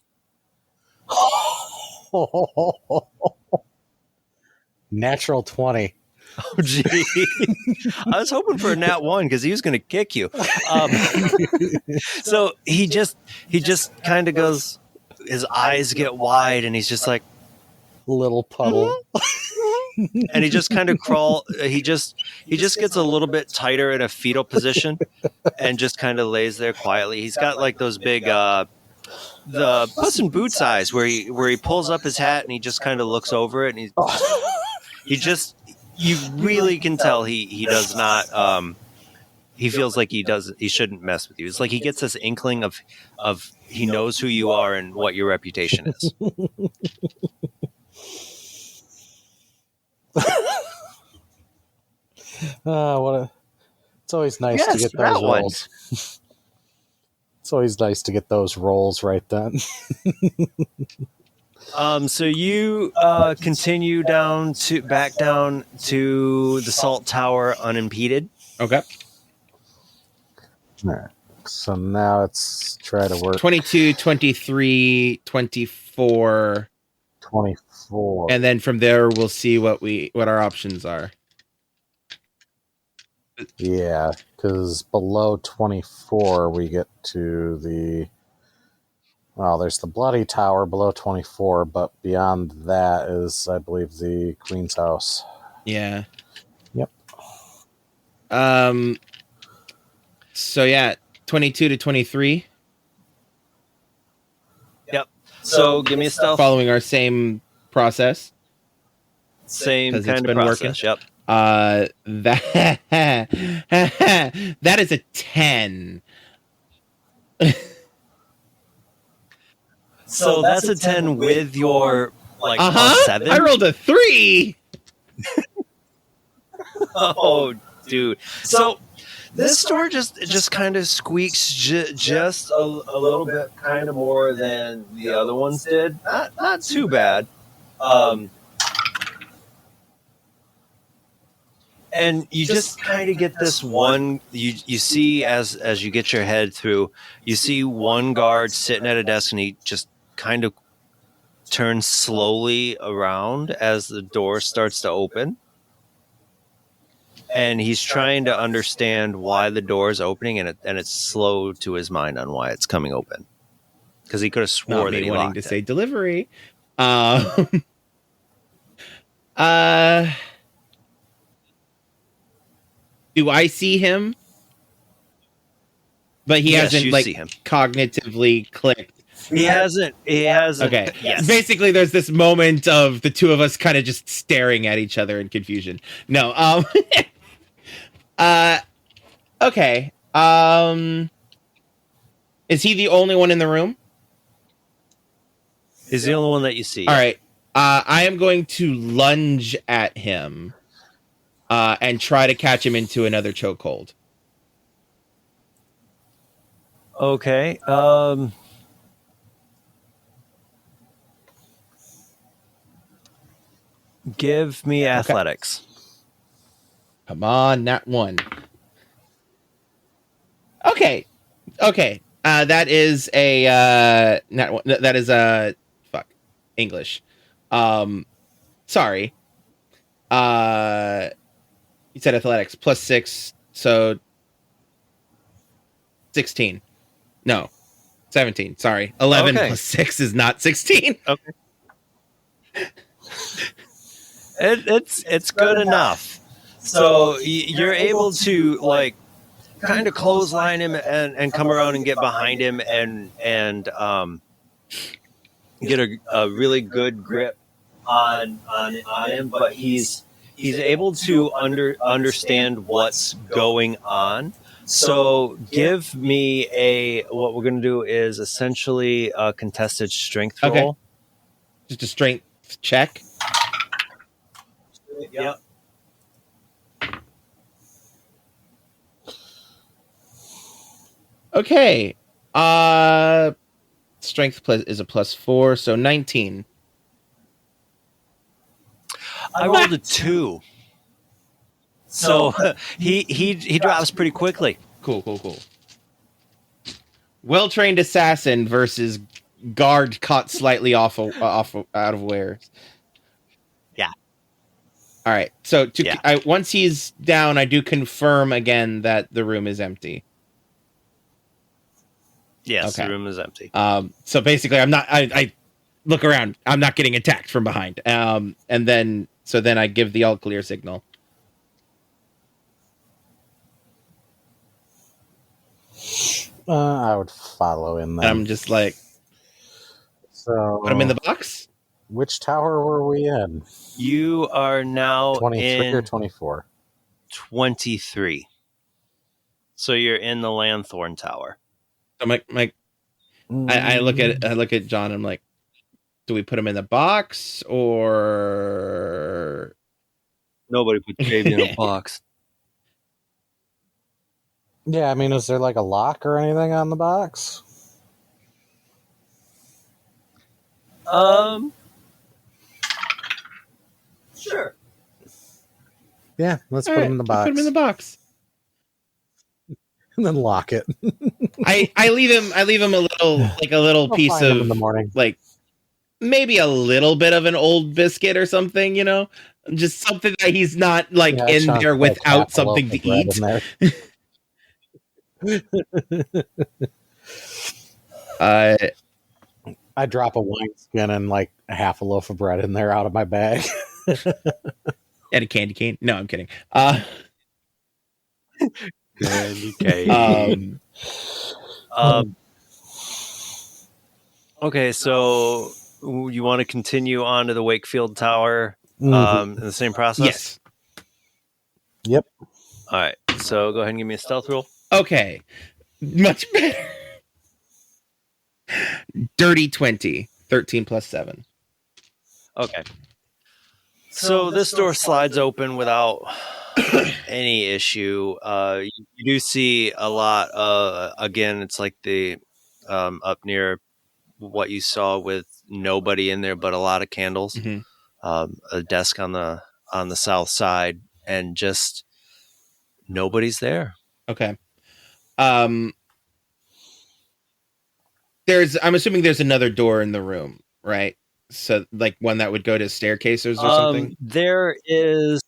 Natural 20. Oh, gee. I was hoping for a nat 1 because he was going to kick you. So he just kind of goes, his eyes get wide and he's just like, Little puddle. and he just kind of he just gets a little bit tighter in a fetal position and just kind of lays there quietly. He's got like those big the Puss in Boots eyes where he pulls up his hat and he just kind of looks over it, and you really can tell he does not he feels like he shouldn't mess with you. It's like he gets this inkling of he knows who you are and what your reputation is. It's always nice to get those rolls. It's always nice to get those rolls right then. So you continue back down to the Salt Tower unimpeded. Okay. All right. So now let's try to work 22, 23, 24. 24. And then from there we'll see what our options are. Yeah, because below 24 we get to there's the Bloody Tower below 24, but beyond that is, I believe, the Queen's House. Yeah. Yep. So yeah, 22 to 23. Yep. So give me a stealth. Following our same process. Same 'Cause it's kind of been process. working. Yep. That is a 10. So that's a 10 with your like +7. I rolled a 3. Oh, dude. So this door just kind of squeaks just a little bit kind of more than the other ones did. Not too bad. And you just kind of get this one. You see as you get your head through, you see one guard sitting at a desk, and he just kind of turns slowly around as the door starts to open. And he's trying to understand why the door is opening, and it's slow to his mind on why it's coming open. Because he could have swore Not that me he wanting locked to it. say delivery. Uh, do I see him? But he Yes, hasn't you like see him. cognitively clicked. He hasn't. Okay. Yes. Basically, there's this moment of the two of us kind of just staring at each other in confusion. No. Okay. Is he the only one in the room? He's the only one that you see. All right. I am going to lunge at him and try to catch him into another chokehold. Okay. Give me athletics. Come on, not one. Okay. That is a not one. That is a fuck English. Sorry. You said athletics +6, so 16. No, 17. Sorry, 11 Okay. +6 is not 16. Okay. It's good enough. So you're able to like kind of clothesline him and come around and get behind him and get a really good grip on him, but he's able to understand what's going on. So give me what we're going to do is essentially a contested strength roll. Okay. Just a strength check. Yep. Okay. Strength is a +4, so 19. I rolled a 2. So he drops pretty quickly. Cool. Well-trained assassin versus guard caught slightly out of wares. Yeah. All right. So once he's down, I do confirm again that the room is empty. Yes, Okay. the room is empty. So basically, I'm not. I look around. I'm not getting attacked from behind. And then I give the all clear signal. I would follow in there. I'm just like, so put him in the box. Which tower were we in? You are now 23 in or 24? 23. So you're in the Lanthorn Tower. So I look at John. I'm like, do we put him in the box or Nobody put Davey in a box. Yeah, I mean, is there like a lock or anything on the box? Sure. Yeah, let's put him in the box. Put him in the box. And then lock it. I leave him a little piece find him of in the morning. like maybe a little bit of an old biscuit or something, just something that he's not like in there without something to eat. I drop a wineskin and like half a loaf of bread in there out of my bag. And a candy cane. No, I'm kidding. Candy cane. Okay, so you want to continue on to the Wakefield Tower in the same process? Yes. Yep. All right, so go ahead and give me a stealth roll. Okay. Much better. Dirty 20. 13 + 7. Okay. So this door slides open without any issue. You do see a lot. Again, it's like the up near what you saw with nobody in there, but a lot of candles. Mm-hmm. A desk on the south side, and just nobody's there. Okay. I'm assuming there's another door in the room, right? So like one that would go to staircases or something. There is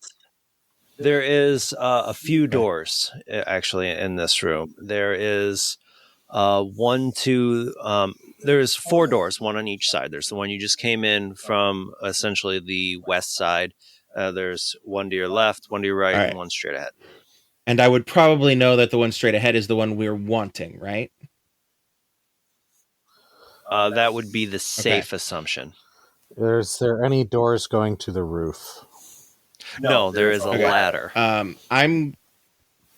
a few doors actually in this room. There is there's 4 doors, one on each side. There's the one you just came in from, essentially the west side. There's one to your left, one to your right, and one straight ahead. And I would probably know that the one straight ahead is the one we're wanting, right? That would be the safe assumption. Is there any doors going to the roof? No, there is a ladder. I'm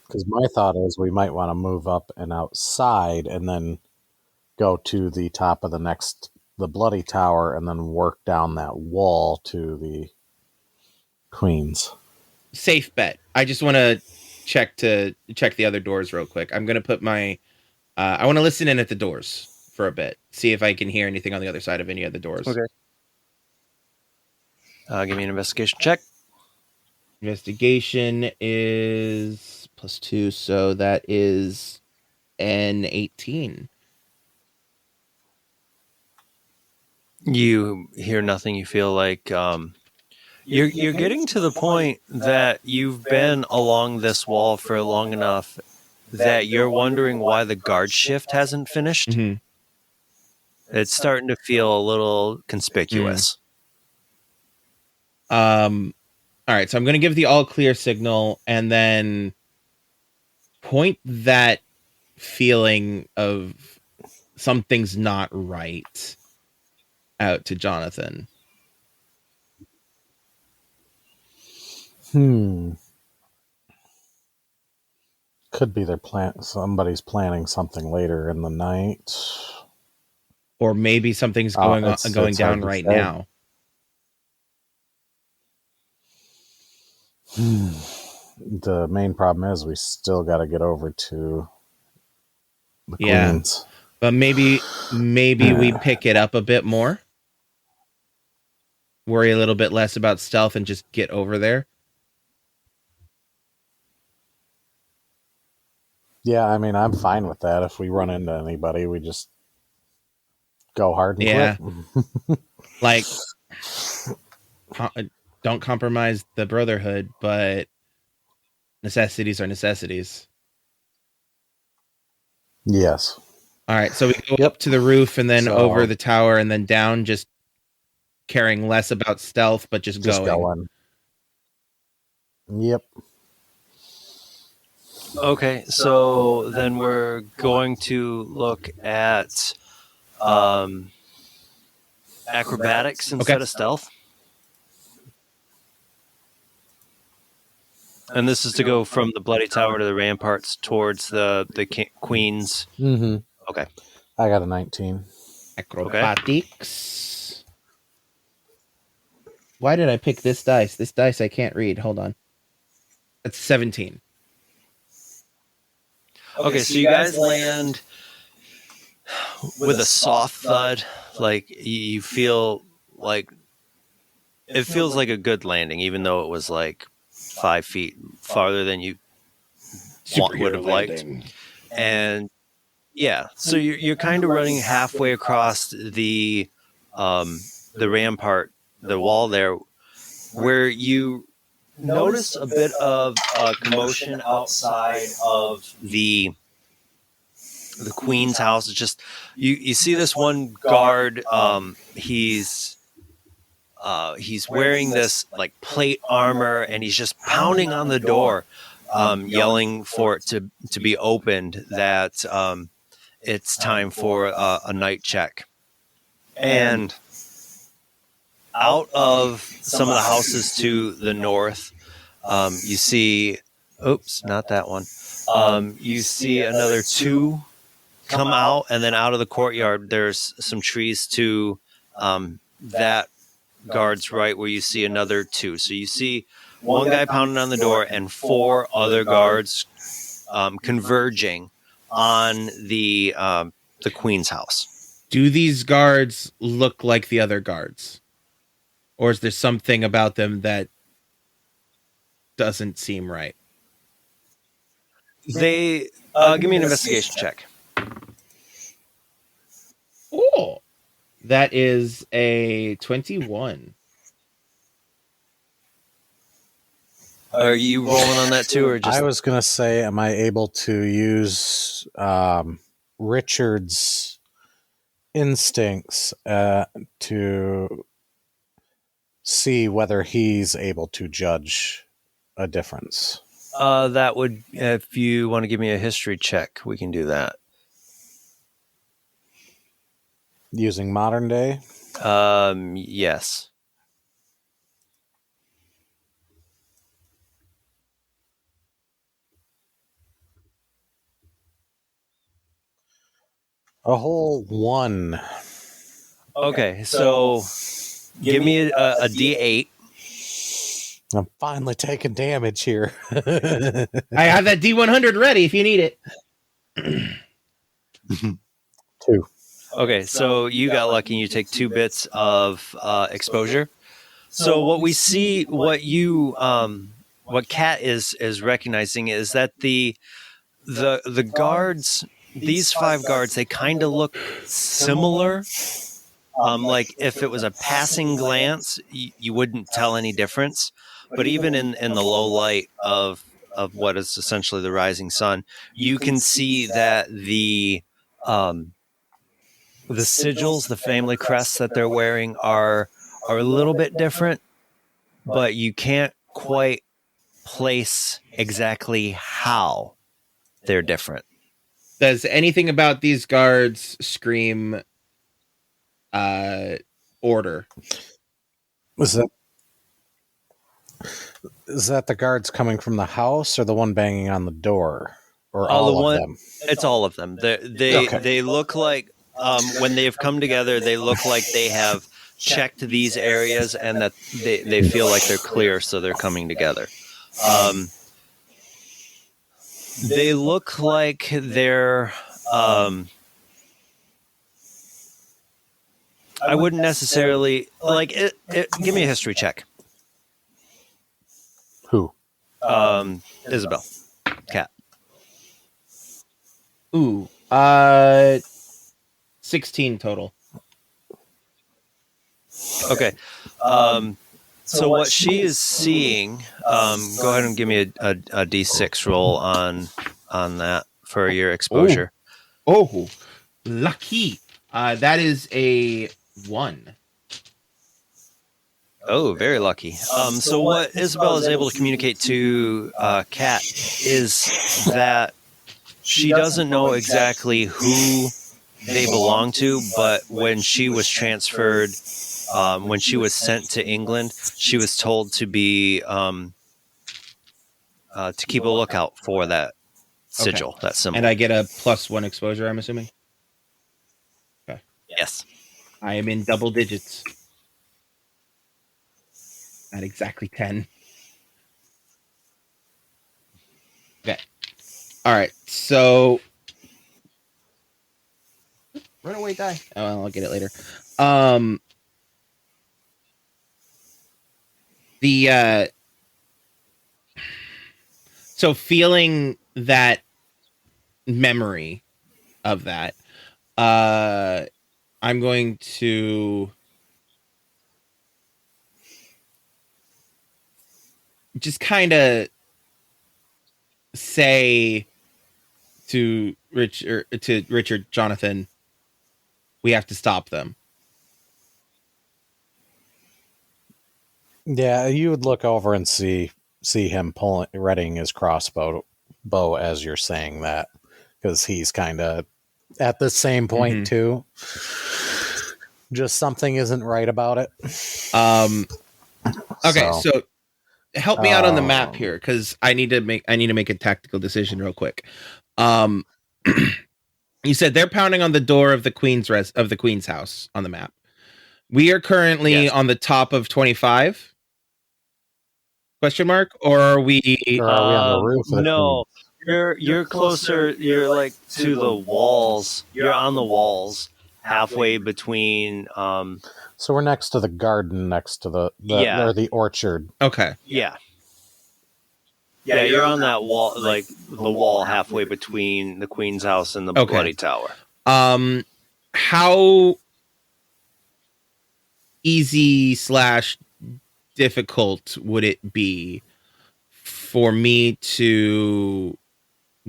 Because my thought is we might want to move up and outside and then go to the top of the bloody tower and then work down that wall to the queens. safe bet. I just want to check the other doors real quick. I'm going to put my I want to listen in at the doors for a bit. See if I can hear anything on the other side of any of the doors. Okay. Give me an investigation check. Investigation is +2, so that is an 18. You hear nothing. You feel like you're getting to the point that you've been along this wall for long enough that you're wondering why the guard shift hasn't finished. Mm-hmm. It's starting to feel a little conspicuous. All right, so I'm going to give the all clear signal and then point that feeling of something's not right out to Johnathan. Could be somebody's planning something later in the night. Or maybe something's going down right now. The main problem is we still got to get over to the queens. But maybe we pick it up a bit more. Worry a little bit less about stealth and just get over there. Yeah, I mean, I'm fine with that. If we run into anybody, we just go hard and quit. Like, don't compromise the brotherhood, but necessities are necessities. Yes. All right, so we go up to the roof and then over the tower and then down, just caring less about stealth, but just going. Yep. Okay, so then we're going to look at acrobatics instead of stealth. And this is to go from the bloody tower to the ramparts towards the queens. Mm-hmm. Okay. I got a 19. Acrobatics. Why did I pick this dice? This dice I can't read. Hold on. That's 17. Okay, so you guys land with a soft thud. Like, you feel like it feels like a good landing, even though it was like 5 feet farther than you would have liked. And yeah, so you're kind of running halfway across the rampart, the wall there, where you notice a bit of commotion outside of the queen's house. It's just you see this one guard. He's wearing this like plate armor, and he's just pounding on the door, yelling for it to be opened. That it's time for a night check. And out of some of the houses to the north, you see, oops, not that one. You see another 2 come out, and then out of the courtyard, there's some trees to that guard's right, where you see another 2. So you see one guy pounding on the door and 4 other guards converging on the queen's house. Do these guards look like the other guards? Or is there something about them that doesn't seem right. They give me an investigation check. Oh, that is a 21. Are you rolling on that too, or just? I was going to say, am I able to use Richard's instincts to see whether he's able to judge a difference? That would, if you want to give me a history check, we can do that. Using modern day? Yes. A whole 1. Okay, so give me a D8. I'm finally taking damage here. I have that D100 ready if you need it. 2. Okay, so you got lucky and you take 2 bits of exposure. So what we see, what Kat is recognizing is that the guards, these 5 guards, they kind of look similar. Like if it was a passing glance, you wouldn't tell any difference. But even in the low light of what is essentially the rising sun, you can see that the sigils, the family crests that they're wearing are a little bit different, but you can't quite place exactly how they're different. Does anything about these guards scream order? Is that the guards coming from the house or the one banging on the door? Or all of them? It's all of them. They look like when they've come together, they look like they have checked these areas and that they feel like they're clear, so they're coming together. They look like they're I wouldn't necessarily like it. Give me a history check. Who? Isabel. Kat. Ooh, 16 total. Okay. So what she is seeing, go ahead and give me a D6 roll on that for your exposure. Oh, lucky. That is a 1. Oh, very lucky. So what Isabel is able to communicate to Kat is that she doesn't know exactly who they belong to, but when she was transferred, when she was sent to England, she was told to be to keep a lookout for that sigil, that symbol. And I get a +1 exposure, I'm assuming? Okay. Yes. I am in double digits. At exactly 10. Okay. All right. So, runaway die. Oh, well, I'll get it later. So feeling that memory of that, I'm going to just kind of say to Richard, Johnathan, we have to stop them. Yeah, you would look over and see him readying his crossbow as you're saying that, because he's kind of at the same point too. Just something isn't right about it. Okay, so help me out on the map here, because I need to make a tactical decision real quick. You said they're pounding on the door of the Queen's house on the map. We are currently on the top of 25? Question mark? Or are we on the roof? No, you're closer. You're like to the walls. You're on the walls, halfway between. So we're next to the garden, next to the or the orchard. Okay. Yeah. Yeah, you're on that wall, like the wall halfway between the Queen's house and the Okay. Bloody Tower. How easy / difficult would it be for me to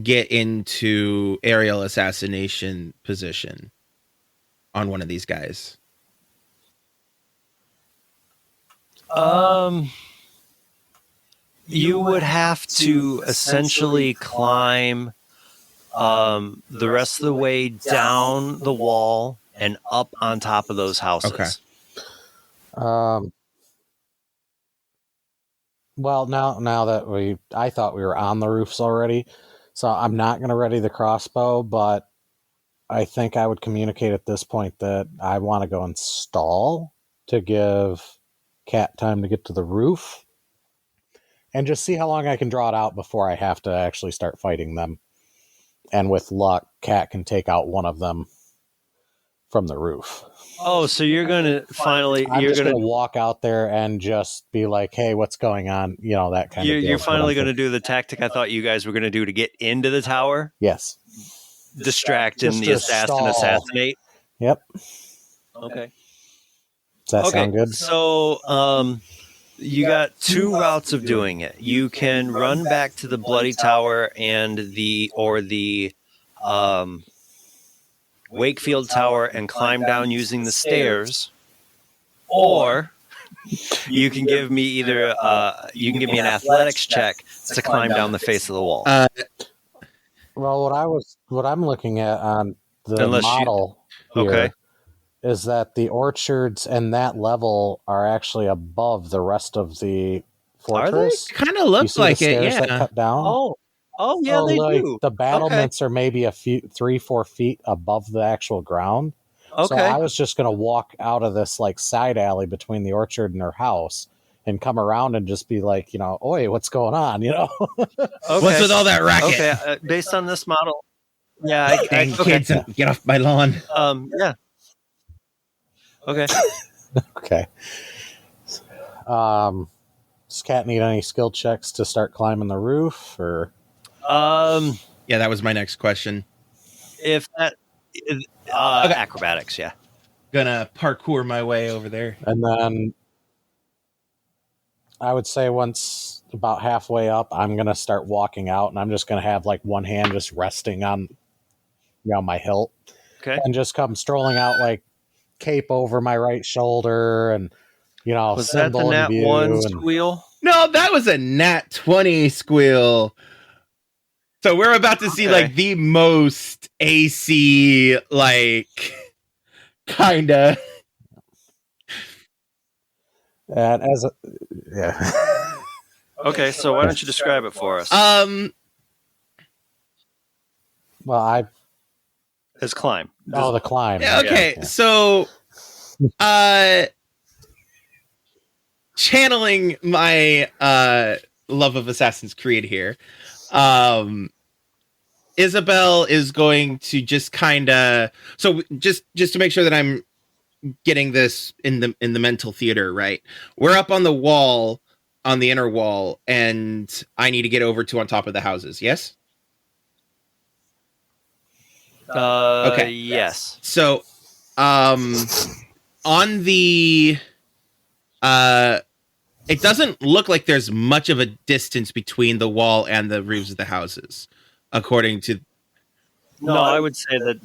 get into aerial assassination position on one of these guys? You would have to essentially climb the rest of the way down the wall and up on top of those houses. Okay. Well, now that I thought we were on the roofs already, so I'm not going to ready the crossbow, but I think I would communicate at this point that I want to go and stall to give Kat time to get to the roof and just see how long I can draw it out before I have to actually start fighting them. And with luck, Kat can take out one of them from the roof. Oh, so you're going to finally... I'm just going to walk out there and just be like, hey, what's going on? You know, that kind of deal. You're finally going to do the tactic I thought you guys were going to do to get into the tower? Yes. Distract and the assassin assassinate? Yep. Okay. Does that sound good? So, you got two routes of doing it. You can run back to the Bloody Tower and the Wakefield Tower and climb down using the stairs, or you can give me an athletics check to climb down the face of the wall. Well, what I'm looking at on the model here is that the orchards and that level are actually above the rest of the fortress. Kind of looks like it, yeah. That cut down. Oh, yeah, they do. The battlements are maybe a few 3-4 feet above the actual ground. Okay. So I was just going to walk out of this like side alley between the orchard and her house and come around and just be like, you know, oi, what's going on? You know, what's with all that racket? Okay, based on this model, yeah, kids, get off my lawn. Yeah. Okay. Okay. Does Kat need any skill checks to start climbing the roof, or? Yeah, that was my next question. If that, acrobatics, yeah. Gonna parkour my way over there, and then I would say once about halfway up, I'm gonna start walking out, and I'm just gonna have like one hand just resting on, my hilt, and just come strolling out like cape over my right shoulder, and was that the nat 1 squeal? No, that was a nat 20 squeal. So we're about to see like the most AC like kinda. And yeah. Okay, so why don't you describe it for us? Well, as climb. The climb. Yeah, okay, yeah. So channeling my love of Assassin's Creed here, Isabel is going to just kind of, so just to make sure that I'm getting this in the mental theater right, we're up on the wall, on the inner wall, and I need to get over to on top of the houses. Yes. Okay. Yes. So on the it doesn't look like there's much of a distance between the wall and the roofs of the houses, according to. No, I would say that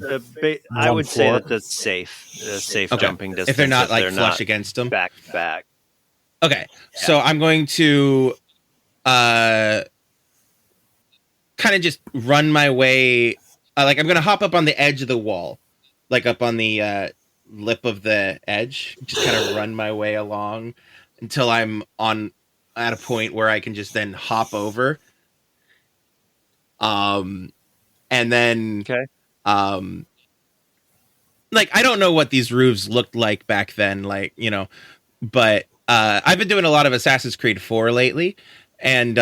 that's safe jumping distance if they're not flush against them, back to back. Okay, yeah. So I'm going to kind of just run my way. I'm going to hop up on the edge of the wall, like up on the lip of the edge, just kind of run my way along until I'm at a point where I can just then hop over. And then, I don't know what these roofs looked like back then, but I've been doing a lot of Assassin's Creed 4 lately, and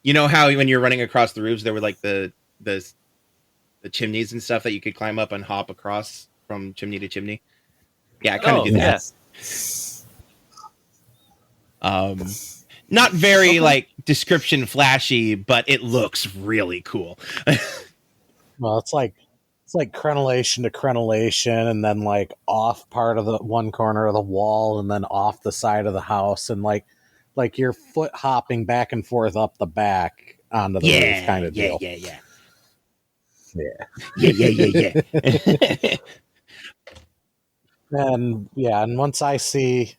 you know how when you're running across the roofs, there were like the chimneys and stuff that you could climb up and hop across from chimney to chimney. Yeah, I kind of do that. Not very like description flashy, but it looks really cool. Well, it's like crenellation to crenellation, and then like off part of the one corner of the wall, and then off the side of the house, and like you're foot hopping back and forth up the back onto the roof kind of deal. Yeah. And once I see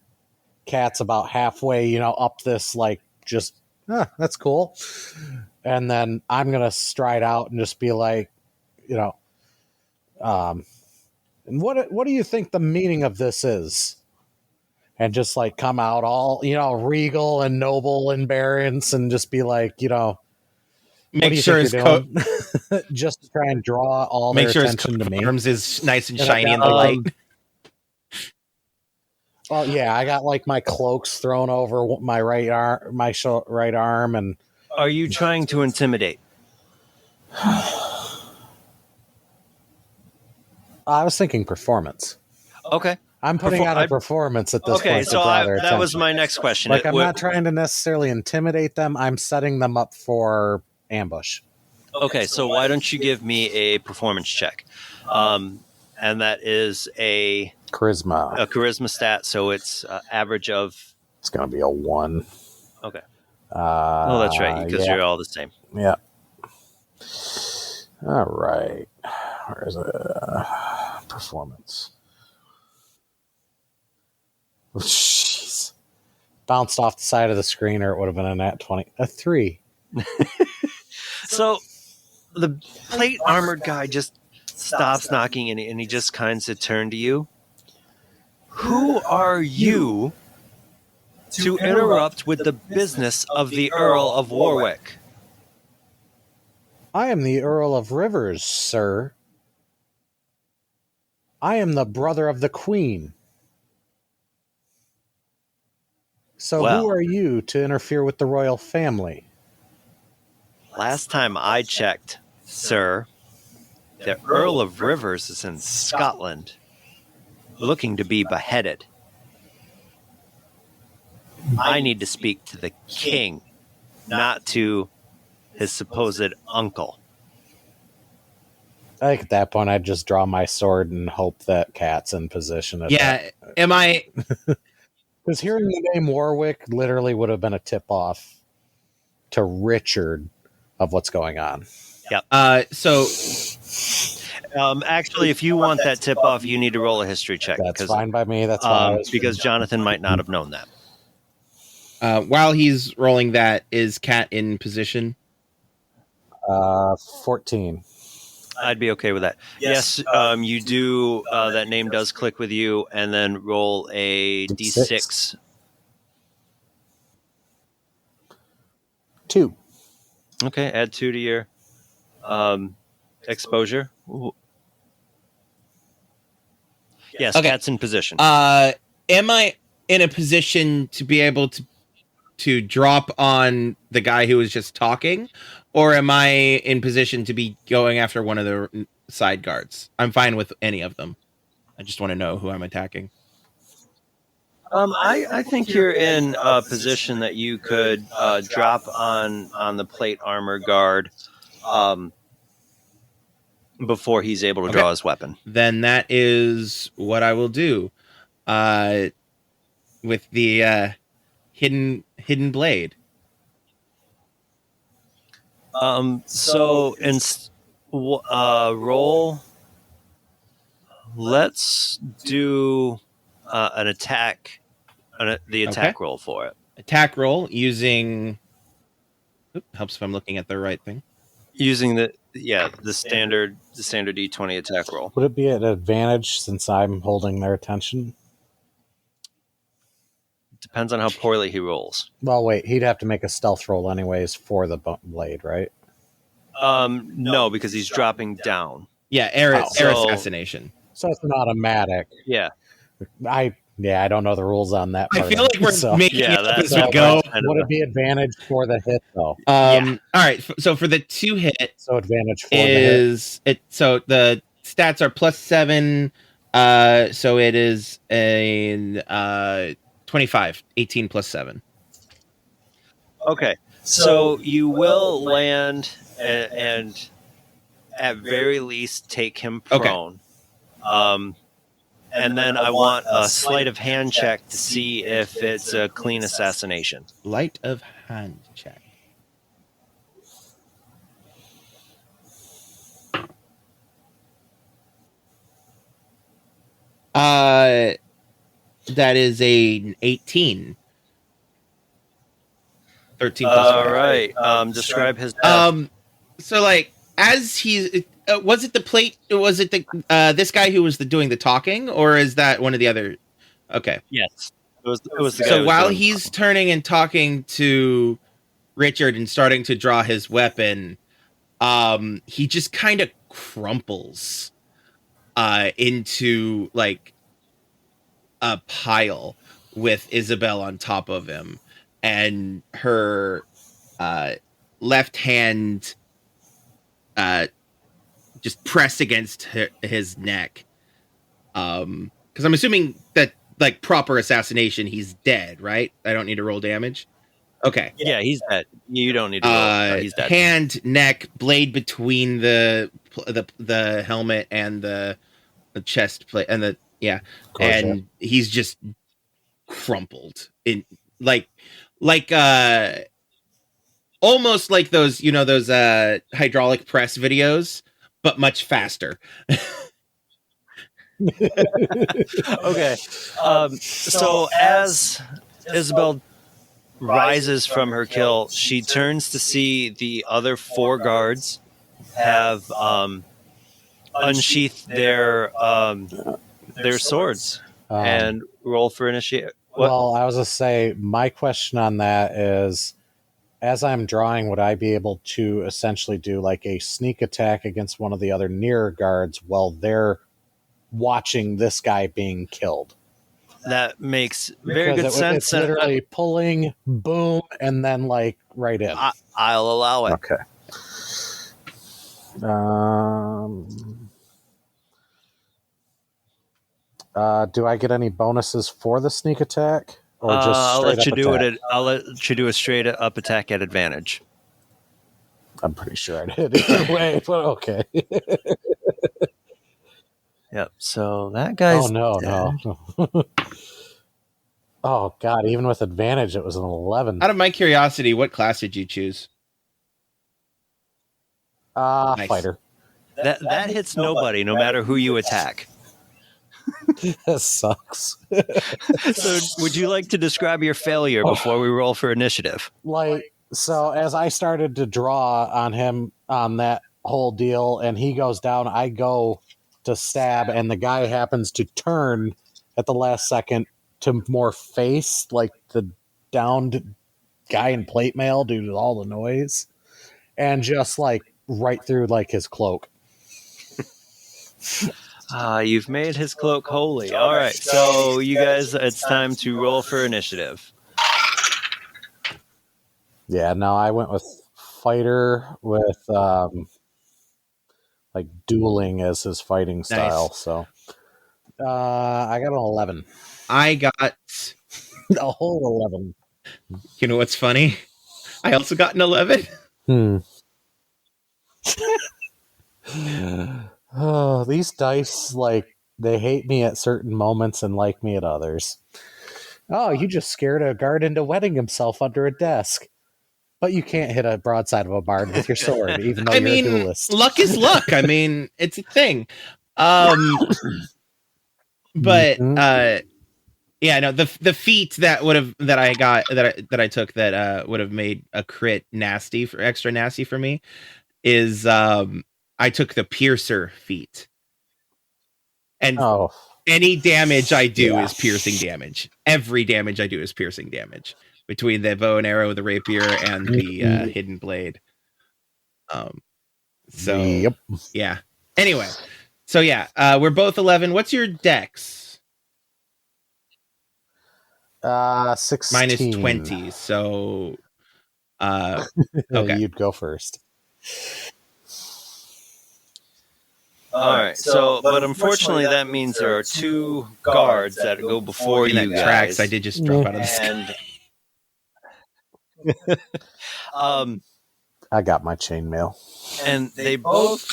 Kat's about halfway, up this, like, just, that's cool. And then I'm going to stride out and just be like, and what do you think the meaning of this is? And just like come out all, regal and noble and barons, and just be like, make sure his coat just to try and draw all their attention to me. Arms is nice and shiny in the light. Well, yeah, I got like my cloaks thrown over my right arm, and are you trying to intimidate? I was thinking performance. Okay. I'm putting out a performance at this point. Okay, so that was my next question. Like, I'm not trying to necessarily intimidate them. I'm setting them up for ambush. Okay, so why don't you give me a performance check? And that is a charisma stat, so it's average of... It's going to be a 1. Okay. Oh, that's right, because you're all the same. Yeah. All right. Where's performance? Jeez. Bounced off the side of the screen, or it would have been a nat 20. A 3. So the plate armored guy just stops knocking, and he just kind of turned to you. Who are you to interrupt with the business of the Earl of Warwick? I am the Earl of Rivers, sir. I am the brother of the Queen. So who are you to interfere with the royal family? Last time I checked, sir, the Earl of Rivers is in Scotland, looking to be beheaded. I need to speak to the king, not to his supposed uncle. I think at that point I'd just draw my sword and hope that Kat's in position. Am I... Because hearing the name Warwick literally would have been a tip-off to Richard of what's going on. Yep. Actually, if you want that tip-off, you need to roll a history check. That's fine by me. That's why because Johnathan might not have known that. While he's rolling that, is Kat in position? 14. I'd be okay with that. Yes, you do. That name does click with you, and then roll a D6. 2. Okay, add 2 to your exposure. Ooh. Yes, okay. Kat's in position. Am I in a position to be able to drop on the guy who was just talking, or am I in position to be going after one of the side guards? I'm fine with any of them. I just want to know who I'm attacking. I think you're in a position that you could drop on the plate armor guard before he's able to draw his weapon. Then that is what I will do with the hidden blade. So roll. Let's do an attack. The attack roll for it. Attack roll using. Helps if I'm looking at the right thing. Using the standard D20 attack roll. Would it be an advantage since I'm holding their attention? Depends on how poorly he rolls. Well, wait, he'd have to make a stealth roll anyways for the blade, right? No, because he's dropping down. Yeah, air assassination. So it's an automatic. Yeah. I don't know the rules on that part. I feel like we're making it up as we go. Would it be advantage for the hit though? All right. So for the 2 hit, so advantage for is the hit. So the stats are +7. So it is a 25. 18 + 7. Okay, so you will land and at very least take him prone. And then I want a sleight of hand check to see if it's a clean assassination. Light of hand check. That is a 18. 13 plus All 5. right. Describe his death. So like as he's was it the plate? Was it the this guy who was doing the talking, or is that one of the other? Okay. Yes. It was the guy So who was while doing he's turning and talking to Richard and starting to draw his weapon, he just kind of crumples into like a pile with Isabel on top of him, and her left hand just pressed against his neck. Because I'm assuming that like proper assassination, he's dead, right? I don't need to roll damage. Okay. Yeah, he's dead. You don't need to roll. He's dead. Hand, neck, blade between the helmet and the chest plate and the and he's just crumpled in like almost like those those hydraulic press videos, but much faster. Okay. So as Isabel rises from her kill, she turns to see the other 4 guards have unsheathed their swords and roll for initiate. Well, I was going to say, my question on that is, as I'm drawing, would I be able to essentially do like a sneak attack against one of the other nearer guards while they're watching this guy being killed? That makes very good sense. It's literally pulling, boom, and then like right in. I'll allow it. Okay. Do I get any bonuses for the sneak attack, or just I'll let you do attack? it. I'll let you do a straight up attack at advantage. I'm pretty sure I did either way, but okay. Yep. So that guy's. Oh no. Oh god! Even with advantage, it was an 11. Out of my curiosity, what class did you choose? Nice. Fighter. That hits nobody, no matter who you attack. That sucks. So, would you like to describe your failure before we roll for initiative? So as I started to draw on him on that whole deal, and he goes down, I go to stab, and the guy happens to turn at the last second to more face like the downed guy in plate mail due to all the noise, and just like right through like his cloak. You've made his cloak holy. All right, so you guys, it's time to roll for initiative. Yeah, no, I went with fighter with like dueling as his fighting style. Nice. So I got an 11. I got a whole 11. You know what's funny? I also got an 11. Oh, these dice, like, they hate me at certain moments and like me at others. Oh, you just scared a guard into wetting himself under a desk. But you can't hit a broadside of a bard with your sword, even though you're a duelist. Luck is luck. I mean, it's a thing. But yeah, no, the feat that I took that would have made a crit extra nasty for me is I took the piercer feat. And any damage I do is piercing damage. Every damage I do is piercing damage. Between the bow and arrow, the rapier, and the hidden blade. Yeah. Anyway, so yeah, we're both 11. What's your dex? 16. Mine is 20. So, okay. You'd go first. All right. So, but unfortunately, that means there are 2 guards that go before you guys. Tracks. I did just drop out of the sky. I got my chainmail. And they both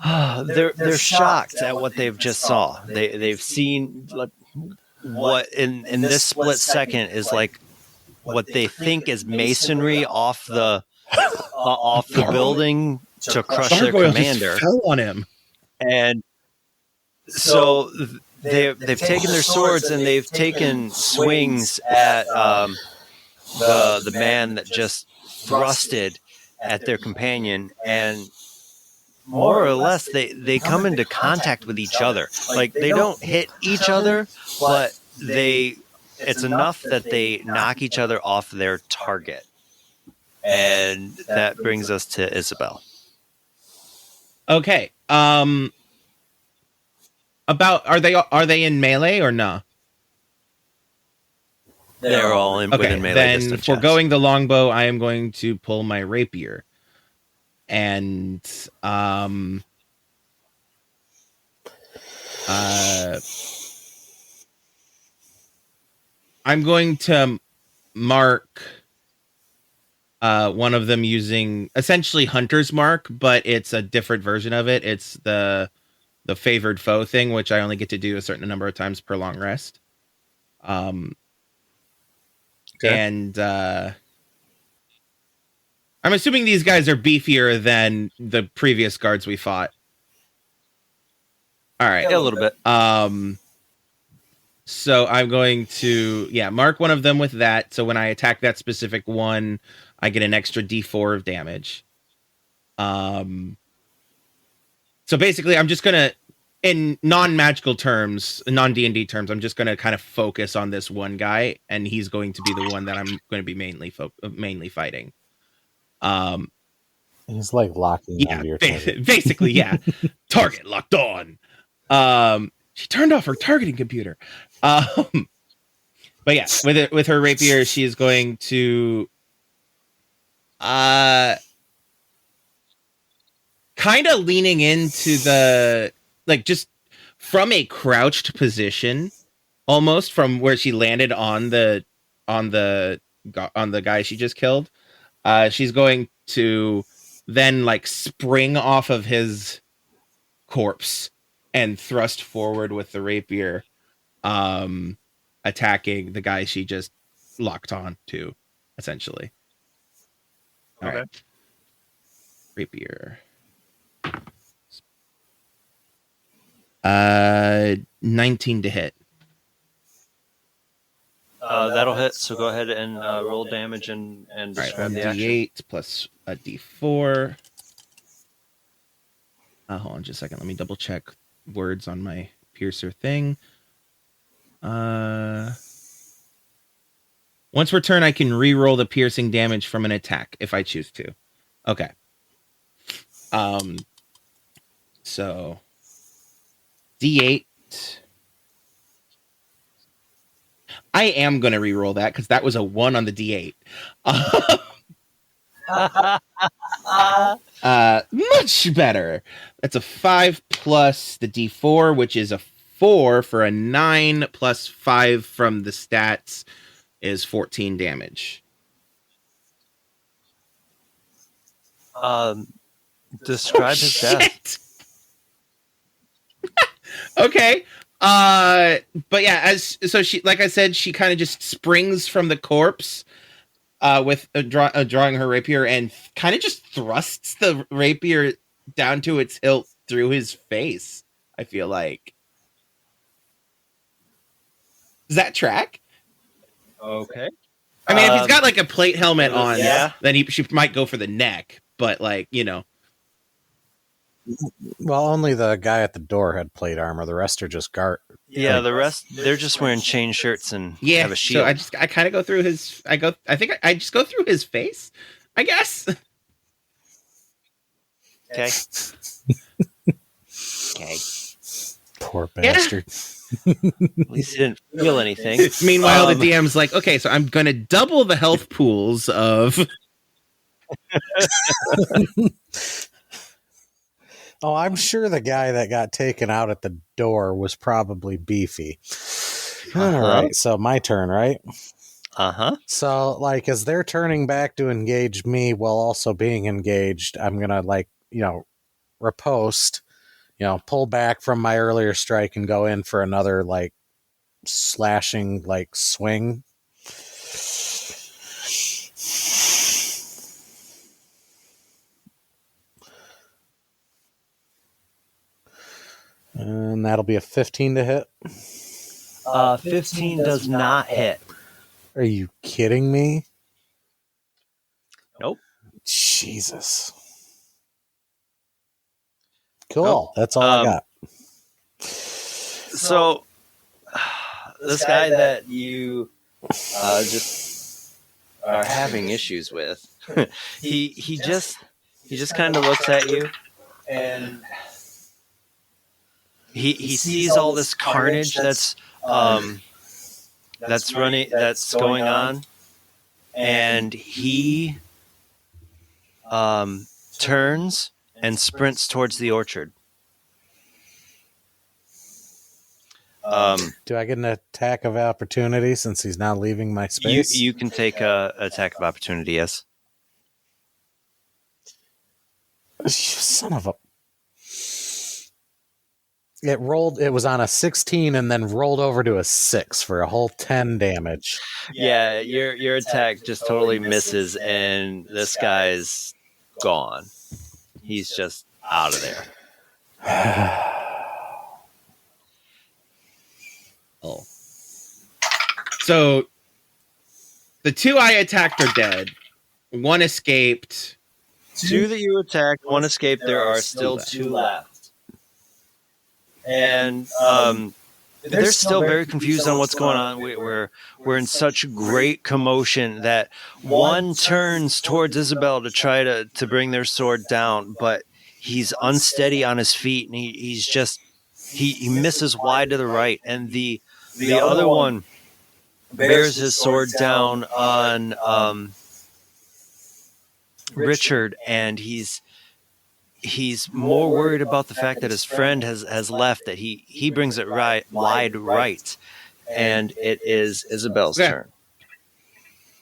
they're shocked at what they've just saw. They've seen like, what in this split second is like what they think is masonry off the building to crush their Gargoyle commander. just fell on him. And so they've taken their swords and they've taken swings at the man that just thrusted at their companion, and more or less they come into contact with each other. Like they don't hit each other, but it's enough that they knock each other off their target. And that brings us to Isabel. Okay. About are they in melee or no? They're all in within melee then distance. Foregoing the longbow, I am going to pull my rapier. And I'm going to mark one of them using essentially Hunter's Mark, but it's a different version of it. It's the favored foe thing, which I only get to do a certain number of times per long rest. And I'm assuming these guys are beefier than the previous guards we fought. All right. Yeah, a little bit. So I'm going to, mark one of them with that. So when I attack that specific one, I get an extra D4 of damage. So basically, I'm just going to, in non-magical terms, non-D&D terms, I'm just going to kind of focus on this one guy, and he's going to be the one that I'm going to be mainly fighting. He's like locking onto your target. Basically, yeah. Target locked on. She turned off her targeting computer. But yeah, with her rapier, she is going to kind of leaning into the, like, just from a crouched position, almost from where she landed on the guy she just killed. She's going to then like spring off of his corpse and thrust forward with the rapier, attacking the guy she just locked on to, essentially. All right. Rapier. 19 to hit. That'll hit, so go ahead and roll damage and describe the action. D8 plus a D4. Hold on just a second. Let me double check words on my piercer thing. Once per turn, I can re-roll the piercing damage from an attack if I choose to. Okay. So D8. I am going to re-roll that because that was a 1 on the D8. Much better. That's a 5 plus the D4, which is a 4 for a 9 plus 5 from the stats is 14 damage. Describe his death. Okay. But yeah, so she, like I said, she kind of just springs from the corpse with drawing her rapier and kind of just thrusts the rapier down to its hilt through his face. I feel like. Does that track? Okay. I mean, if he's got like a plate helmet on, yeah, then she might go for the neck. But like, you know. Well, only the guy at the door had plate armor. The rest are just guard. Yeah, the rest, they're just wearing chain shirts and have a shield. So I kind of go through his. I think I just go through his face, I guess. Okay. Okay. Poor bastard. At least he didn't feel anything. Meanwhile, the DM's like, okay, so I'm going to double the health pools of. Oh, I'm sure the guy that got taken out at the door was probably beefy. All right, so my turn, right? So, like, as they're turning back to engage me while also being engaged, I'm gonna, like, riposte, pull back from my earlier strike and go in for another, like, slashing, like, swing. And that'll be a 15 to hit. 15 does not hit. Are you kidding me? Nope. Jesus. Cool. Nope. That's all I got. So, this guy that you just are having issues with, he just kind of looks at you, and he sees all this carnage that's going on, and he turns and sprints towards the orchard. Do I get an attack of opportunity since he's now leaving my space? You can take a attack of opportunity, yes. You son of a... It was on a 16 and then rolled over to a 6 for a whole 10 damage. Yeah, your attack just totally misses, and this guy's gone. He's just out of there. Oh. So the 2 I attacked are dead. 1 escaped. 2 that you attacked, 1 escaped. There are still 2 left. And they're still very confused on what's going on. We're in such great commotion that one turns towards Isabel to try to bring their sword down, but he's unsteady on his feet, and he misses wide to the right, and the other one bears his sword down on Richard, and he's more worried about the fact that his friend has left, that he brings it wide right, and it is Isabel's turn.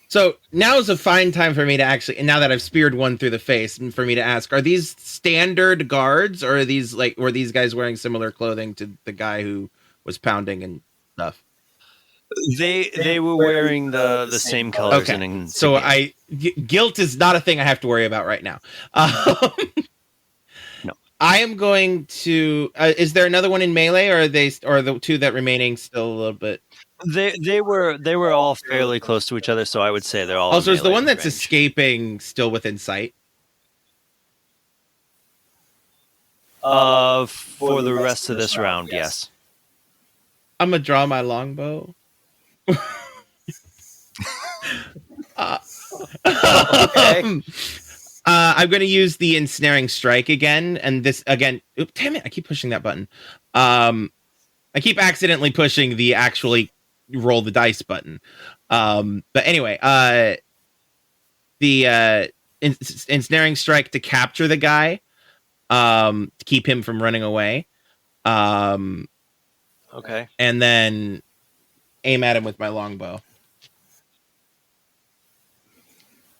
So now is a fine time for me to actually, now that I've speared one through the face, and for me to ask, are these standard guards, or were these guys wearing similar clothing to the guy who was pounding and stuff? They were wearing the same colors. Okay. And so guilt is not a thing I have to worry about right now. No. I am going to. Is there another one in melee, or are the 2 that remaining still a little bit? They were all fairly close to each other, so I would say they're all. Also, is the one that's escaping still within sight? For the rest of this round, yes. I'm gonna draw my longbow. Okay. I'm going to use the ensnaring strike again, and this again. Oops, damn it! I keep pushing that button. I keep accidentally pushing the actually roll the dice button. But anyway, the ensnaring strike to capture the guy, to keep him from running away. Okay. And then aim at him with my longbow.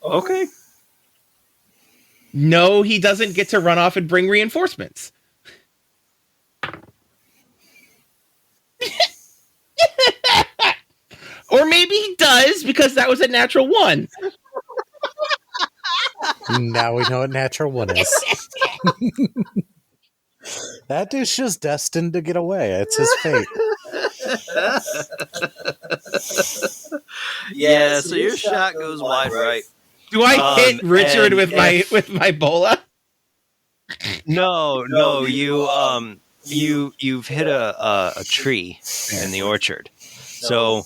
Okay. No, he doesn't get to run off and bring reinforcements. Or maybe he does, because that was a natural 1. Now we know what natural 1 is. That dude's just destined to get away. It's his fate. Yeah, so your shot goes wide right. Do I hit Richard with my bola? No, you've hit a tree in the orchard. So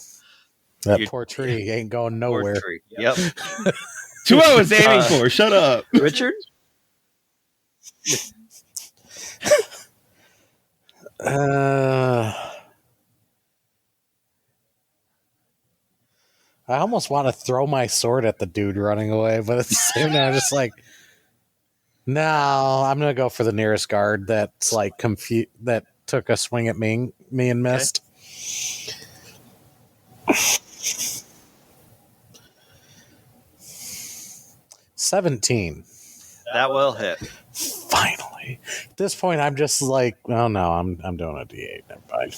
that poor tree ain't going nowhere. Yep. 2 I was aiming for. Shut up, Richard. I almost want to throw my sword at the dude running away, but at the same time, I'm just like, no, I'm gonna go for the nearest guard that's like that took a swing at me and missed. 17. That will hit. Finally. At this point, I'm just like, oh no, I'm doing a D8. Never mind.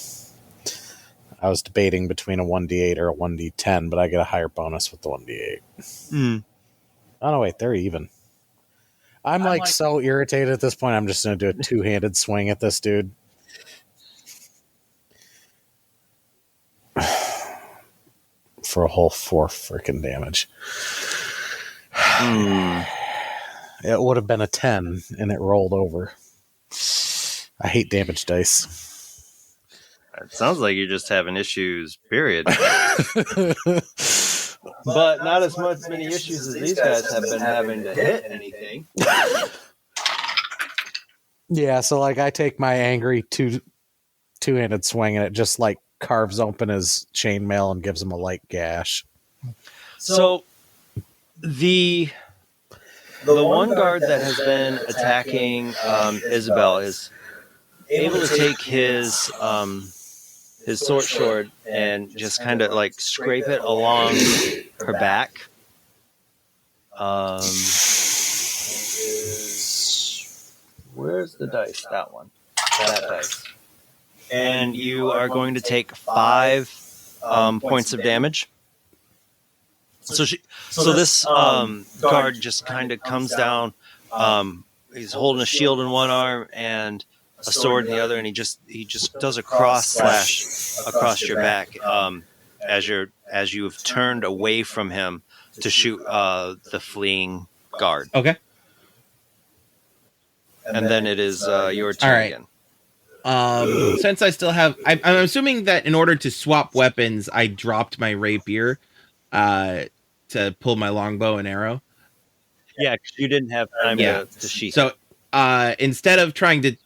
I was debating between a 1D8 or a 1D10, but I get a higher bonus with the 1D8. Oh no, wait, they're even. I'm like so irritated at this point, I'm just going to do a two-handed swing at this dude. For a whole 4 freaking damage. It would have been a 10, and it rolled over. I hate damage dice. It sounds like you're just having issues, period. But not as many issues as these guys have been having to hit anything. Yeah, so like I take my angry two-handed swing, and it just like carves open his chainmail and gives him a light gash. So the one guard that has been attacking Isabel is able to take his sword and just kind of like scrape it along her back. Where's the dice? That one. That dice. And you are going to take 5 points of damage. So this guard just kind of comes down. He's holding a shield in one arm and a sword in the other, and he just does a cross slash across your back as you've turned away from him to shoot the fleeing guard. Okay. And then it is your turn again. Since I still have, I'm assuming that in order to swap weapons, I dropped my rapier to pull my longbow and arrow. Yeah, because you didn't have time to sheath. So instead of trying to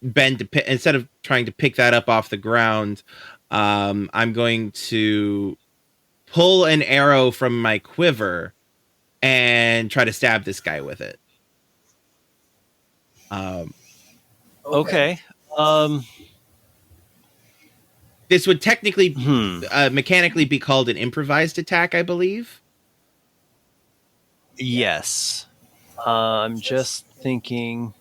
pick that up off the ground, I'm going to pull an arrow from my quiver and try to stab this guy with it. Okay. This would technically, mechanically be called an improvised attack, I believe. Yes. I'm just thinking.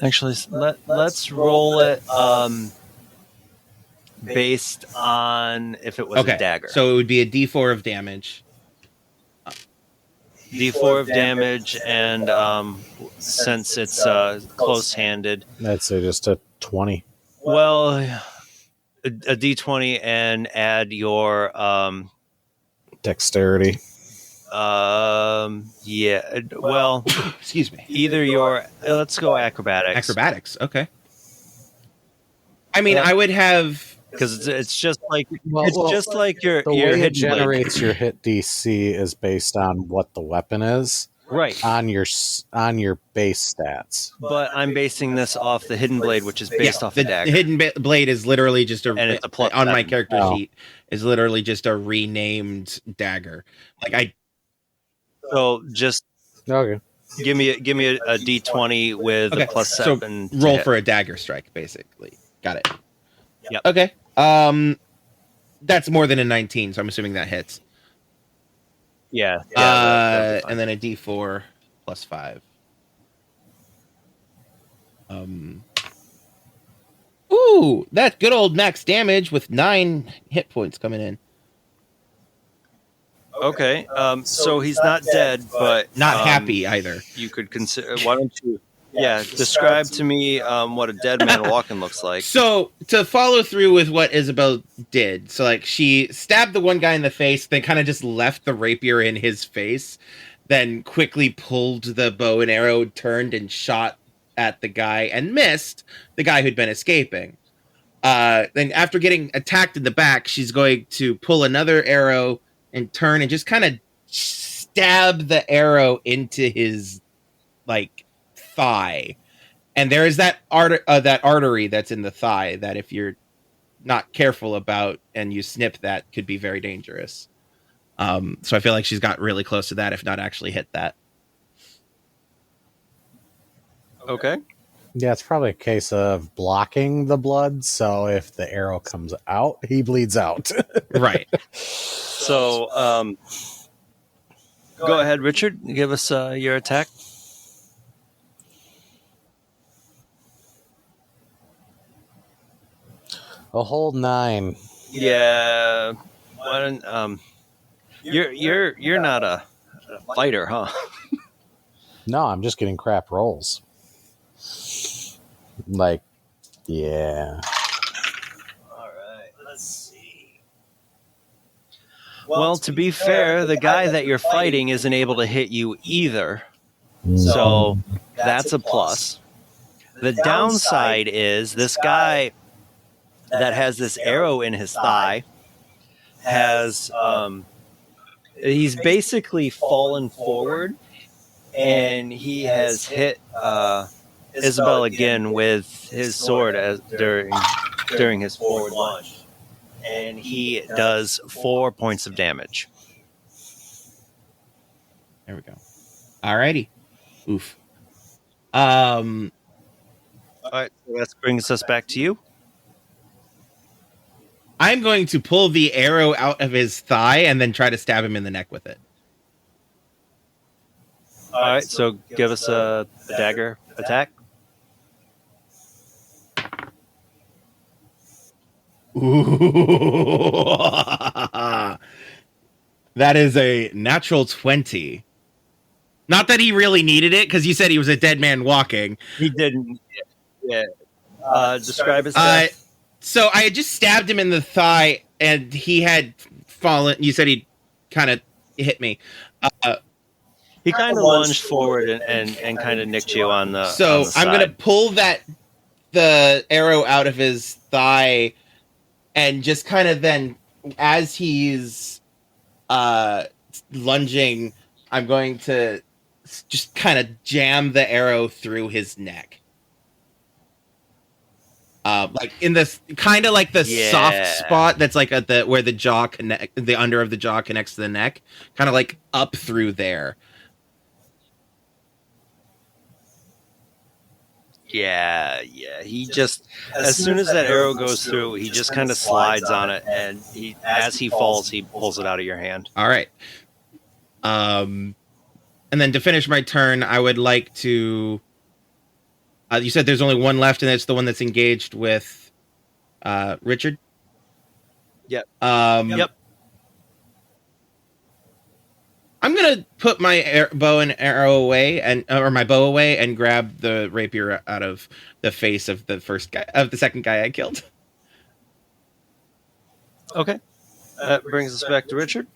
Actually, let's roll it based on if it was a dagger. So it would be a D4 of damage. D4 of damage, and since it's close-handed, I'd say just a 20. Well, a D20 and add your dexterity. Yeah. Well, excuse me. Either your let's go acrobatics. Acrobatics. Okay. I mean, I would have because it's just like just like your way hit it generates your hit DC is based on what the weapon is, right? On your base stats. But I'm basing this off the hidden blade, which is based off the dagger. The hidden blade is literally just and it's a plus on my character sheet is literally just a renamed dagger. So just okay. Give me a D20 with a plus 7. So roll for a dagger strike, basically. Got it. Yep. Okay. That's more than a 19, so I'm assuming that hits. Yeah. And then a D4 plus 5. Ooh, that good old max damage with 9 hit points coming in. Okay. So he's not dead, but not happy either. You could consider. Why don't you? Yeah, describe to me what a dead man walking looks like. So, to follow through with what Isabel did, so like she stabbed the one guy in the face, then kind of just left the rapier in his face, then quickly pulled the bow and arrow, turned and shot at the guy and missed the guy who'd been escaping. Then after getting attacked in the back, she's going to pull another arrow and turn and just kind of stab the arrow into his thigh, and there is that artery that's in the thigh that if you're not careful about and you snip that could be very dangerous. So I feel like she's got really close to that, if not actually hit that. Okay. Yeah, it's probably a case of blocking the blood, so if the arrow comes out, he bleeds out. Right. So Go ahead, Richard. Give us your attack. A whole 9. Yeah. You're not a fighter, huh? No, I'm just getting crap rolls. Like, yeah. All right. Let's see. Well, to be fair, the guy that you're fighting isn't able to hit you either. So that's a plus. The downside is this guy that has this arrow in his thigh has he's basically fallen forward, and he has hit Isabel again with his sword during his forward lunge, and he does 4 points of damage. There we go. Alrighty. Oof. All right, so that brings us back to you. I'm going to pull the arrow out of his thigh and then try to stab him in the neck with it. All right, so give us a dagger attack. Ooh. That is a natural 20. Not that he really needed it, because you said he was a dead man walking. He didn't. Yeah. Describe his death. So I had just stabbed him in the thigh, and he had fallen. You said he kind of hit me. He kind of lunged forward and kind of nicked you on the. So on the I'm gonna pull the arrow out of his thigh, and just kind of then, as he's lunging, I'm going to just kind of jam the arrow through his neck. Like in this kind of like the soft spot that's like at where the jaw the under of the jaw connects to the neck, kind of like up through there. Yeah. He just, as soon as that arrow goes through, he just kind of slides on it, and as he falls, he pulls it out of your hand. All right. And then to finish my turn, I would like to. You said there's only one left, and it's the one that's engaged with Richard. Yep. Yep. I'm gonna put my bow and arrow away, or my bow away, and grab the rapier out of the face of the second guy I killed. Okay. That brings us back to Richard.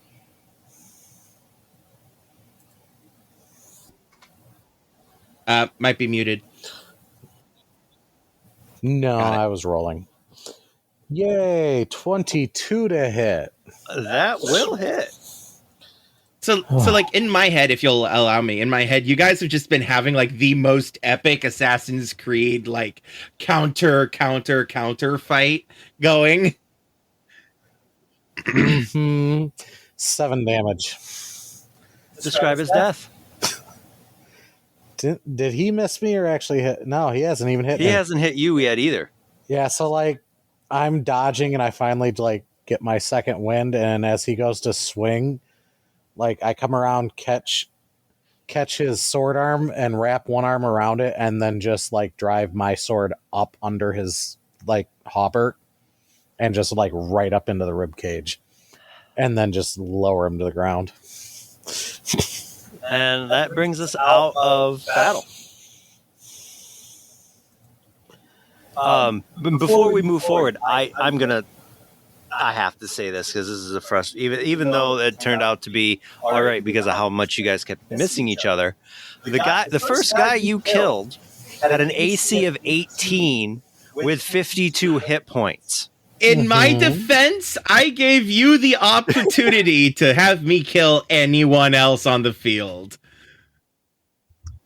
Might be muted. No, I was rolling. Yay, 22 to hit. That will hit. So like in my head, if you'll allow me, in my head, you guys have just been having like the most epic Assassin's Creed like counter fight going. 7 damage. Describe his death. Did he miss me or actually hit? No, he hasn't even hit me. He hasn't hit you yet either. Yeah, so like I'm dodging, and I finally like get my second wind, and as he goes to swing, like I come around, catch his sword arm and wrap one arm around it, and then just like drive my sword up under his like hauberk and just like right up into the rib cage, and then just lower him to the ground. And that brings us out of battle. Before we move forward, I have to say this because this is a frustration. Even though it turned out to be all right because of how much you guys kept missing each other, the first guy you killed had an AC of 18 with 52 hit points. In my defense, I gave you the opportunity to have me kill anyone else on the field.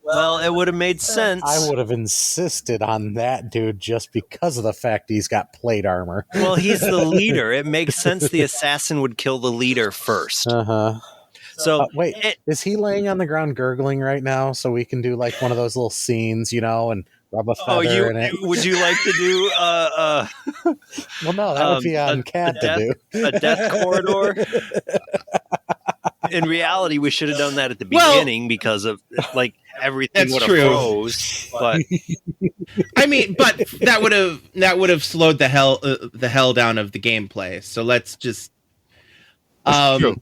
Well, it would have made sense. I would have insisted on that dude just because of the fact he's got plate armor. Well, he's the leader. It makes sense the assassin would kill the leader first. Uh-huh. So wait, is he laying on the ground gurgling right now so we can do like one of those little scenes, and rub a feather in it? Would you like to do well, no, that would be on Kat to do. A death corridor? In reality, we should have done that at the Well- beginning because of like everything That's would have true. froze. But I mean, but that would have slowed the hell down of the gameplay. So let's just True.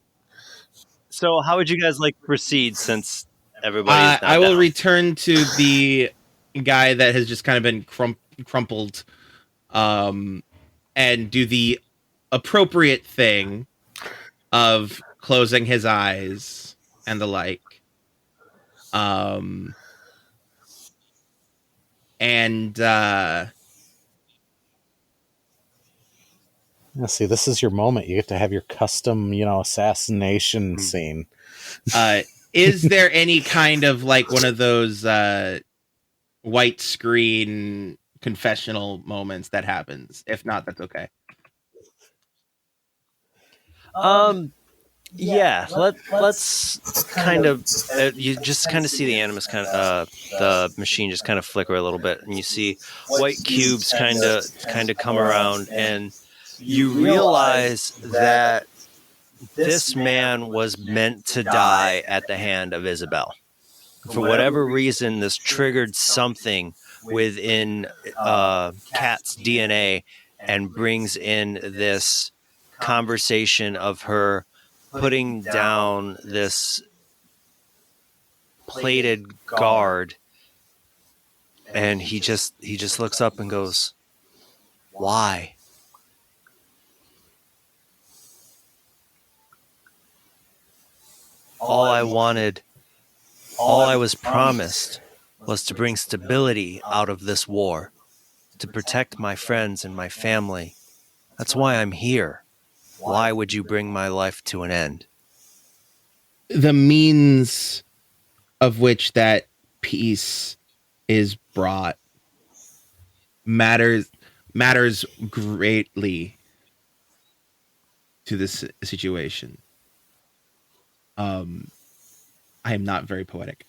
so, how would you guys like to proceed since everybody is now I will down? return to the guy that has just kind of been crumpled, and do the appropriate thing of closing his eyes and the like. And Yeah, see, this is your moment. You get to have your custom, assassination scene. is there any kind of like one of those white screen confessional moments that happens? If not, that's okay. Yeah, let's kind of you just kind of see the animus kind of the machine just kind of flicker a little bit, and you see white cubes kind of come around, and you realize that this man was meant to die at the hand of Isabel. For whatever reason, this triggered something within Kat's DNA and brings in this conversation of her putting down this plated guard, and he just looks up and goes, "Why?" All I wanted, all I was promised, was to bring stability out of this war, to protect my friends and my family. That's why I'm here. Why would you bring my life to an end? The means of which that peace is brought matters greatly to this situation. I am not very poetic.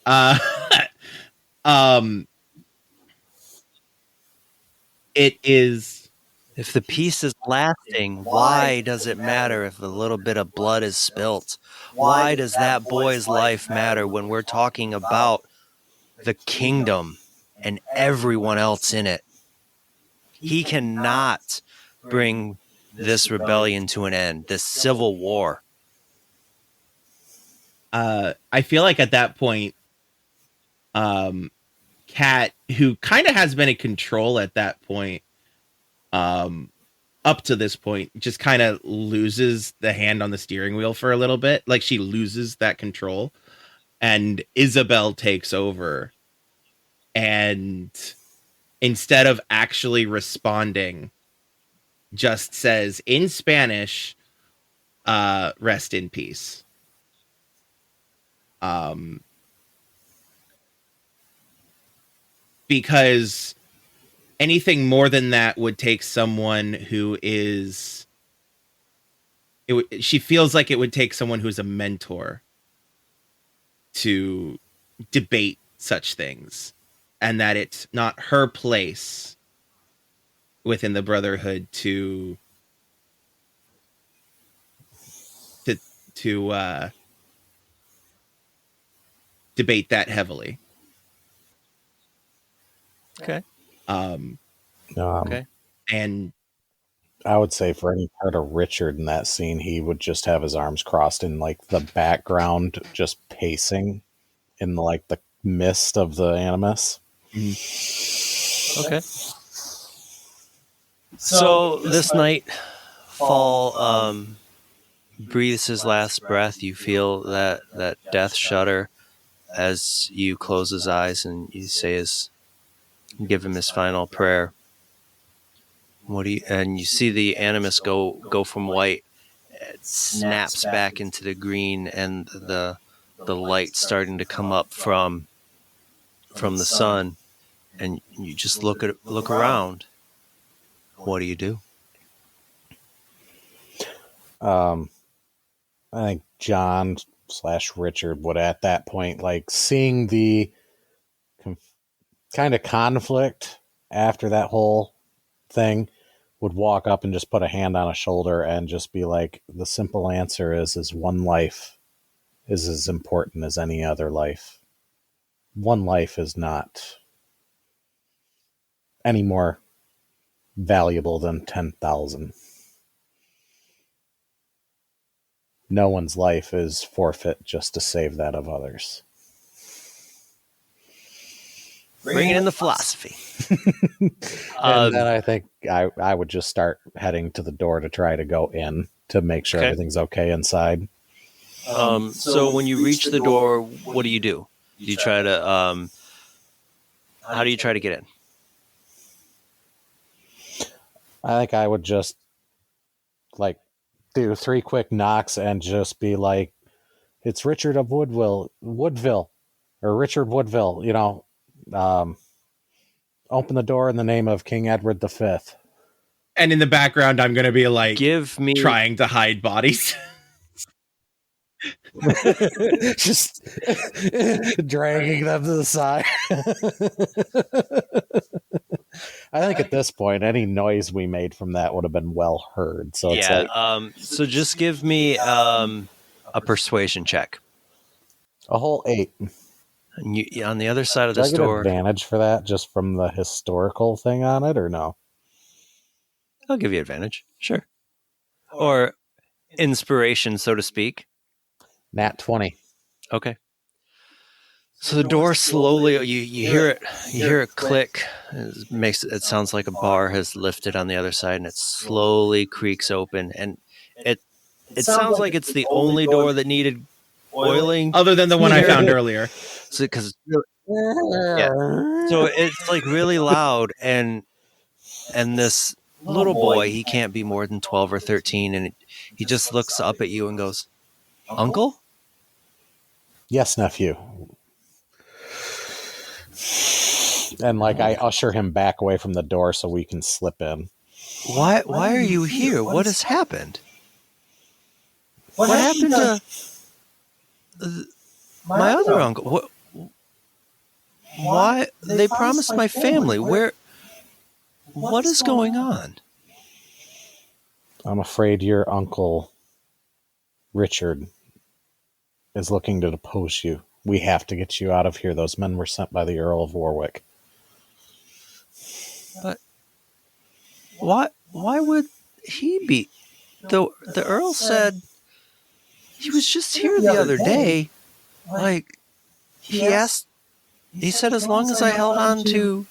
It is. If the peace is lasting, why does it matter if a little bit of blood is spilt? Why does that boy's life matter when we're talking about the kingdom and everyone else in it? He cannot bring this rebellion to an end, this civil war. I feel like at that point, Kat, who kind of has been in control at that point, up to this point, just kind of loses the hand on the steering wheel for a little bit. Like she loses that control, and Isabel takes over. And instead of actually responding, just says in Spanish, rest in peace. Because anything more than that would take someone who is... she feels like it would take someone who's a mentor to debate such things, and that it's not her place within the Brotherhood to debate that heavily. Okay. Okay. And I would say for any part of Richard in that scene, he would just have his arms crossed in like the background, just pacing in the mist of the animus. Okay. So this night, Fall breathes his last breath. You feel that death shudder as you close his eyes and you give him his final prayer. And you see the animus go from white, it snaps back into the green, and the light starting to come up from the sun, and you just look around. What do you do? I think John / Richard would at that point, seeing the kind of conflict after that whole thing, would walk up and just put a hand on a shoulder and just be like, the simple answer is one life is as important as any other life. One life is not any more valuable than 10,000. No one's life is forfeit just to save that of others. Bringing in the philosophy. And then I think I would just start heading to the door to try to go in to make sure everything's okay inside. So when you reach the door, what do? Do you try to, how do you try to get in? I think I would just like do 3 quick knocks and just be like, it's Richard of Woodville, or Richard Woodville, open the door in the name of King Edward V. And in the background, I'm going to be like, give me trying to hide bodies. Just dragging them to the side. I think at this point, any noise we made from that would have been well heard. So it's like, so just give me a persuasion check. A whole 8. And you, on the other side of Do I this get door, advantage for that just from the historical thing on it, or no? I'll give you advantage. Sure. Or inspiration, so to speak. Nat 20. Okay. So the door slowly, you hear it click. It sounds like a bar has lifted on the other side, and it slowly creaks open. And it sounds like it's the only door that needed oiling, other than the one I found earlier. So because so it's like really loud, and this little boy, he can't be more than 12 or 13, and he just looks up at you and goes, "Uncle?" Yes, nephew. And like I usher him back away from the door so we can slip in. Why are you here? What has happened? What happened to my other uncle? Why they promised my family? What is going on? I'm afraid your uncle Richard is looking to depose you. We have to get you out of here. Those men were sent by the Earl of Warwick. But why would he be? The Earl said he was just here the other day. Like he said as long as I held on to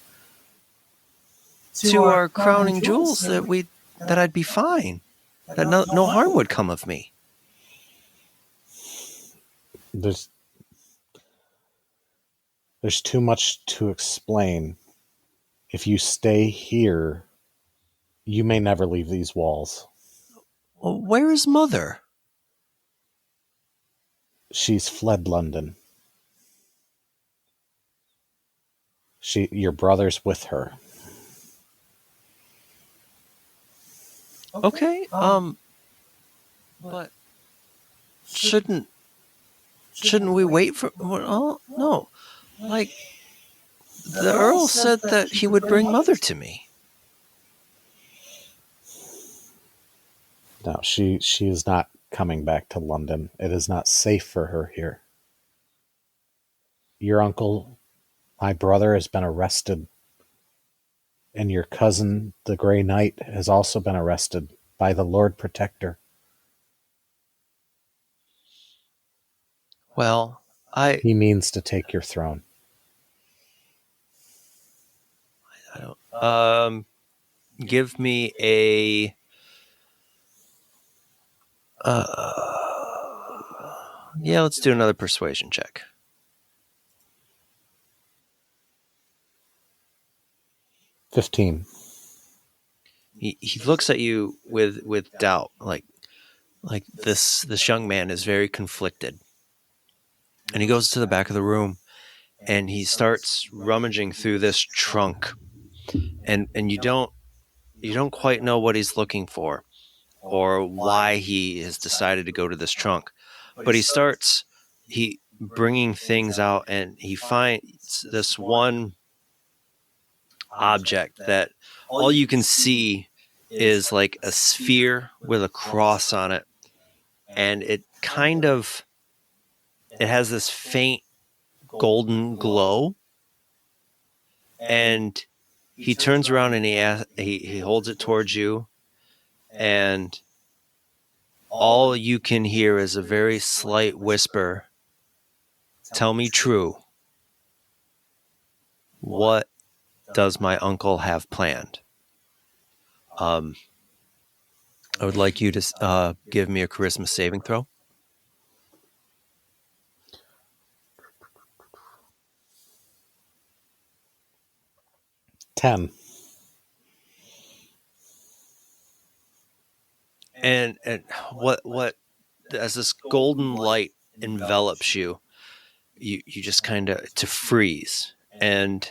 our crowning jewels that I'd be fine. That no harm would come of me. There's too much to explain. If you stay here, you may never leave these walls. Well, where is Mother? She's fled London. Your brother's with her. Okay. But shouldn't we wait for? Oh no, like the Earl said that he would bring Mother to me. No, she is not coming back to London. It is not safe for her here. Your uncle, my brother, has been arrested. And your cousin, the Grey Knight, has also been arrested by the Lord Protector. Well, he means to take your throne. I don't. Give me a. Yeah, let's do another persuasion check. 15. He looks at you with doubt, like this young man is very conflicted, and he goes to the back of the room, and he starts rummaging through this trunk, and you don't quite know what he's looking for, or why he has decided to go to this trunk, but he starts bringing things out, and he finds this one object that all you can see is like a sphere with a cross on it, and it kind of it has this faint golden glow, and he turns around and he holds it towards you, and all you can hear is a very slight whisper. Tell me true. What does my uncle have planned? I would like you to give me a charisma saving throw. $10. And what as this golden light envelops you, you just kind of to freeze, and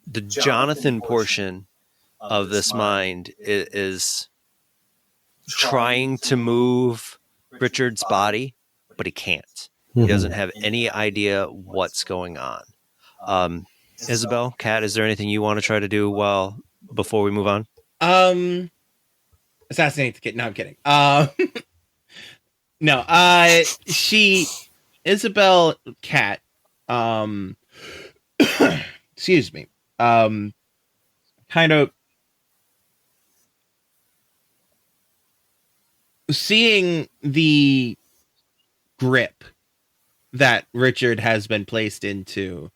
the Johnathan portion of this mind is trying to move Richard's body, but he can't. He doesn't have any idea what's going on. Isabel, Kat, is there anything you want to try to do before we move on? Assassinate the kid. No, I'm kidding. No, Isabel, Kat, excuse me, kind of seeing the grip that Richard has been placed into.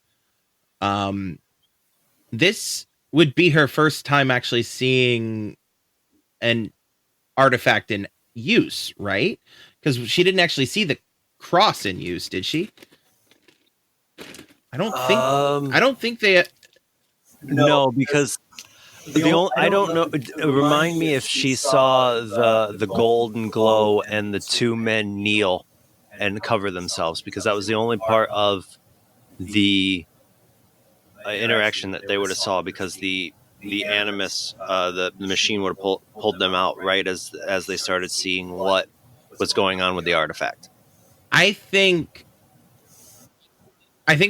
This would be her first time actually seeing an artifact in use, right? Because she didn't actually see the cross in use, did she? I don't think they. No, because I don't know. Remind me if she saw the golden glow and the two men kneel and cover themselves, because that was the only part of the interaction that they would have saw, because the animus, the machine would have pulled them out right as they started seeing what was going on with the artifact. I think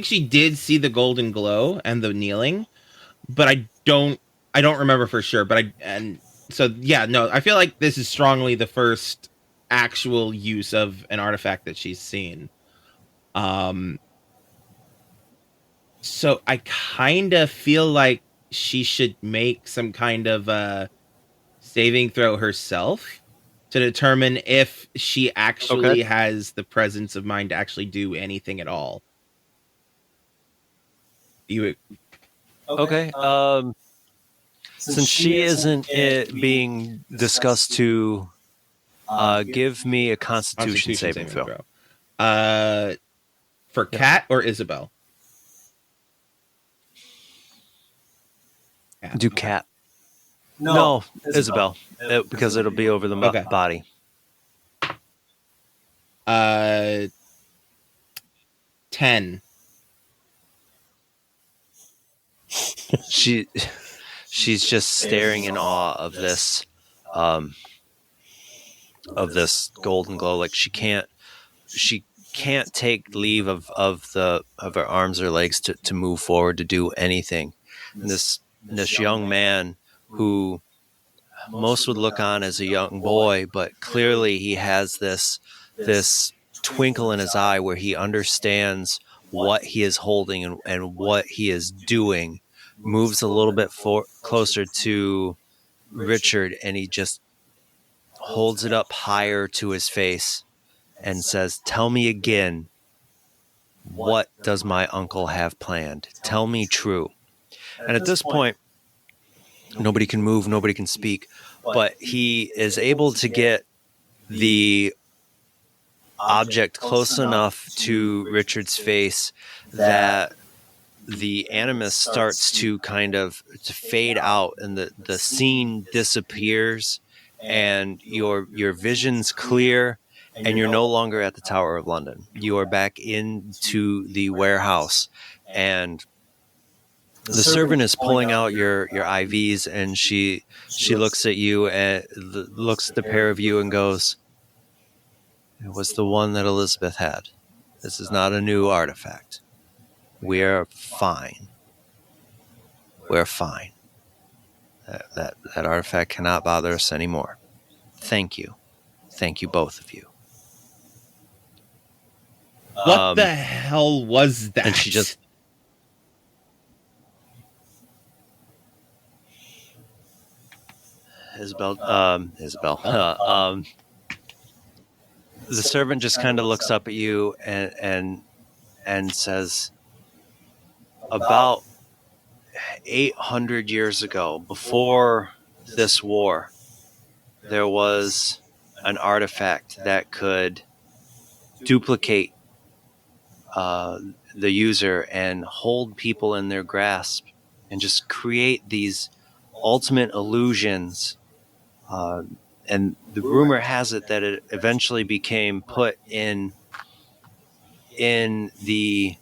she did see the golden glow and the kneeling, but I don't remember for sure. But I feel like this is strongly the first actual use of an artifact that she's seen. So I kind of feel like she should make some kind of saving throw herself to determine if she actually has the presence of mind to actually do anything at all. Okay. Since she isn't being discussed to, give me a Constitution saving throw. For Kat or Isabel? Do Kat. No, Isabel, because it'll be over the body. 10. She's just staring in awe of this golden glow. Like she can't take leave of her arms or legs to move forward, to do anything. And this young man, who most would look on as a young boy, but clearly he has this twinkle in his eye where he understands what he is holding and what he is doing, moves a little bit closer to Richard, and he just holds it up higher to his face and says, "Tell me again, what does my uncle have planned? Tell me true." And at this point, nobody can move, nobody can speak, but he is able to get the object close enough to Richard's face that the animus starts to kind of to fade out, and the scene disappears, and your vision's clear, and you're no longer at the Tower of London. You are back into the warehouse, and the servant is pulling out your IVs, and she looks at you and looks at the pair of you and goes, "It was the one that Elizabeth had. This is not a new artifact. We're fine. We're fine. That artifact cannot bother us anymore. Thank you. Thank you, both of you." What the hell was that? And she just Isabel. The servant just kind of looks up at you and says, about 800 years ago, before this war, there was an artifact that could duplicate the user and hold people in their grasp and just create these ultimate illusions. And the rumor has it that it eventually became put in the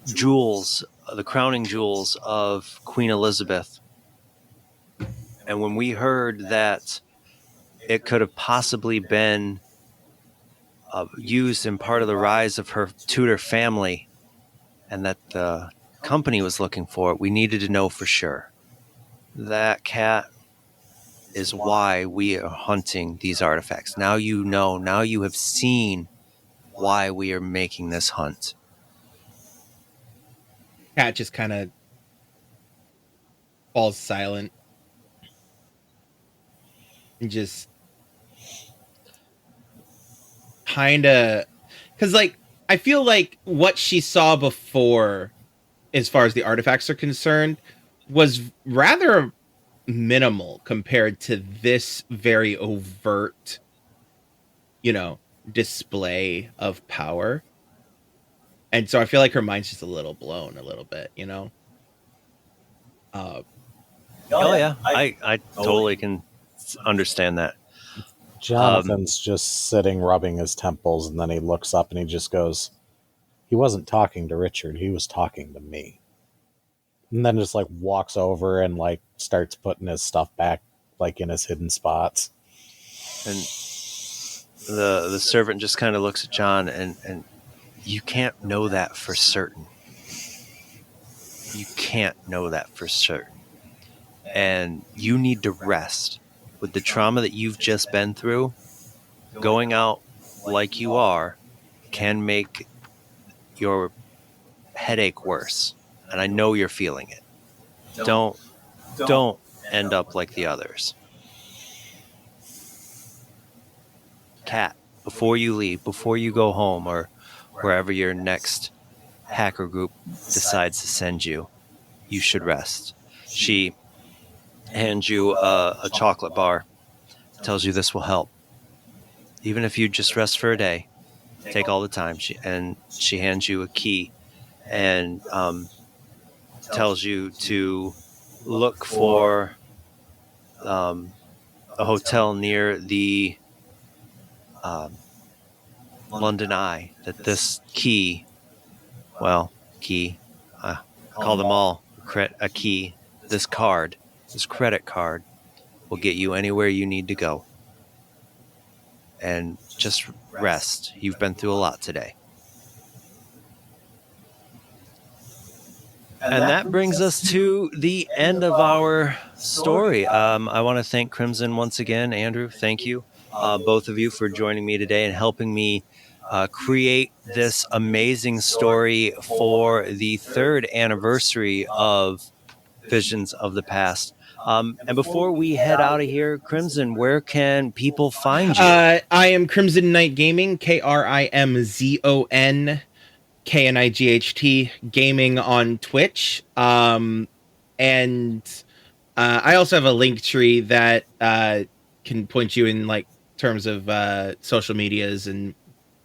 jewels, the crowning jewels of Queen Elizabeth. And when we heard that it could have possibly been used in part of the rise of her Tudor family, and that the company was looking for it, we needed to know for sure. That, Kat, is why we are hunting these artifacts. Now you know, now you have seen why we are making this hunt. Kat just kind of falls silent and just kind of, because like I feel like what she saw before, as far as the artifacts are concerned, was rather minimal compared to this very overt, display of power. And so I feel like her mind's just a little blown a little bit, Oh yeah, I totally can understand that. Jonathan's just sitting rubbing his temples, and then he looks up and he just goes, he wasn't talking to Richard, he was talking to me. And then just like walks over and like starts putting his stuff back like in his hidden spots. And the servant just kind of looks at John, and you can't know that for certain. You can't know that for certain. And you need to rest. With the trauma that you've just been through, going out like you are can make your headache worse. And I know you're feeling it. Don't end up like the others. Kat, before you leave, before you go home or wherever your next hacker group decides to send you, you should rest. She hands you a chocolate bar, tells you this will help. Even if you just rest for a day, take all the time. She hands you a key and tells you to look for a hotel near the London Eye. That this key, I call them all a key. This credit card, will get you anywhere you need to go. And just rest. You've been through a lot today. And that brings us to the end of our story. I want to thank Crimson once again. Andrew, thank you, both of you, for joining me today and helping me create this amazing story for the 3rd anniversary of Visions of the Past. And before we head out of here, Crimson, where can people find you? I am Crimson Knight Gaming, KrimzonKnight Gaming on Twitch. And I also have a link tree that can point you in like terms of social medias and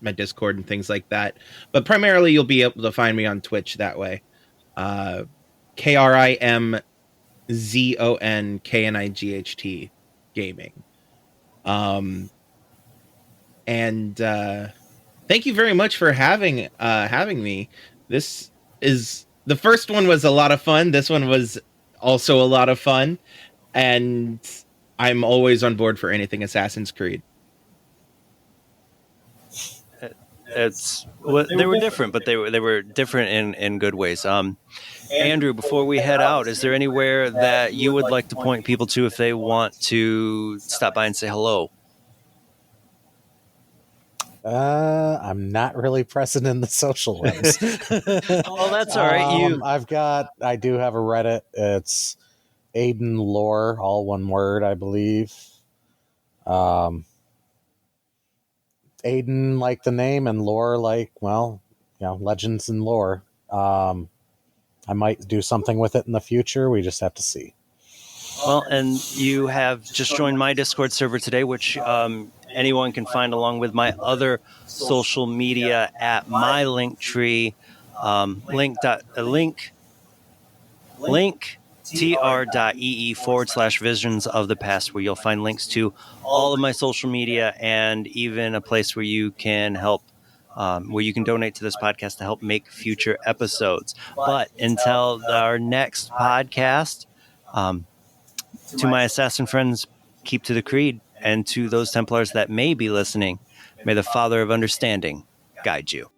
my Discord and things like that. But primarily you'll be able to find me on Twitch that way. KrimzonKnight Gaming. And thank you very much for having me. This is the first one was a lot of fun. This one was also a lot of fun, and I'm always on board for anything Assassin's Creed. They were different, but they were different in good ways. Andrew, before we head out, is there anywhere that you would like to point people to if they want to stop by and say hello? I'm not really present in the social webs. Oh, that's all right. I do have a Reddit. It's Aiden Lore, all one word, I believe. Aiden like the name and lore like, well, legends and lore. I might do something with it in the future. We just have to see. Well, and you have just joined my Discord server today, which anyone can find along with my other social media at my Linktree, link tr.ee/visions of the past, where you'll find links to all of my social media and even a place where you can help, where you can donate to this podcast to help make future episodes. But until our next podcast, to my assassin friends, keep to the creed, and to those Templars that may be listening, may the Father of Understanding guide you.